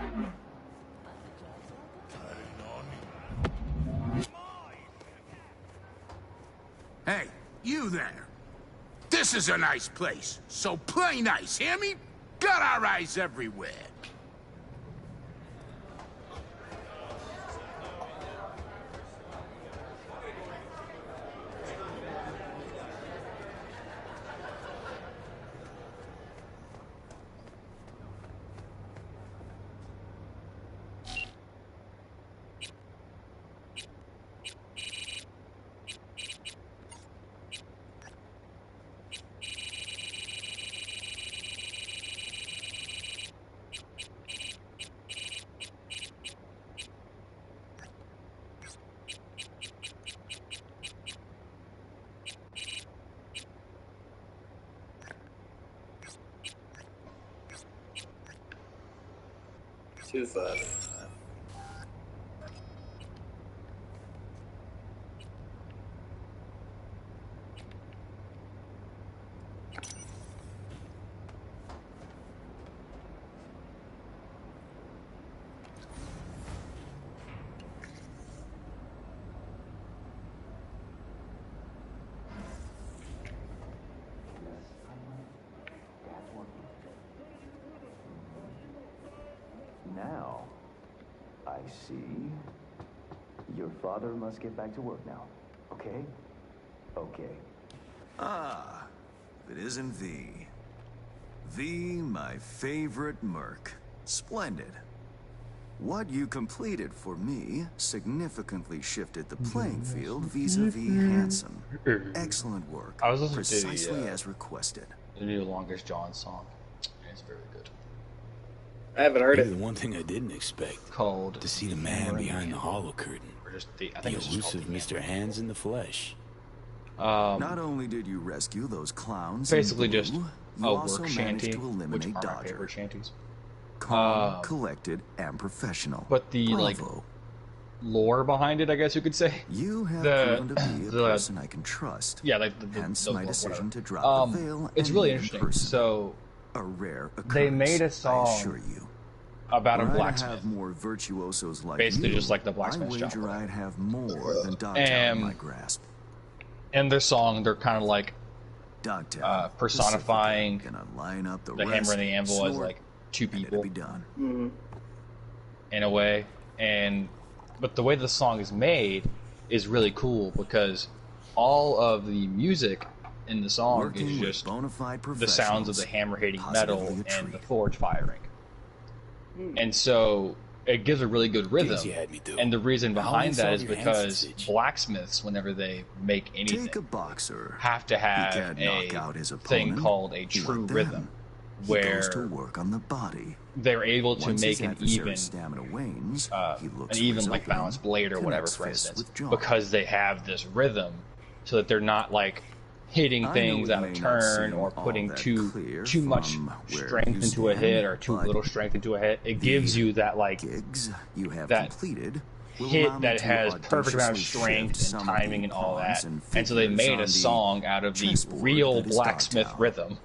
Hey, you there. This is a nice place, so play nice, hear me? Got our eyes everywhere. Too fast. Now, I see. Your father must get back to work now. Okay? Okay. Ah, if it isn't V. V, my favorite merc. Splendid. What you completed for me significantly shifted the playing field vis-a-vis Hanson. Excellent work. I was listening precisely to the, as requested. The new Longest John song. It's very good. I haven't heard Maybe it. The one thing I didn't expect. Called to see the man behind the hollow curtain. Or just the, I The think it's just elusive Mr. Hands in the flesh. Not only did you rescue those clowns, basically in blue, just you a also work managed shanty, to which eliminate are my Dodger. favorite shanties. Calm, collected, and professional. But the Bravo. like lore behind it, I guess you could say. You have the, proven to be a person I can trust. Yeah, like hence the my lore, decision whatever. to drop the veil. It's and really meet in interesting. person. So a rare occurrence, they made a song I assure you. about a Were I to blacksmith. have more virtuosos like Basically you, just like the blacksmith's I shop. wager I'd have more than Dogtown in my grasp. And their song, they're kind of like personifying gonna line up the hammer and the anvil as snort, like two people be done. in a way. But the way the song is made is really cool because all of the music in the song Working is with just bona fide the sounds of the hammer hitting metal positively a and the forge firing. And so it gives a really good rhythm. Jeez, you had me do. And the reason How behind they that is solve your because hands, blacksmiths, whenever they make anything, Take a boxer. have to have He can't knock out a his thing opponent. called a true Let them. rhythm, He goes to where work on the body. they're able to Once make his an adversary's even stamina wanes, he looks an for even his like opening, balanced blade or whatever, connects for fists instance, with jaw. because they have this rhythm, so that they're not like hitting I things know it out of may not turn seem or all putting that too clear much from where strength you into a stand, hit or too but little strength into a hit. It gives you that like gigs you have that completed will allow hit me that to has perfect amount of audaciously strength shift and some of timing the and all that. pawns And so they figures made on a the song out of the chessboard real that is blacksmith Dogtown. rhythm.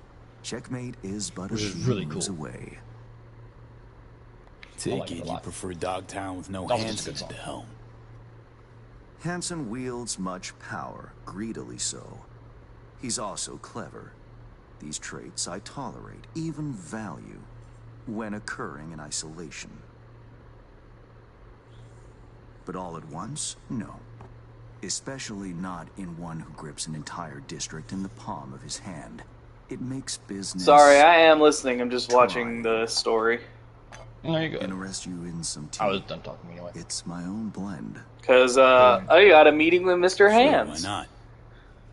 Checkmate is but a Which is few really moves cool. away. Take like it a it, you lot. prefer Dogtown with no That was hands just a good at the song. helm. Hanson wields much power, greedily so. He's also clever. These traits I tolerate, even value, when occurring in isolation. But all at once, no. Especially not in one who grips an entire district in the palm of his hand. It makes business... Sorry, I am listening. I'm just watching the story. There you go. Interest you in some tea? I was done talking anyway. It's my own blend. Because I got a meeting with Mr. Hands. Why not?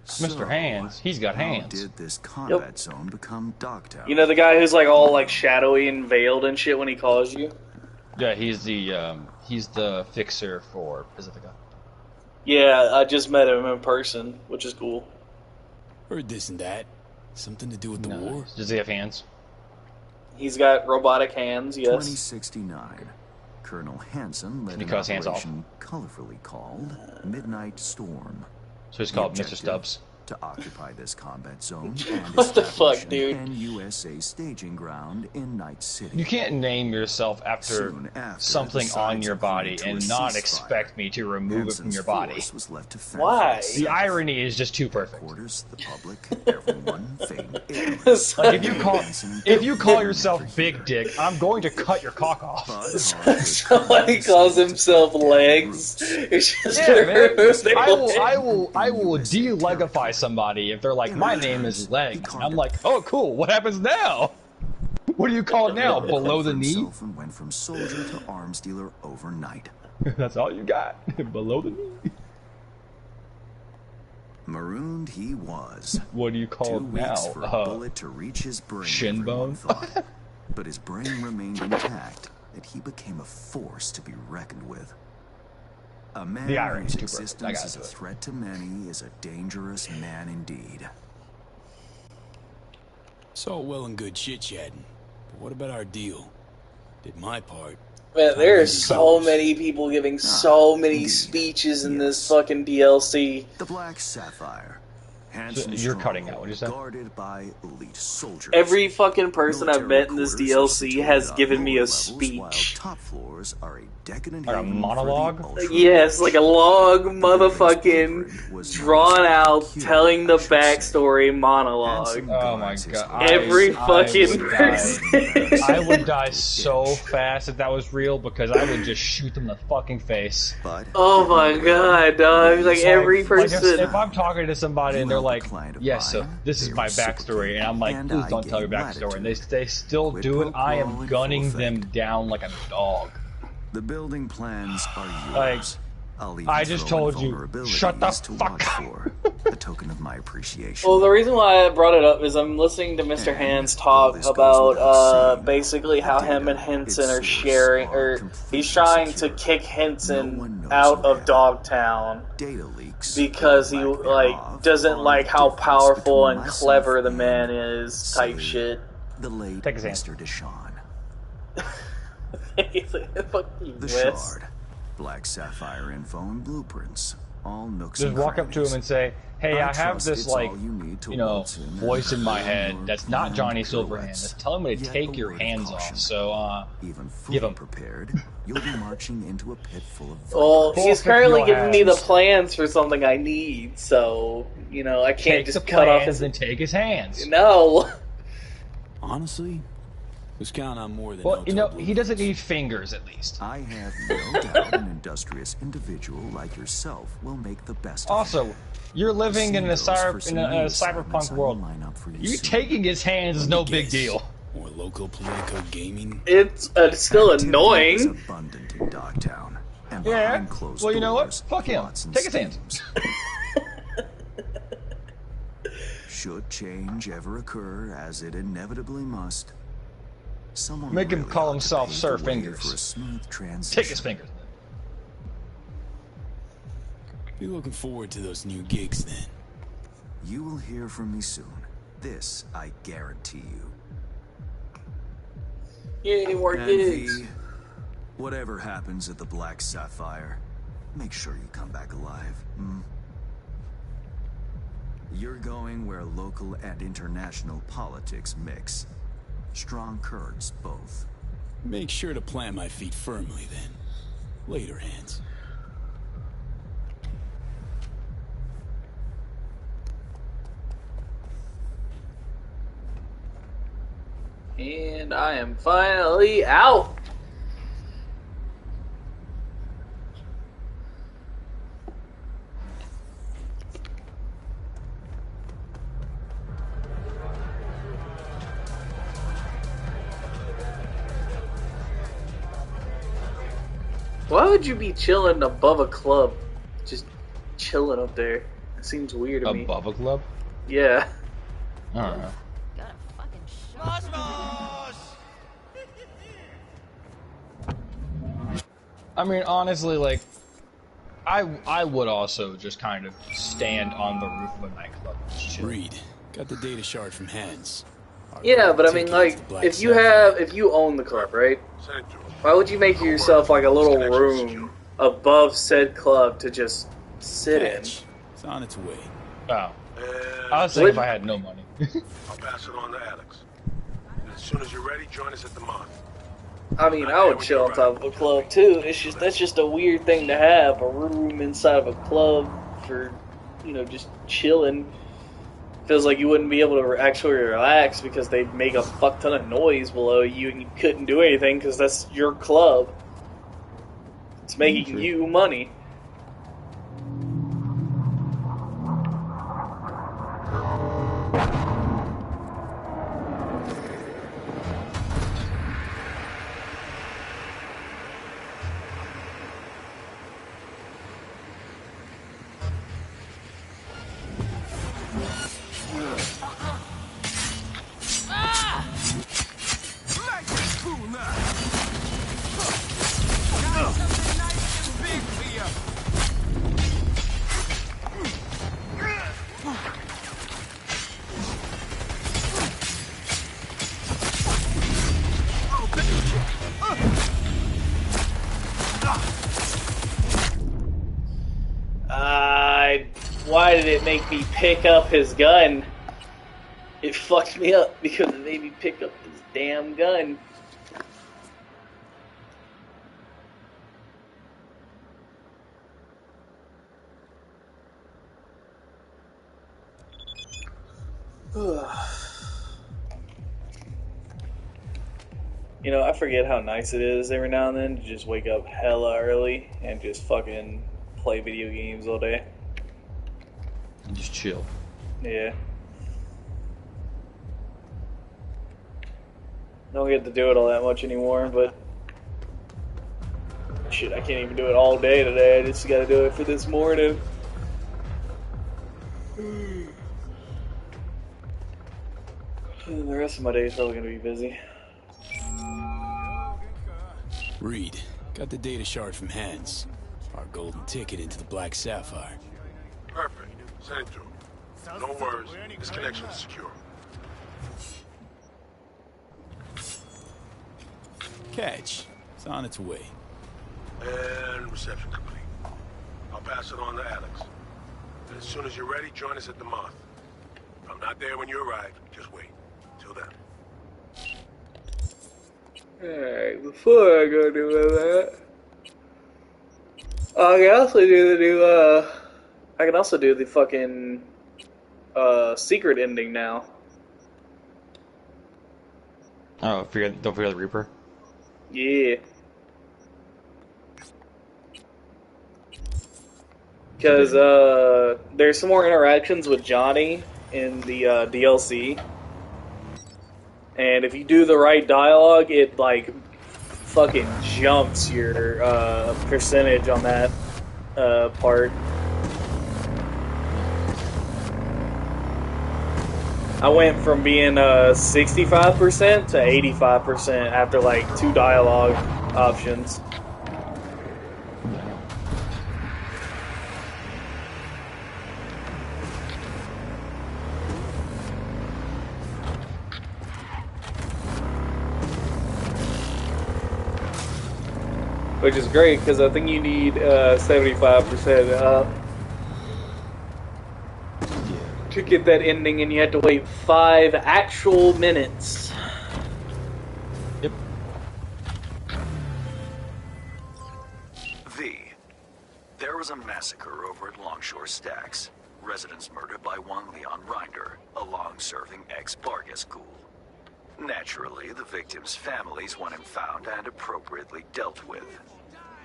Mr. Hands, he's got How hands. did this combat zone become Dogtown? You know the guy who's like all like shadowy and veiled and shit when he calls you? Yeah, he's the fixer for Pacifica. Yeah, I just met him in person, which is cool. Heard this and that. Something to do with the war? Does he have hands? He's got robotic hands, yes. 2069. Colonel Hanson led He an cuts hands off. operation colorfully called Midnight Storm. So he's The called Mr. objective, Stubbs. to occupy this combat zone and What the establish fuck, dude? an USA staging ground in Night City. You can't name yourself after something on your body and not expect me to remove it from your body. Why? The irony is just too perfect. The public, everyone, Like if you call yourself Big Dick, I'm going to cut your cock off. Somebody calls himself Legs. It's just Yeah, man. I will delegify somebody if they're like, my name is Legs. And I'm like, oh cool, what happens now? What do you call it now? Below the knee? And went from soldier to arms dealer overnight. That's all you got? Below the knee? Marooned he was. What do you call 2 it weeks now? for a bullet to reach his brain. Shin bone? But his brain remained intact, that he became a force to be reckoned with. A man The irony whose is too perfect. I existence gotta is a do it. threat to many is a dangerous man indeed. It's all well and good chit-chatting, but what about our deal? Did my part. Man, there are so many people giving so many speeches in this fucking DLC. The Black Sapphire. You're cutting out, what you say? Guarded by elite soldiers. Every fucking person I've met in this DLC has given me a speech. Top floors are a decadent Like a monologue? Yes, like a long motherfucking drawn out telling the backstory monologue. Oh my god. Every fucking person. I would die so fast if that was real because I would just shoot them in the fucking face. Oh my god, dog. Like every Like person. if I'm talking to somebody and they're like, yes, so this is my backstory, and I'm like, please don't tell your backstory, and they still do it, I am gunning them down like a dog. The building plans are yours. Like, I'll even I just throw in told you, vulnerabilities shut the to fuck watch for, a token of my appreciation. Well, the reason why I brought it up is I'm listening to Mr. Hands talk about basically how him and Henson are sharing, or he's trying to kick Henson out of Dogtown because he like doesn't like how powerful and clever the man is, type shit. The late Take his hand. Mr. Deshawn. Fuck you, The Wes. Shard. Black Sapphire info and blueprints. All nooks Just and walk up to crannies. him and say, hey, I have trust this, it's like, all you need to you know, waltz in voice in my head and that's not Johnny plan Silverhand. pirouettes. That's telling me to Yet take a your word of hands caution. off. So, Even give fully him. prepared, you'll be marching into a pit full of Well, vipers. he's currently giving me the plans for something I need, so, you know, I can't Take just the cut off plans his... and take his hands. No. Honestly, was counting on more than Well, you know, he doesn't need fingers, at least. I have no doubt an industrious individual like yourself will make the best of it. Also, you're living in a cyberpunk world. You taking his hands is no big deal. More local Politico gaming. It's still annoying. Abundant in Dogtown. And Yeah, behind closed well, you know what? doors, Fuck him. plots and Take his hands. schemes. Should change ever occur, as it inevitably must, someone Make him really call ought to himself pave Sir the way Fingers. for a smooth transition. Take his fingers. Be looking forward to those new gigs then. You will hear from me soon. This I guarantee you. Yay, more And gigs. V, whatever happens at the Black Sapphire, make sure you come back alive. Hmm? You're going where local and international politics mix. Strong currents, both. Make sure to plant my feet firmly then. Later, Hands. And I am finally out. Why would you be chilling above a club? Just chilling up there. It seems weird to me. Above a club? Yeah. I don't know. I mean, honestly, like, I would also just kind of stand on the roof of a nightclub. Reed, got the data shard from Hands. Yeah, but I mean, like, if you own the club, right? Why would you make yourself like a little room above said club to just sit in? It's on its way. Oh. I was saying if I had no money. I'll pass it on to Alex. And as soon as you're ready, join us at the Moth. I mean, I would chill on top of a club too. That's just a weird thing to have, a room inside of a club for, you know, just chilling. Feels like you wouldn't be able to actually relax because they'd make a fuck ton of noise below you and you couldn't do anything because that's your club. It's making you money. Why did it make me pick up his gun? It fucked me up because it made me pick up his damn gun. You know, I forget how nice it is every now and then to just wake up hella early and just fucking play video games all day. And just chill. Yeah. Don't get to do it all that much anymore, but shit, I can't even do it all day today. I just gotta do it for this morning. And the rest of my day is probably gonna be busy. Reed, got the data shard from Hans. Our golden ticket into the Black Sapphire. Perfect. Send it through. No worries. This connection is secure. Catch. It's on its way. And reception complete. I'll pass it on to Alex. And as soon as you're ready, join us at the Moth. If I'm not there when you arrive, just wait. Till then. Alright, before I go do that, I can also do the new, I can also do the fucking, secret ending now. Oh, don't forget the Reaper? Yeah. Because, there's some more interactions with Johnny in the, DLC. And if you do the right dialogue, it, like, fucking jumps your, percentage on that, part. I went from being 65% to 85% after like 2 dialogue options. Which is great because I think you need 75% up to get that ending, and you have to wait 5 actual minutes. Yep. V. There was a massacre over at Longshore Stacks. Residents murdered by one Leon Rinder, a long-serving ex-Bargus ghoul. Naturally, the victims' families want him found and appropriately dealt with.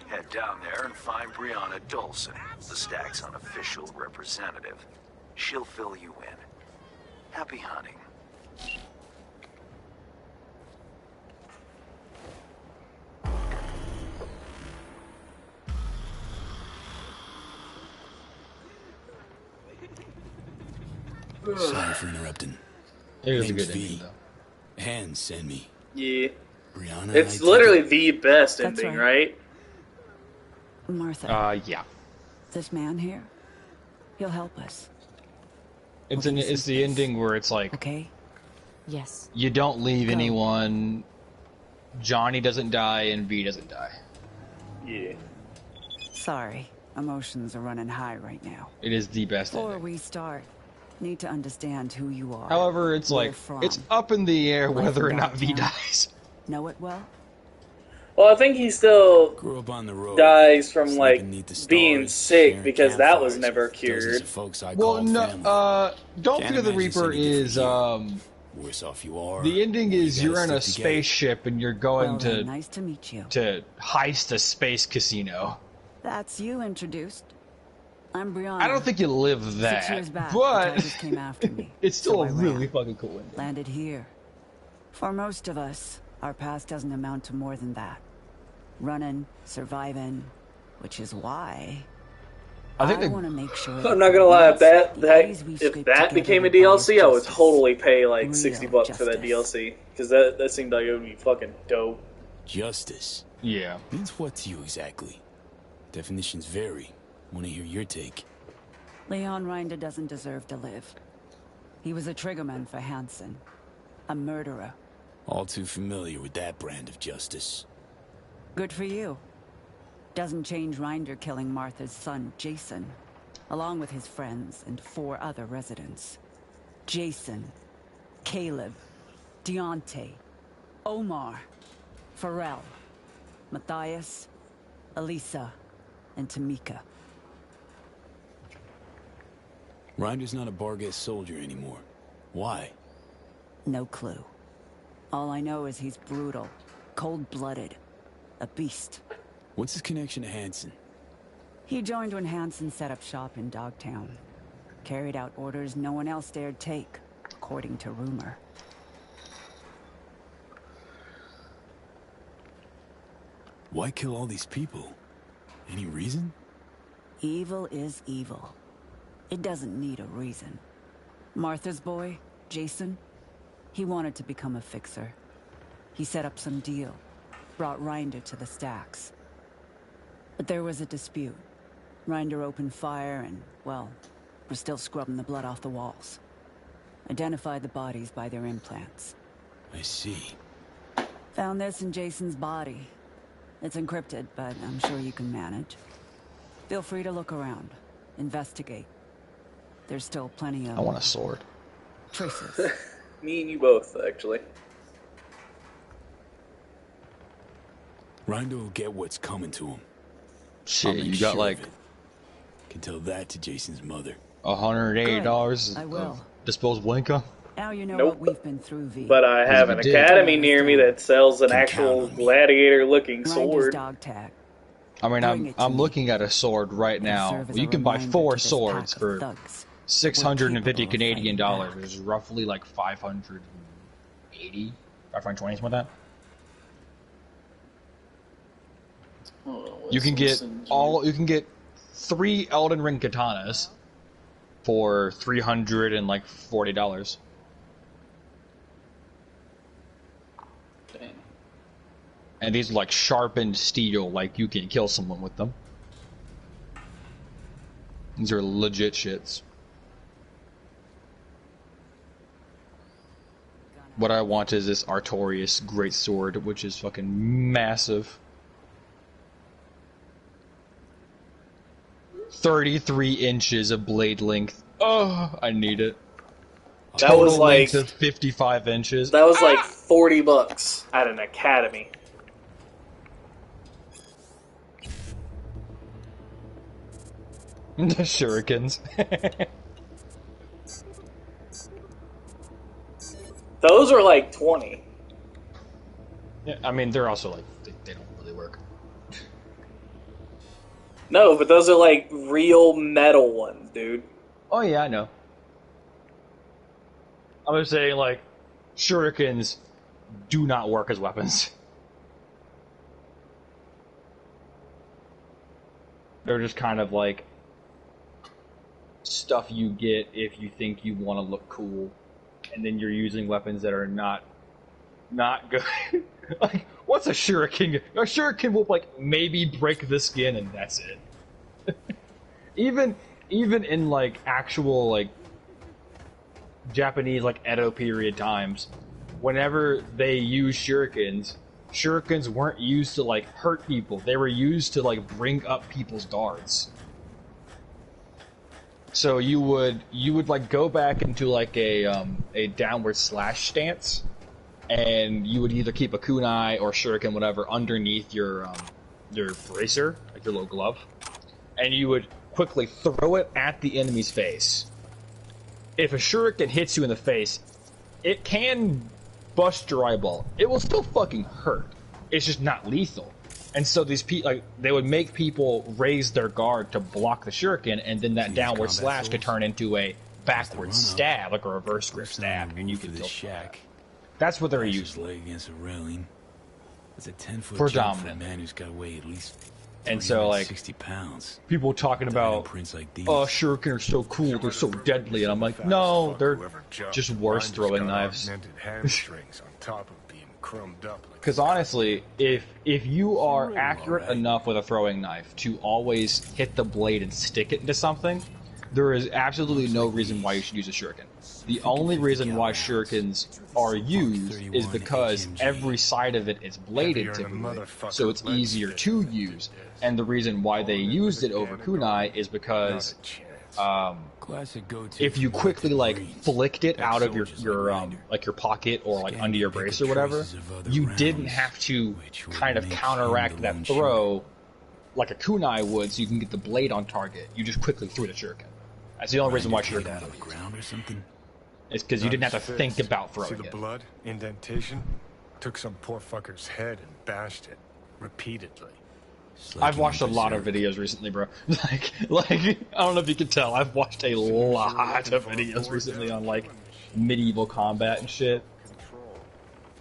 Head down there and find Brianna Dolson, the Stacks' unofficial representative. She'll fill you in. Happy hunting. Sorry for interrupting. It was a Name's good V. ending, though. Hands send me. Yeah. Brianna, It's literally the best That's ending, right. right? Martha. Yeah. This man here, he'll help us. It's the ending where it's like, okay, yes, you don't leave Go. anyone. Johnny doesn't die and V doesn't die. Yeah. Sorry, emotions are running high right now. It is the best Before ending. we start, Need to understand who you are. However, it's where like, from. it's up in the air Life whether or in not V Dogtown. dies. Know it well? Well, I think he still Grew up on the road. dies from like Sleeping 'neath the being stars, sick sharing because that was campfires never with dozens cured. of folks I Well, called no, family. Don't Can't Fear the imagine it's Reaper any different is, here. Worse off you are. the ending more you is gotta you're in a stick together. spaceship and you're going Well, to then, nice to meet you. heist a space casino. That's you introduced. I'm Brianna. I don't think you live that, 6 years back, but the Tigers came after me. it's still so a I really ran. fucking cool ending. Landed here. For most of us, our past doesn't amount to more than that. Running, surviving, which is why I think want to make sure. I'm not gonna lie, if that became a DLC, I would totally pay like $60 for that DLC because that seemed like it would be fucking dope. Justice. Yeah. Means what to you exactly? Definitions vary. Want to hear your take? Leon Rinder doesn't deserve to live. He was a triggerman for Hansen, a murderer. All too familiar with that brand of justice. Good for you. Doesn't change Rinder killing Martha's son, Jason, along with his friends and 4 other residents. Jason, Caleb, Deontay, Omar, Pharrell, Matthias, Elisa, and Tamika. Rinder's not a Barghest soldier anymore. Why? No clue. All I know is he's brutal, cold-blooded, a beast. What's his connection to Hansen? He joined when Hansen set up shop in Dogtown. Carried out orders no one else dared take, according to rumor. Why kill all these people? Any reason? Evil is evil. It doesn't need a reason. Martha's boy, Jason, he wanted to become a fixer. He set up some deal, brought Rinder to the stacks. But there was a dispute. Rinder opened fire and, well, we're still scrubbing the blood off the walls. Identified the bodies by their implants. I see. Found this in Jason's body. It's encrypted, but I'm sure you can manage. Feel free to look around. Investigate. There's still plenty of... I want a sword. Traces. Me and you both, actually. Rinder will get what's coming to him. Shit, you got like... Can tell that to Jason's mother. $180 I will. of disposable income. Now you know Nope. what we've been through, V. But I have an academy near me that sells an actual gladiator-looking Grinder's sword. dog tag. I mean, I'm looking at a sword right now. serve as a You can buy reminder 4 to this swords pack of for thugs. 650 capable of Canadian fighting dollars, back. which is roughly like 580, 520, something like that. You can get you can get 3 Elden Ring katanas for $340. Dang. And these are like sharpened steel, like you can kill someone with them. These are legit shits. What I want is this Artorias greatsword, which is fucking massive. 33 inches of blade length. Oh, I need it. That was Total like length of 55 inches. That was like $40 at an academy. The shurikens. Those are like 20. Yeah, I mean, they're also like, they don't really work. No, but those are like real metal ones, dude. Oh yeah, I know. I was saying, like, shurikens do not work as weapons. They're just kind of like stuff you get if you think you want to look cool, and then you're using weapons that are not good. Like, what's a shuriken? A shuriken will like maybe break the skin, and that's it. even in like actual like Japanese like Edo period times, whenever they use shurikens weren't used to like hurt people. They were used to like bring up people's guards. So you would like go back into like a downward slash stance, and you would either keep a kunai or shuriken, whatever, underneath your bracer, like your little glove, and you would quickly throw it at the enemy's face. If a shuriken hits you in the face, it can bust your eyeball. It will still fucking hurt. It's just not lethal. And so these people, like, they would make people raise their guard to block the shuriken, and then that downward slash could turn into a backward stab, like a reverse grip stab, and you could kill shack. That's what they're using. Leg against a railing. That's a 10-foot jump for a man who's got to weigh at least and so, like, 60 pounds. People talking about, oh, shuriken are so cool, they're so deadly, and I'm like, no, they're just worse throwing knives. Because honestly, if you are accurate enough with a throwing knife to always hit the blade and stick it into something, there is absolutely no reason why you should use a shuriken. The only reason why shurikens are used is because every side of it is bladed typically, so it's easier to use. And the reason why they used it over kunai is because if you quickly like flicked it out of your like your pocket or like under your brace or whatever, you didn't have to kind of counteract that throw like a kunai would, so you can get the blade on target. You just quickly threw the shuriken. That's the only reason why shuriken out of the ground or something. It's because you didn't have to think about throwing it. See the blood indentation? Took some poor fucker's head and bashed it repeatedly. I've watched a lot of videos recently, bro. like I don't know if you can tell. I've watched a lot of videos recently on like medieval combat and shit.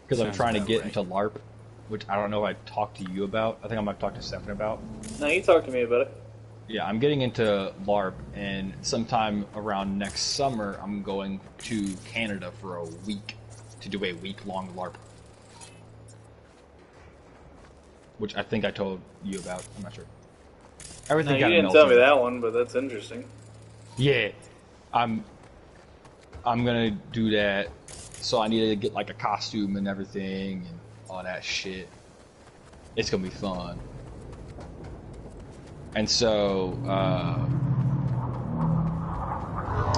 Because I'm trying to get into LARP, which I don't know if I talked to you about. I think I might talk to Stefan about. No, you talked to me about it. Yeah, I'm getting into LARP, and sometime around next summer, I'm going to Canada for a week to do a week-long LARP. Which I think I told you about. I'm not sure. Everything no, you didn't tell me that one, but that's interesting. Yeah, I'm gonna do that. So I need to get like a costume and everything and all that shit. It's gonna be fun. And so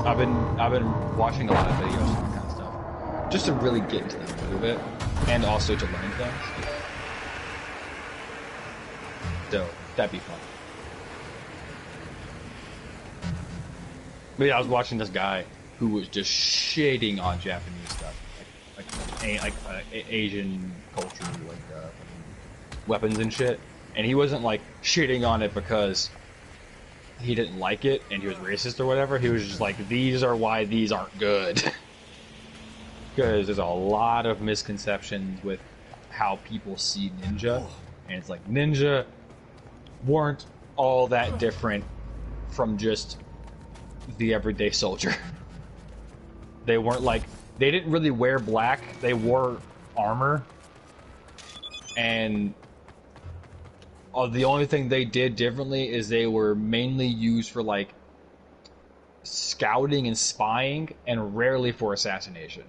I've been watching a lot of videos and that kind of stuff, just to really get into the mood of it, and also to learn things. So that'd be fun. But yeah, I was watching this guy who was just shading on Japanese stuff, like Asian culture, like weapons and shit. And he wasn't like shitting on it because he didn't like it and he was racist or whatever. He was just like, these are why these aren't good. Because there's a lot of misconceptions with how people see ninja. And it's like, ninja weren't all that different from just the everyday soldier. They weren't like, they didn't really wear black. They wore armor. And the only thing they did differently is they were mainly used for like scouting and spying, and rarely for assassination.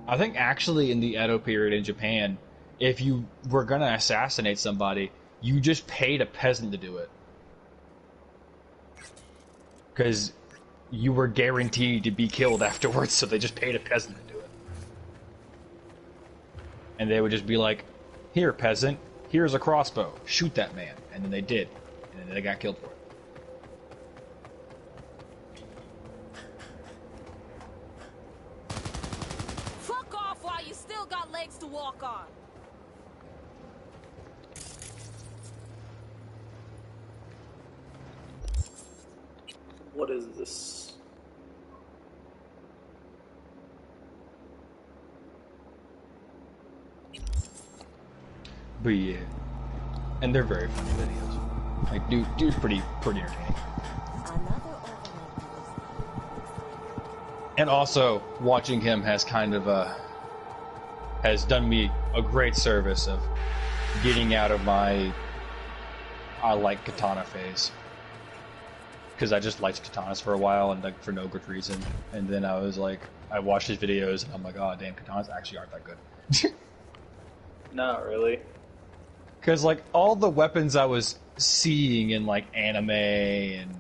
I think actually in the Edo period in Japan, if you were gonna assassinate somebody, you just paid a peasant to do it. Because you were guaranteed to be killed afterwards, so they just paid a peasant to do it. And they would just be like, here, peasant, here's a crossbow, shoot that man. And then they did. And then they got killed for it. Fuck off while you still got legs to walk on. What is this? But yeah, and they're very funny videos. Like, dude's pretty entertaining. And also, watching him has kind of has done me a great service of getting out of my I like katana phase. Because I just liked katanas for a while, and like for no good reason. And then I was like, I watched his videos, and I'm like, oh damn, katanas actually aren't that good. Not really. Because, like, all the weapons I was seeing in, like, anime and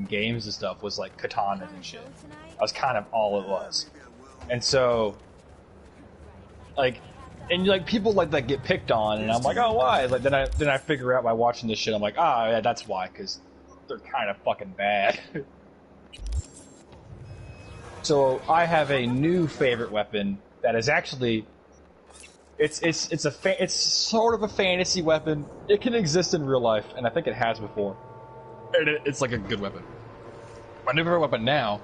games and stuff was, like, katanas and shit. That was kind of all it was. And so, like, and, like, people, like, that get picked on, and I'm like, oh, why? Like, then I figure out by watching this shit, I'm like, yeah, that's why, because they're kind of fucking bad. So, I have a new favorite weapon that is actually... It's sort of a fantasy weapon. It can exist in real life, and I think it has before. And it's like a good weapon. My new favorite weapon now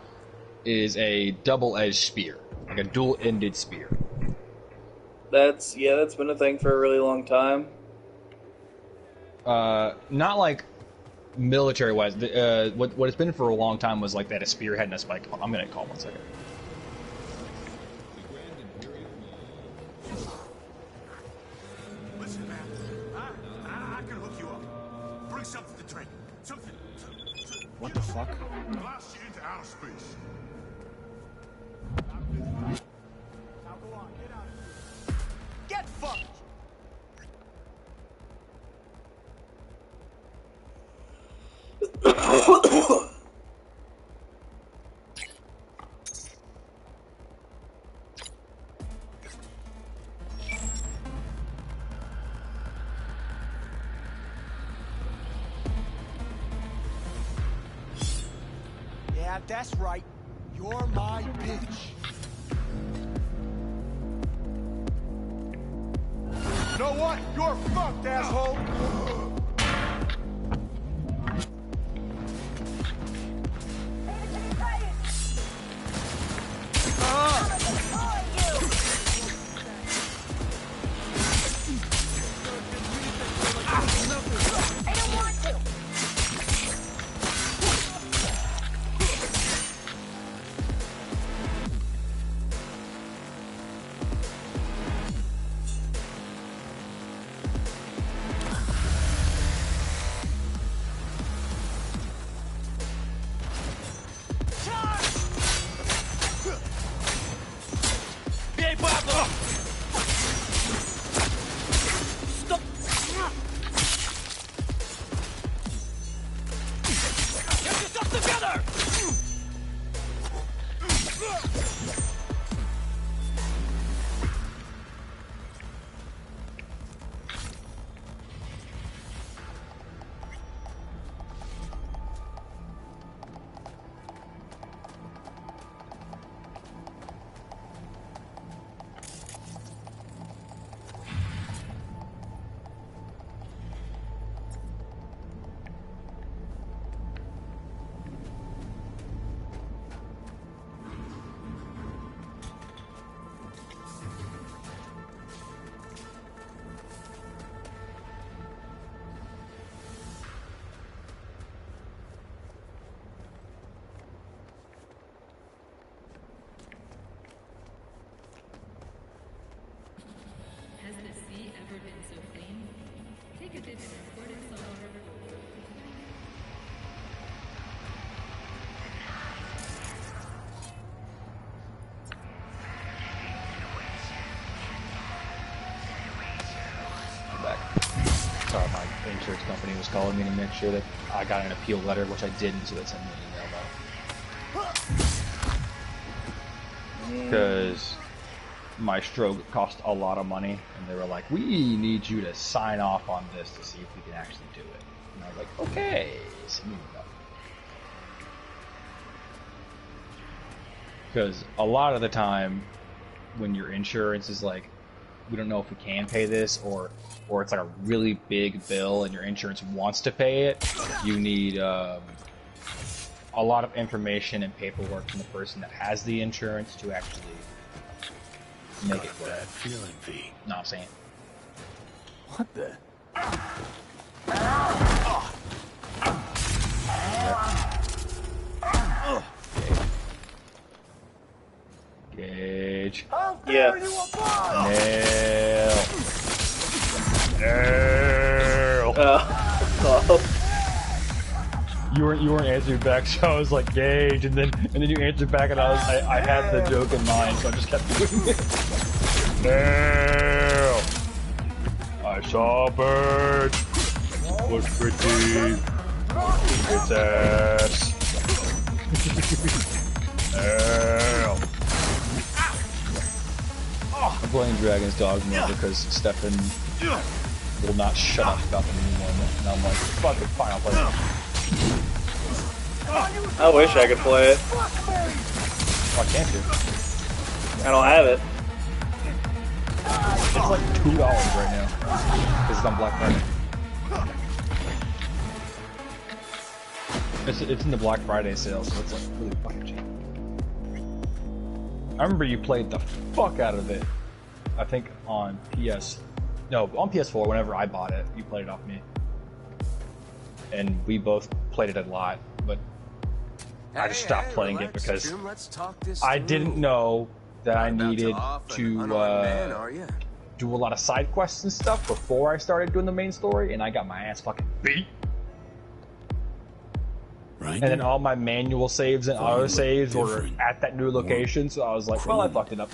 is a double-edged spear, like a dual-ended spear. That's been a thing for a really long time. Not like military-wise. What it's been for a long time was like that a spear head and a spike. I'm gonna call 1 second. What the fuck? Blast you into outer space. Get fucked! Yeah, that's right. You're my bitch. You know what? You're fucked, asshole! Sorry, my insurance company was calling me to make sure that I got an appeal letter, which I didn't, so they sent me an email about it. Because my stroke cost a lot of money, and they were like, we need you to sign off on this to see if we can actually do it. And I was like, okay, send me the money. Because a lot of the time, when your insurance is like, we don't know if we can pay this, or it's like a really big bill and your insurance wants to pay it, you need a lot of information and paperwork from the person that has the insurance to actually make it work. Bad feeling, V. No, I'm saying. What the? Gauge. Yeah. Nail. You weren't answering back, so I was like Gage, and then you answered back, and I had the joke in mind, so I just kept doing it. Nail. All I saw a bird. It was pretty. Its ass. I'm playing Dragon's Dogma because Stefan will not shut up about the new one, and I'm like, fuck it, fine, I'll play it. I wish I could play it. Why can't you? I don't have it. It's like $2 right now because it's on Black Friday. It's in the Black Friday sale, so it's like really fucking cheap. I remember you played the fuck out of it. I think on PS4. Whenever I bought it, you played it off me, and we both played it a lot. But I just stopped playing it because I didn't know that I needed to do a lot of side quests and stuff before I started doing the main story, and I got my ass fucking beat. Right. And then all my manual saves and auto saves were at that new location, so I was like, well, I fucked it up.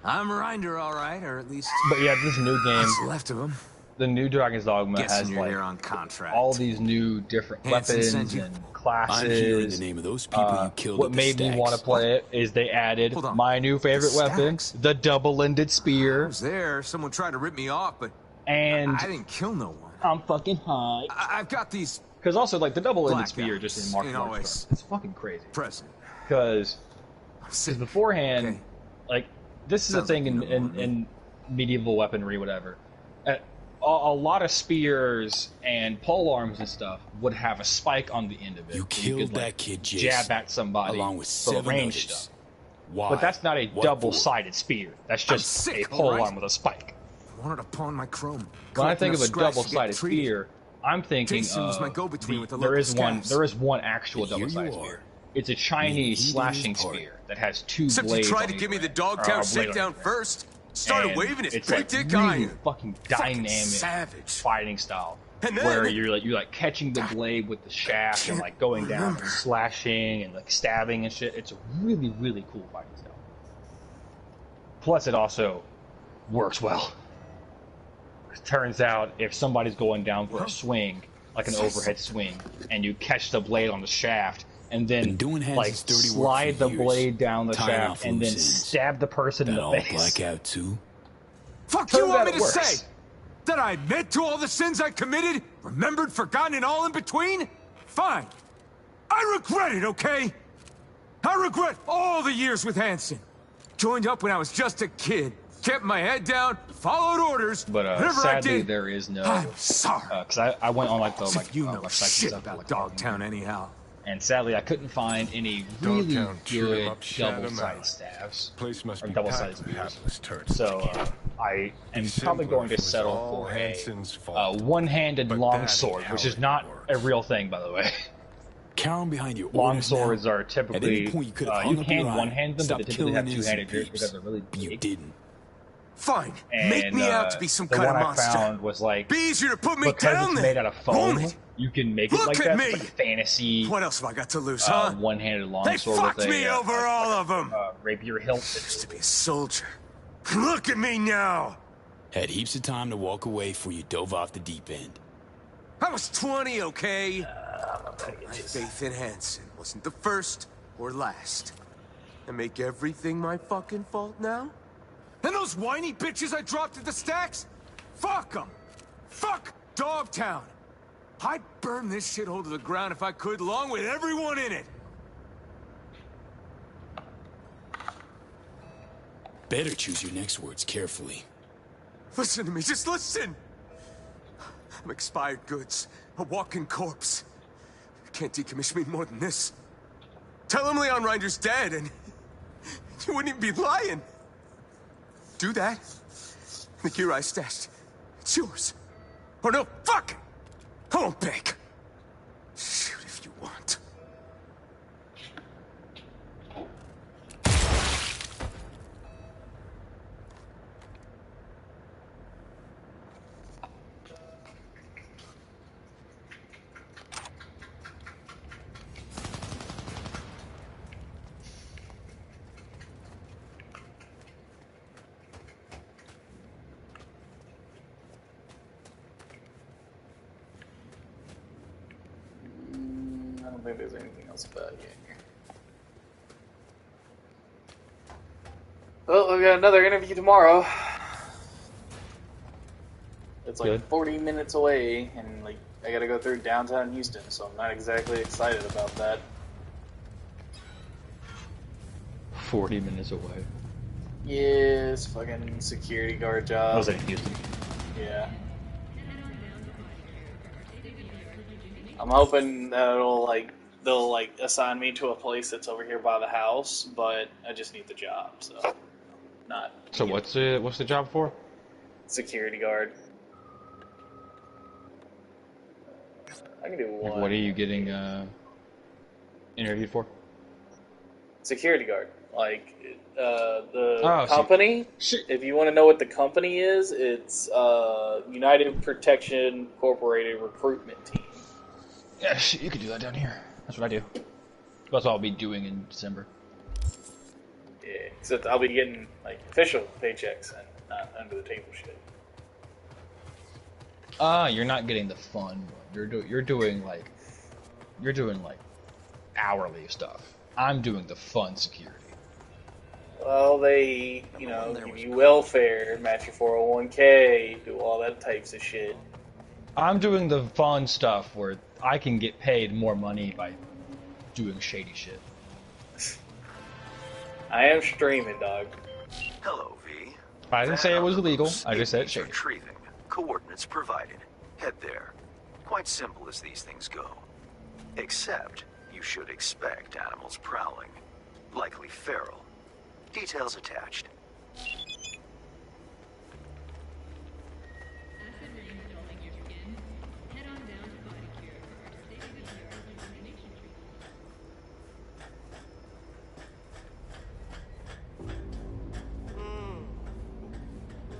I'm Rinder, all right, or at least. But yeah, this new game. What's left of him? The new Dragon's Dogma has like on contract. all these new different weapons and classes. I'm hearing the name of those people you killed. What made me want to play it is they added my new favorite weapon, the double-ended spear. I was there. Someone tried to rip me off, but and I didn't kill no one. I'm fucking high. I've got these. Because also, like, the double-ended spear just in martial arts, it's fucking crazy. Because beforehand, like, this is a thing in medieval weaponry, whatever. A lot of spears and pole arms and stuff would have a spike on the end of it. You killed that kid, Jason, jab at somebody along with for 7 range others. stuff. Why? But that's not a double-sided spear. That's just a pole arm with a spike. I wanted to pawn my chrome. When I think of a double-sided spear, I'm thinking there is one actual double-sided spear. It's a Chinese slashing spear that has 2 blades. Except you tried to give me the Dogtown shakedown first. Started waving his big dick on you. Fucking dynamic fighting style. Where you're like catching the blade with the shaft and like going down and slashing and like stabbing and shit. It's a really, really cool fighting style. Plus it also works well. It turns out if somebody's going down for a swing, like an overhead swing, and you catch the blade on the shaft and then like slide the blade down the shaft and then stab the person in the face. Blackout too. Fuck you want me to say? That I admit to all the sins I committed? Remembered, forgotten, and all in between? Fine. I regret it, okay? I regret all the years with Hanson. Joined up when I was just a kid. Kept my head down, followed orders. But sadly, there is no. I'm sorry. Because I went on like the website shit about Dogtown anyhow. And sadly, I couldn't find any really good double-sided staves or double-sided spears. So I am probably going to settle for a one-handed longsword, which is not a real thing, by the way. Cowan behind you. Long swords are typically you can one-hand them, but they typically have two-handed grips because they're really big. You didn't. Fine. Make me out to be some kind of monster. The one I found was like, be easier to put me because down it's made out of foam, you can make it like that. Me. It's like a fantasy. What else have I got to lose, huh? One-handed longsword. They fucked me over all of them. Rapier hilt. I used to be a soldier. Look at me now. Had heaps of time to walk away before you dove off the deep end. I was 20, okay? My faith in Hanson wasn't the first or last. I make everything my fucking fault now? And those whiny bitches I dropped at the stacks? Fuck them! Fuck Dogtown! I'd burn this shithole to the ground if I could, along with everyone in it! Better choose your next words carefully. Listen to me, just listen! I'm expired goods, a walking corpse. You can't decommission me more than this. Tell him Leon Rinder's dead, and you wouldn't even be lying. Do that. The gear I stashed, it's yours. Or no, fuck! I won't beg. Shoot if you want. don't think there's anything else about you here. Well, we got another interview tomorrow. It's like Good. 40 minutes away, and like I gotta go through downtown Houston, so I'm not exactly excited about that. 40 minutes away. Yes, fucking security guard job. I was in Houston. Yeah. I'm hoping that they'll assign me to a place that's over here by the house, but I just need the job, so not. So what's the job for? Security guard. I can do Like, one. what are you getting interviewed for? Security guard. Like the Oh, company. If you want to know what the company is, it's United Protection Incorporated Recruitment Team. Yeah, shit, you could do that down here. That's what I do. That's what I'll be doing in December. Yeah, except I'll be getting like official paychecks and not under the table shit. You're not getting the fun one. You're doing like hourly stuff. I'm doing the fun security. Well, they, give you welfare, match your 401k, do all that types of shit. I'm doing the fun stuff where I can get paid more money by doing shady shit. I am streaming, dog. Hello, V. I didn't say it was illegal. I just said AP's shady. retrieving. Coordinates provided. Head there. Quite simple as these things go. Except, you should expect animals prowling. Likely feral. Details attached.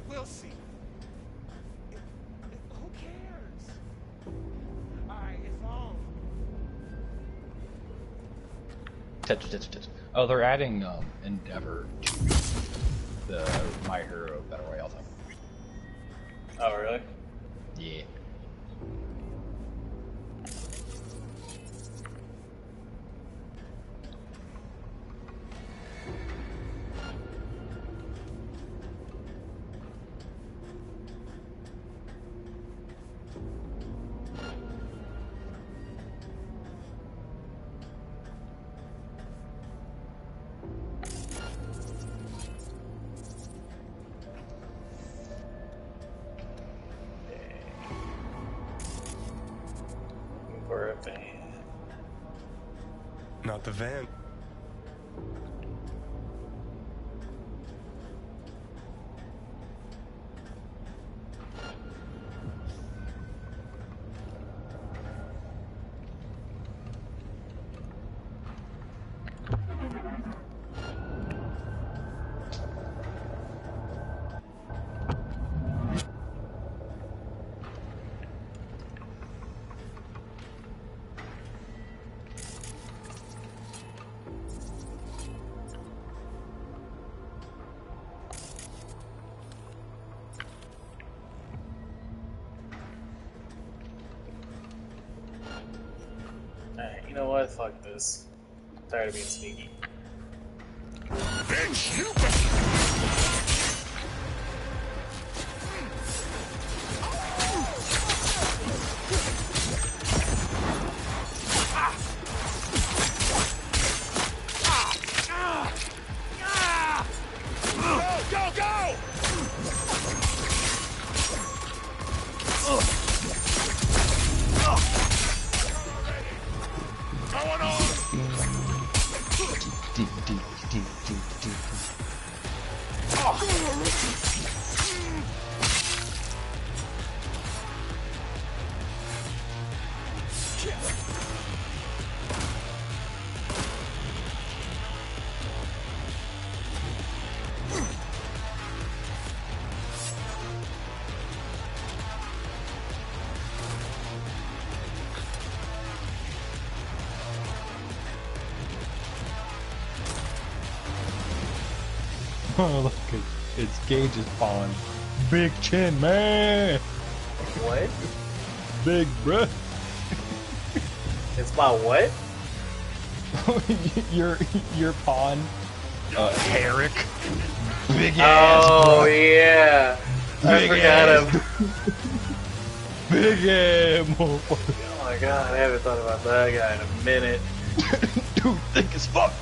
We'll see. Who cares? Alright, it's on. Oh, they're adding Endeavor to the My Hero Battle Royale thing. Oh, really? Yeah. For a van. Not the van. Alright, you know what? Fuck this. I'm tired of being sneaky. Bitch, you Go, go! Going on! Oh, look, its gauge is falling. Big chin, man! What? Big bruh. It's my what? your pawn, Herrick. Big ass. Oh bro. yeah, I forgot him. Big ass, motherfucker. Oh my god, I haven't thought about that guy in a minute. Dude, thick as fuck.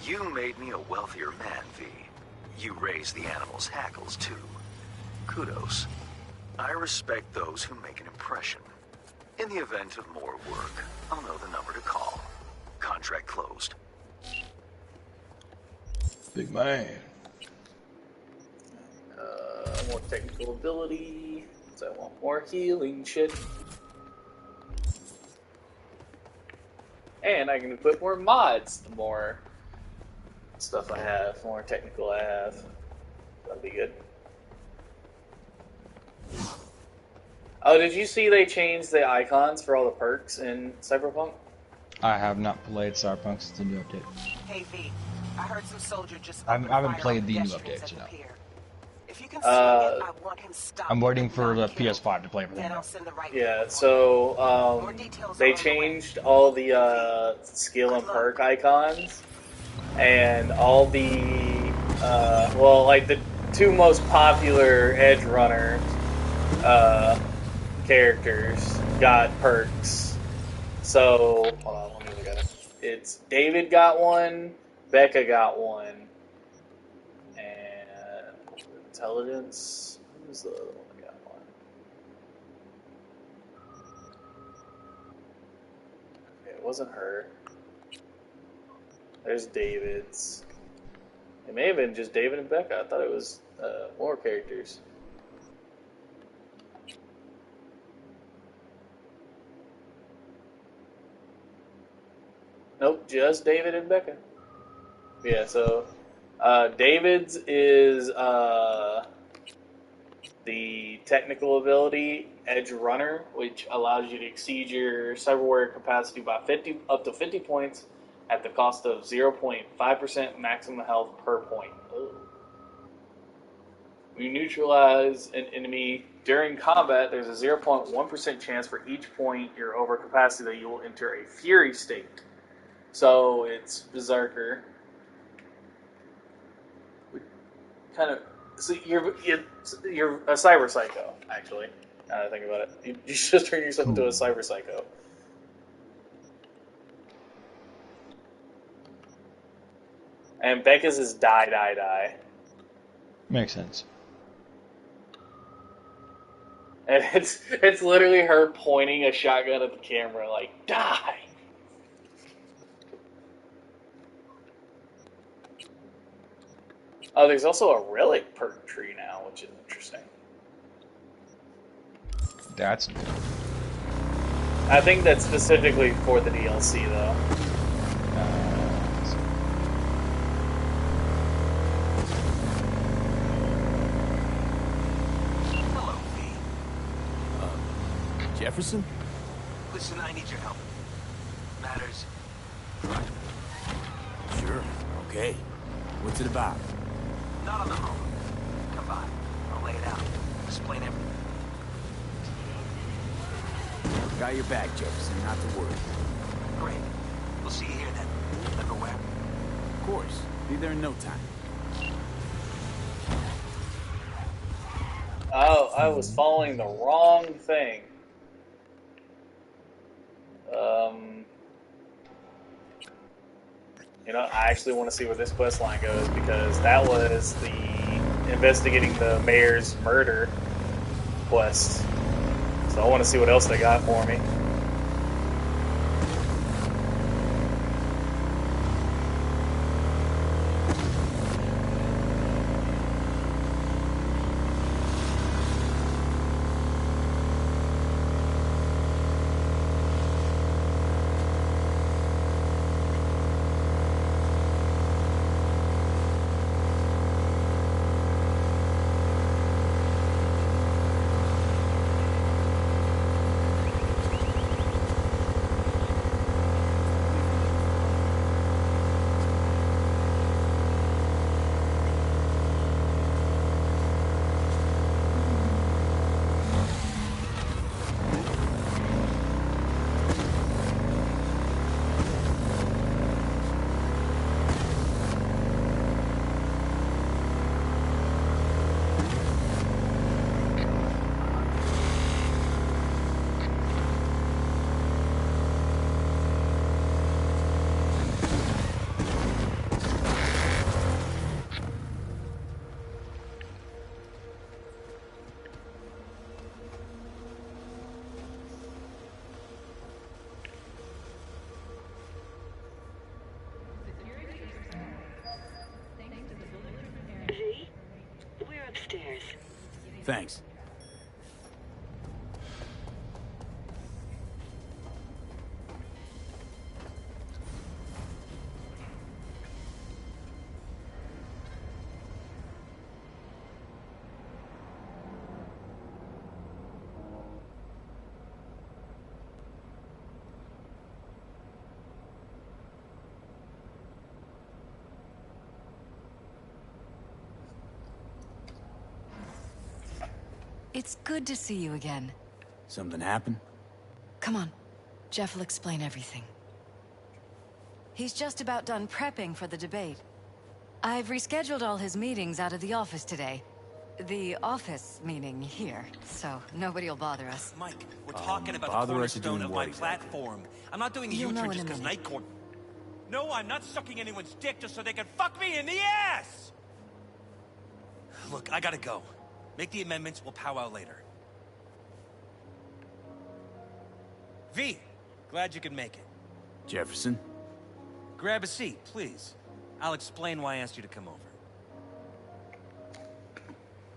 You made me a wealthier man, V. You raised the animals' hackles, too. Kudos. I respect those who make an impression. In the event of more work, I'll know the number to call. Contract closed. Big man. More technical ability. So I want more healing shit. And I can equip more mods the more stuff I have, the more technical I have. That'll be good. Oh, did you see they changed the icons for all the perks in Cyberpunk? I have not played Cyberpunk since the new update. Hey V, I heard some soldier just. I haven't played the new updates, you know. If you can swing it, I want him stopped. I'm waiting for the PS5 to play for them. Yeah, so they changed all the skill and perk icons, and all the well, like the two most popular Edge Runner characters got perks. So hold on, let me look at it. It's David got one, Becca got one, and intelligence. Who's the other one that got one? Okay, it wasn't her. There's David's. It may have been just David and Becca. I thought it was more characters. Nope, just David and Becca. Yeah, so David's is the technical ability Edge Runner, which allows you to exceed your cyber warrior capacity by up to 50 points at the cost of 0.5% maximum health per point. Ooh. When you neutralize an enemy during combat, there's a 0.1% chance for each point you're over capacity that you will enter a fury state. So it's Berserker. Kind of. So you're a cyber psycho, actually. Now that I think about it, you just turn yourself into a cyber psycho. And Becca's is die. Makes sense. And it's literally her pointing a shotgun at the camera, like, die! Oh, there's also a relic perk tree now, which is interesting. That's new. I think that's specifically for the DLC, though. Hello, V. Jefferson? Listen, I need your help. Matters. Sure. Okay. What's it about? Not on the home. Come by. I'll lay it out. Explain everything. Got your back, Jefferson. Not to worry. Great. We'll see you here then. Remember where? Of course. Be there in no time. I was following the wrong thing. You know, I actually want to see where this quest line goes because that was the investigating the mayor's murder quest. So I want to see what else they got for me. We're upstairs. Thanks. It's good to see you again. Something happened? Come on. Jeff will explain everything. He's just about done prepping for the debate. I've rescheduled all his meetings out of the office today. The office meaning here, so nobody will bother us. Mike, we're talking about the bother us cornerstone doing of what my exactly? platform. I'm not doing a You'll know U-turn in just a because minute. Night Court... No, I'm not sucking anyone's dick just so they can fuck me in the ass! Look, I gotta go. Make the amendments, we'll powwow later. V, glad you could make it. Jefferson? Grab a seat, please. I'll explain why I asked you to come over.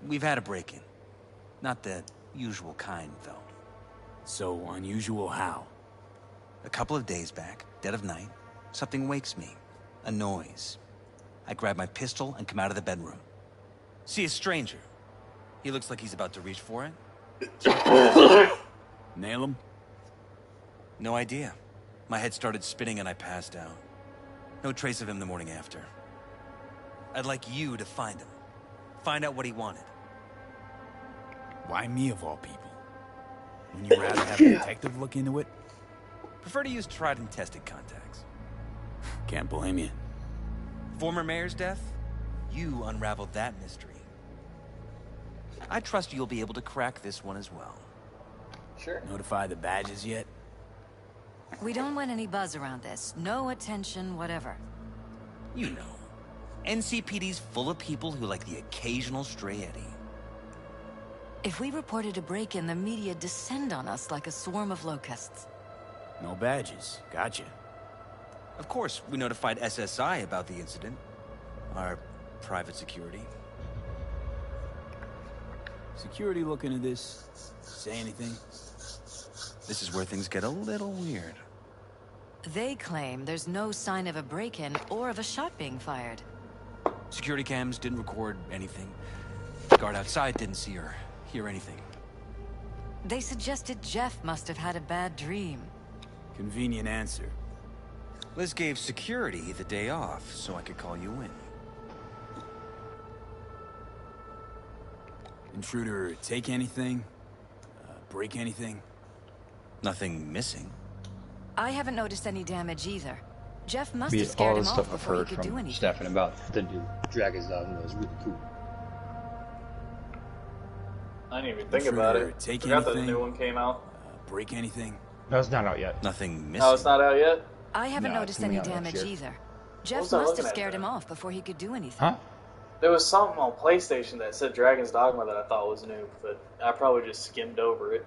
We've had a break-in. Not the usual kind, though. So unusual how? A couple of days back, dead of night, something wakes me. A noise. I grab my pistol and come out of the bedroom. See a stranger. He looks like he's about to reach for it. Nail him? No idea. My head started spinning and I passed out. No trace of him the morning after. I'd like you to find him. Find out what he wanted. Why me of all people? Wouldn't you rather have a detective look into it? Prefer to use tried and tested contacts. Can't blame you. Former mayor's death? You unraveled that mystery. I trust you'll be able to crack this one as well. Sure. Notify the badges yet? We don't want any buzz around this. No attention, whatever. You know. NCPD's full of people who like the occasional stray Eddie. If we reported a break-in, the media descend on us like a swarm of locusts. No badges. Gotcha. Of course, we notified SSI about the incident. Our private security. Security look into this? Say anything? This is where things get a little weird. They claim there's no sign of a break-in or of a shot being fired. Security cams didn't record anything. The guard outside didn't see or hear anything. They suggested Jeff must have had a bad dream. Convenient answer. Liz gave security the day off so I could call you in. Intruder take anything? Break anything? Nothing missing. I haven't noticed any damage either. Jeff must have Because scared all him the off stuff I've before he heard could do from anything. Stefan about the dude drag his dog was really cool. I didn't even think about it. Take Forgot that the anything? new one came out. Break anything? No, it's not out yet. Nothing missing. Oh, it's not out yet? I haven't No, noticed it's coming any out next damage year. either. Jeff was I must looking have at scared then? him off before he could do anything. Huh? There was something on PlayStation that said Dragon's Dogma that I thought was new, but I probably just skimmed over it.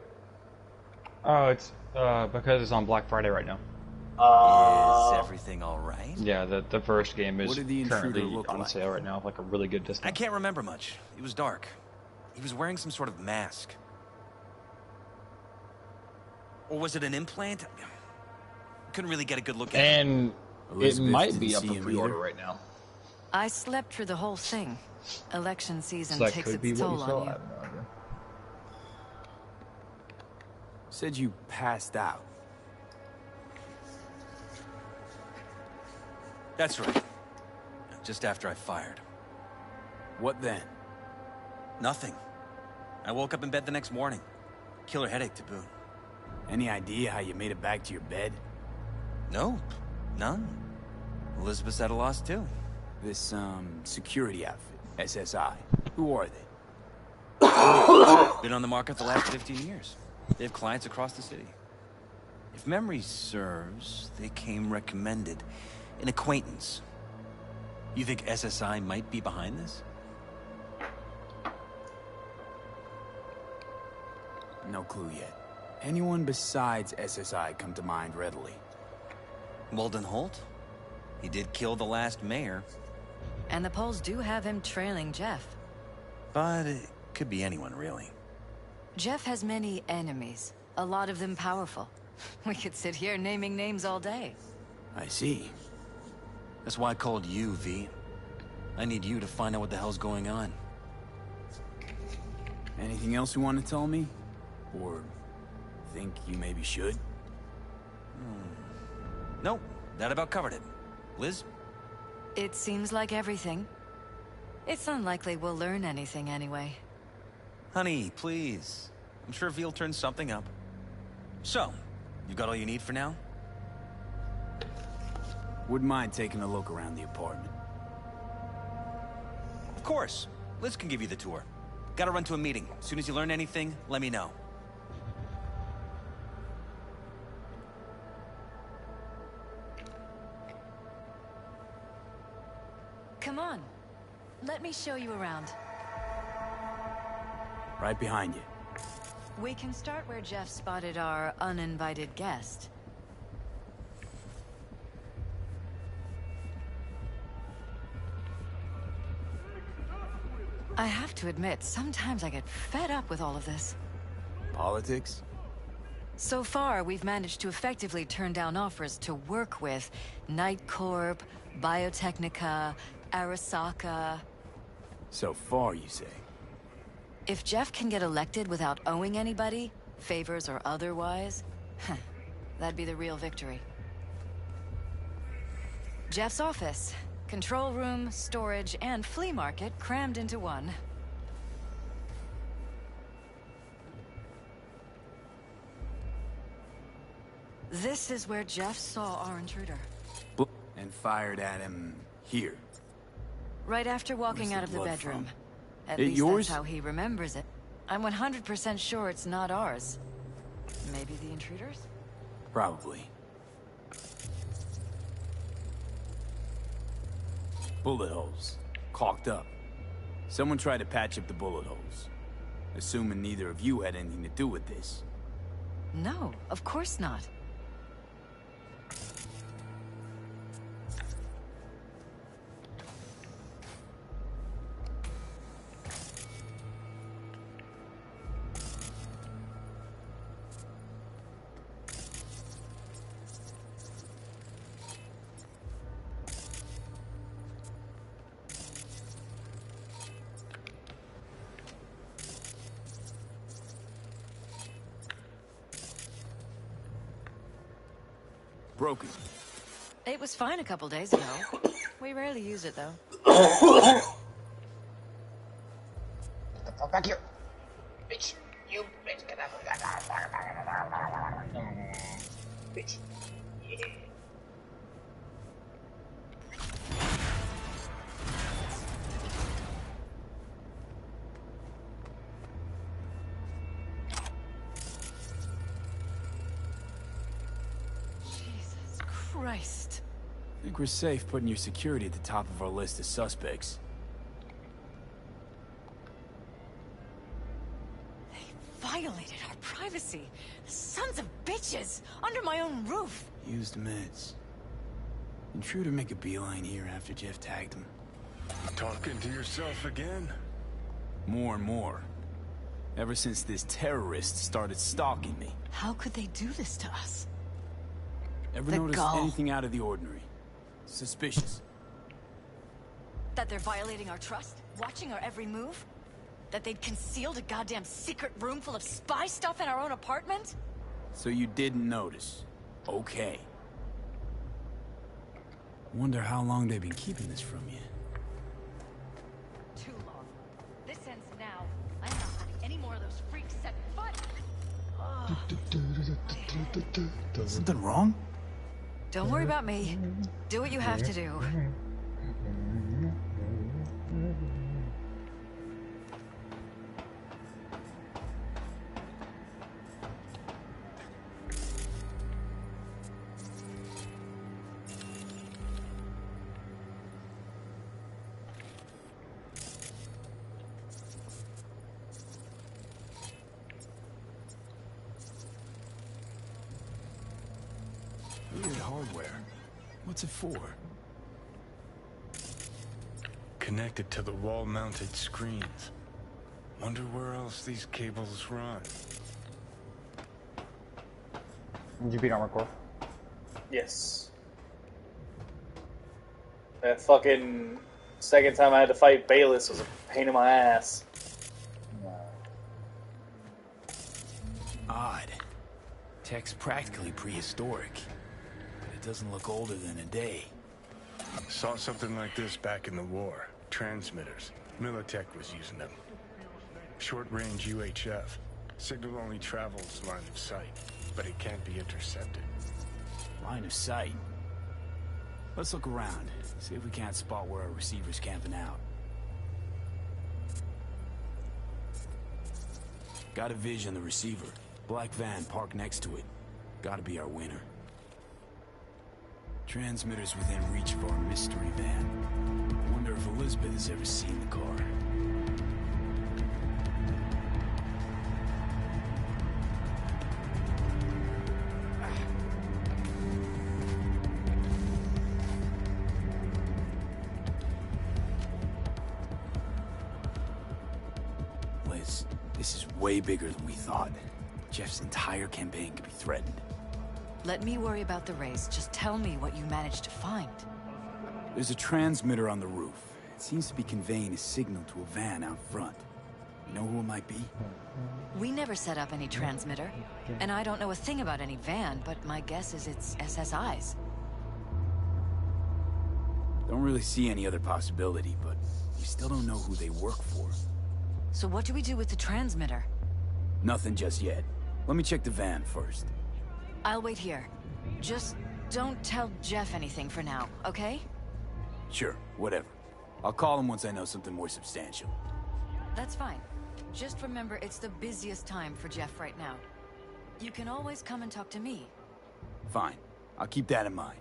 Oh, it's because it's on Black Friday right now. Is everything all right? Yeah, the first game is What did the intruder currently look on like? sale right now, like a really good I discount. can't remember much. It was dark. He was wearing some sort of mask. Or was it an implant? Couldn't really get a good look at it. And Elizabeth it might didn't be up see for him pre-order either? right now. I slept through the whole thing. Election season So that takes could be its what you toll saw. on I you. have no idea. Said you passed out. That's right. Just after I fired. What then? Nothing. I woke up in bed the next morning. Killer headache to boot. Any idea how you made it back to your bed? Nope. None. Elizabeth's at a loss too. This, security outfit, SSI. Who are they? Been on the market the last 15 years. They have clients across the city. If memory serves, they came recommended. An acquaintance. You think SSI might be behind this? No clue yet. Anyone besides SSI come to mind readily? Walden Holt? He did kill the last mayor. And the polls do have him trailing Jeff. But it could be anyone, really. Jeff has many enemies, a lot of them powerful. We could sit here naming names all day. I see. That's why I called you, V. I need you to find out what the hell's going on. Anything else you want to tell me? Or think you maybe should? Nope, that about covered it. Liz? It seems like everything. It's unlikely we'll learn anything anyway. Honey, please. I'm sure V'll turn something up. So, you got all you need for now? Wouldn't mind taking a look around the apartment. Of course. Liz can give you the tour. Gotta run to a meeting. As soon as you learn anything, let me know. Come on. Let me show you around. Right behind you. We can start where Jeff spotted our uninvited guest. I have to admit, sometimes I get fed up with all of this. Politics? So far, we've managed to effectively turn down offers to work with Night Corp, Biotechnica, Arasaka. So far, you say? If Jeff can get elected without owing anybody, favors or otherwise, that'd be the real victory. Jeff's office. Control room, storage, and flea market crammed into one. This is where Jeff saw our intruder. And fired at him here. Right after walking Where's out of the blood bedroom. from? At It least yours? that's how he remembers it. I'm 100% sure it's not ours. Maybe the intruders? Probably. Bullet holes. Caulked up. Someone tried to patch up the bullet holes. Assuming neither of you had anything to do with this. No, of course not. Broken. It was fine a couple days ago. We rarely use it, though. Get back here. Bitch. You bitch. Get out. Bitch. Yeah. Christ. I think we're safe putting your security at the top of our list of suspects. Violated our privacy. Sons of bitches! Under my own roof! Used meds. Intruder make a beeline here after Jeff tagged him. Talking to yourself again? More and more. Ever since this terrorist started stalking me. How could they do this to us? Ever The notice gall. anything out of the ordinary? Suspicious. That they're violating our trust? Watching our every move? That they'd concealed a goddamn secret room full of spy stuff in our own apartment? So you didn't notice. Okay. Wonder how long they've been keeping this from you. Too long. This ends now. I'm not letting any more of those freaks set foot. Something wrong? Don't worry about me. Do what you have to do. Weird hardware. What's it for? Connected to the wall-mounted screens. Wonder where else these cables run. Did you beat Armor Core? Yes. That fucking second time I had to fight Bayless was a pain in my ass. Odd. Tech's practically prehistoric. But it doesn't look older than a day. Saw something like this back in the war. Transmitters. Militech was using them. Short-range UHF. Signal only travels line of sight, but it can't be intercepted. Line of sight. Let's look around. See if we can't spot where our receiver's camping out. Got a vision, the receiver. Black van parked next to it. Gotta be our winner. Transmitters within reach of our mystery van. Wonder if Elizabeth has ever seen the car. Liz, this is way bigger than we thought. Jeff's entire campaign could be threatened. Let me worry about the race. Just tell me what you managed to find. There's a transmitter on the roof. It seems to be conveying a signal to a van out front. You know who it might be? We never set up any transmitter. And I don't know a thing about any van, but my guess is it's SSI's. Don't really see any other possibility, but we still don't know who they work for. So what do we do with the transmitter? Nothing just yet. Let me check the van first. I'll wait here. Just don't tell Jeff anything for now, okay? Sure, whatever. I'll call him once I know something more substantial. That's fine. Just remember it's the busiest time for Jeff right now. You can always come and talk to me. Fine. I'll keep that in mind.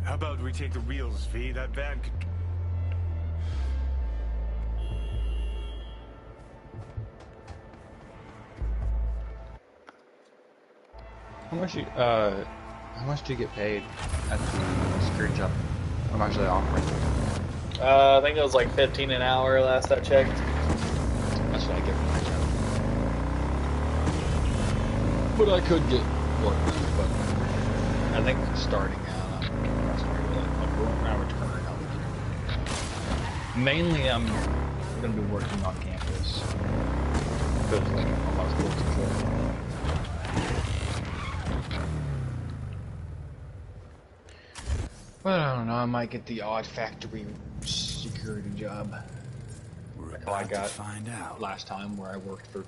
How about we take the wheels, V? That van could... How much do you get paid at the security I'm actually offering. I think it was like 15 an hour last I checked. That's what I get for my job. But I could get more, but I think starting out, I'm returning out. Mainly, I'm going to be working on campus. Because like a lot of schools and shit. But I don't know, I might get the odd factory security job. We're like about to find out. Last time where I worked for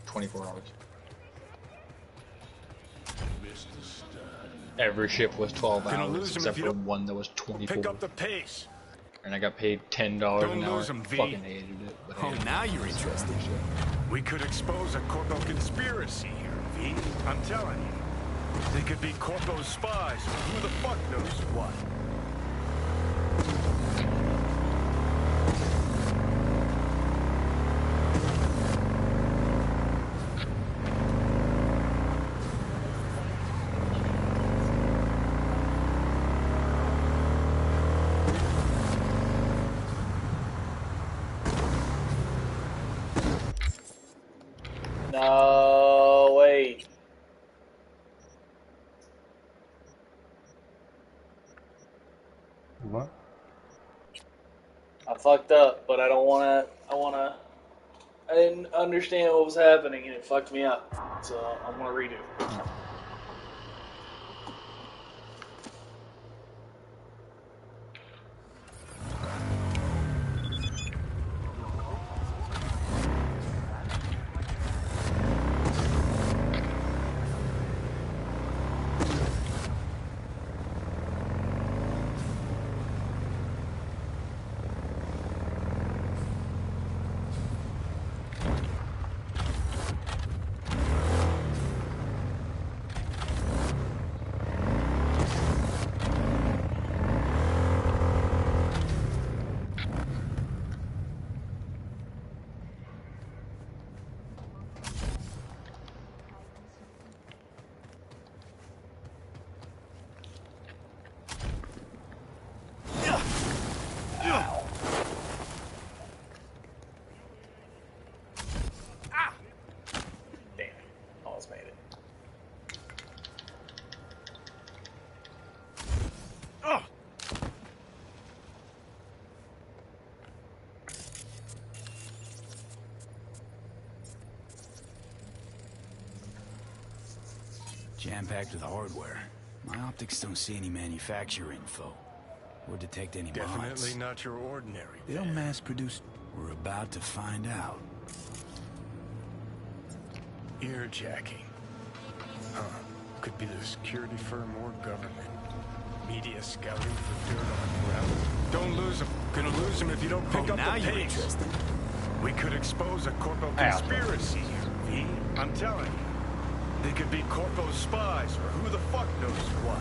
24 hours. Every shift was 12 hours except for one that was 24. Pick up the pace. And I got paid $10 an hour. Fucking hated it. But oh, now you're interested. We could expose a Corpo conspiracy here, V. I'm telling you. They could be Corpo's spies, or who the fuck knows what. No, wait. What? I fucked up, but I don't wanna, I didn't understand what was happening and it fucked me up. So I'm gonna redo. Jam-packed with hardware. My optics don't see any manufacturer info. Or detect any mods. Definitely not your ordinary. They don't mass-produce. We're about to find out. Earjacking. Huh. Could be the security firm or government. Media scouting for dirt on gravel. Don't lose them. Gonna lose them if you don't pick up now the you're pace. interested. We could expose a Corpo conspiracy here, V. I'm telling you. They could be Corpo's spies, or who the fuck knows what.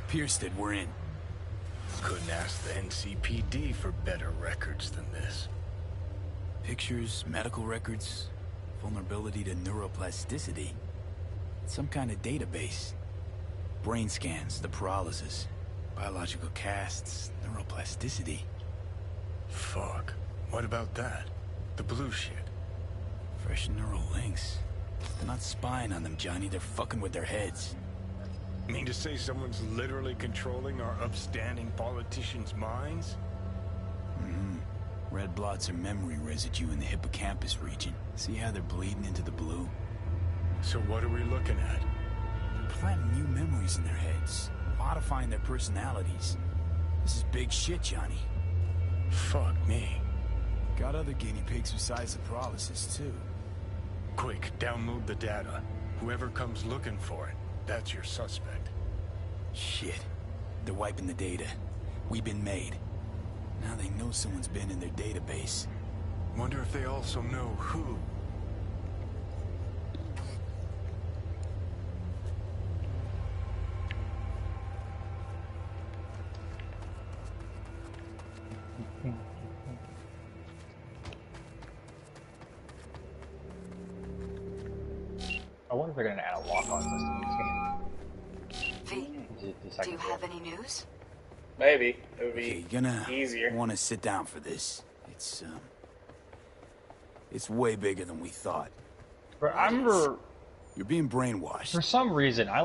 Piersted, we're in. Couldn't ask the NCPD for better records than this. Pictures, medical records, vulnerability to neuroplasticity. Some kind of database. Brain scans, the paralysis, biological casts, neuroplasticity. Fuck. What about that? The blue shit. Fresh neural links. They're not spying on them, Johnny. They're fucking with their heads. Mean to say someone's literally controlling our upstanding politicians' minds? Mm-hmm. Red blots are memory residue in the hippocampus region. See how they're bleeding into the blue? So what are we looking at? They're planting new memories in their heads, modifying their personalities. This is big shit, Johnny. Fuck me. Got other guinea pigs besides the paralysis, too. Quick, download the data. Whoever comes looking for it, that's your suspect. Shit. They're wiping the data. We've been made. Now they know someone's been in their database. Wonder if they also know who. I wonder if they're gonna add a lock-on system in this game. V, do you have any news? Maybe. It would be you're gonna easier. Want to sit down for this. It's way bigger than we thought. But I remember you're being brainwashed. For some reason, I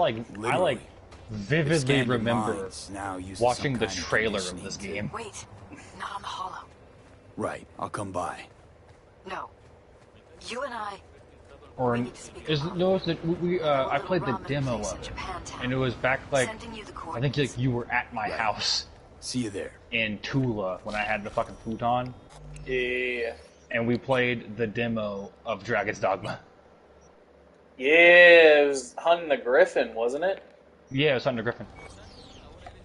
vividly remember watching the trailer of this game. Wait, not on the holo. Right, I'll come by. No, you and I. Or I played the demo of it, and it was back I think you were at my house. See you there. In Tula when I had the fucking futon. Yeah. And we played the demo of Dragon's Dogma. Yeah, it was hunting the griffin, wasn't it? Yeah, it was hunting the griffin.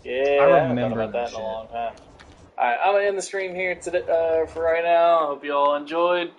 Yeah, I haven't thought about that in a long time. Alright, I'm gonna end the stream here today, for right now. I hope you all enjoyed.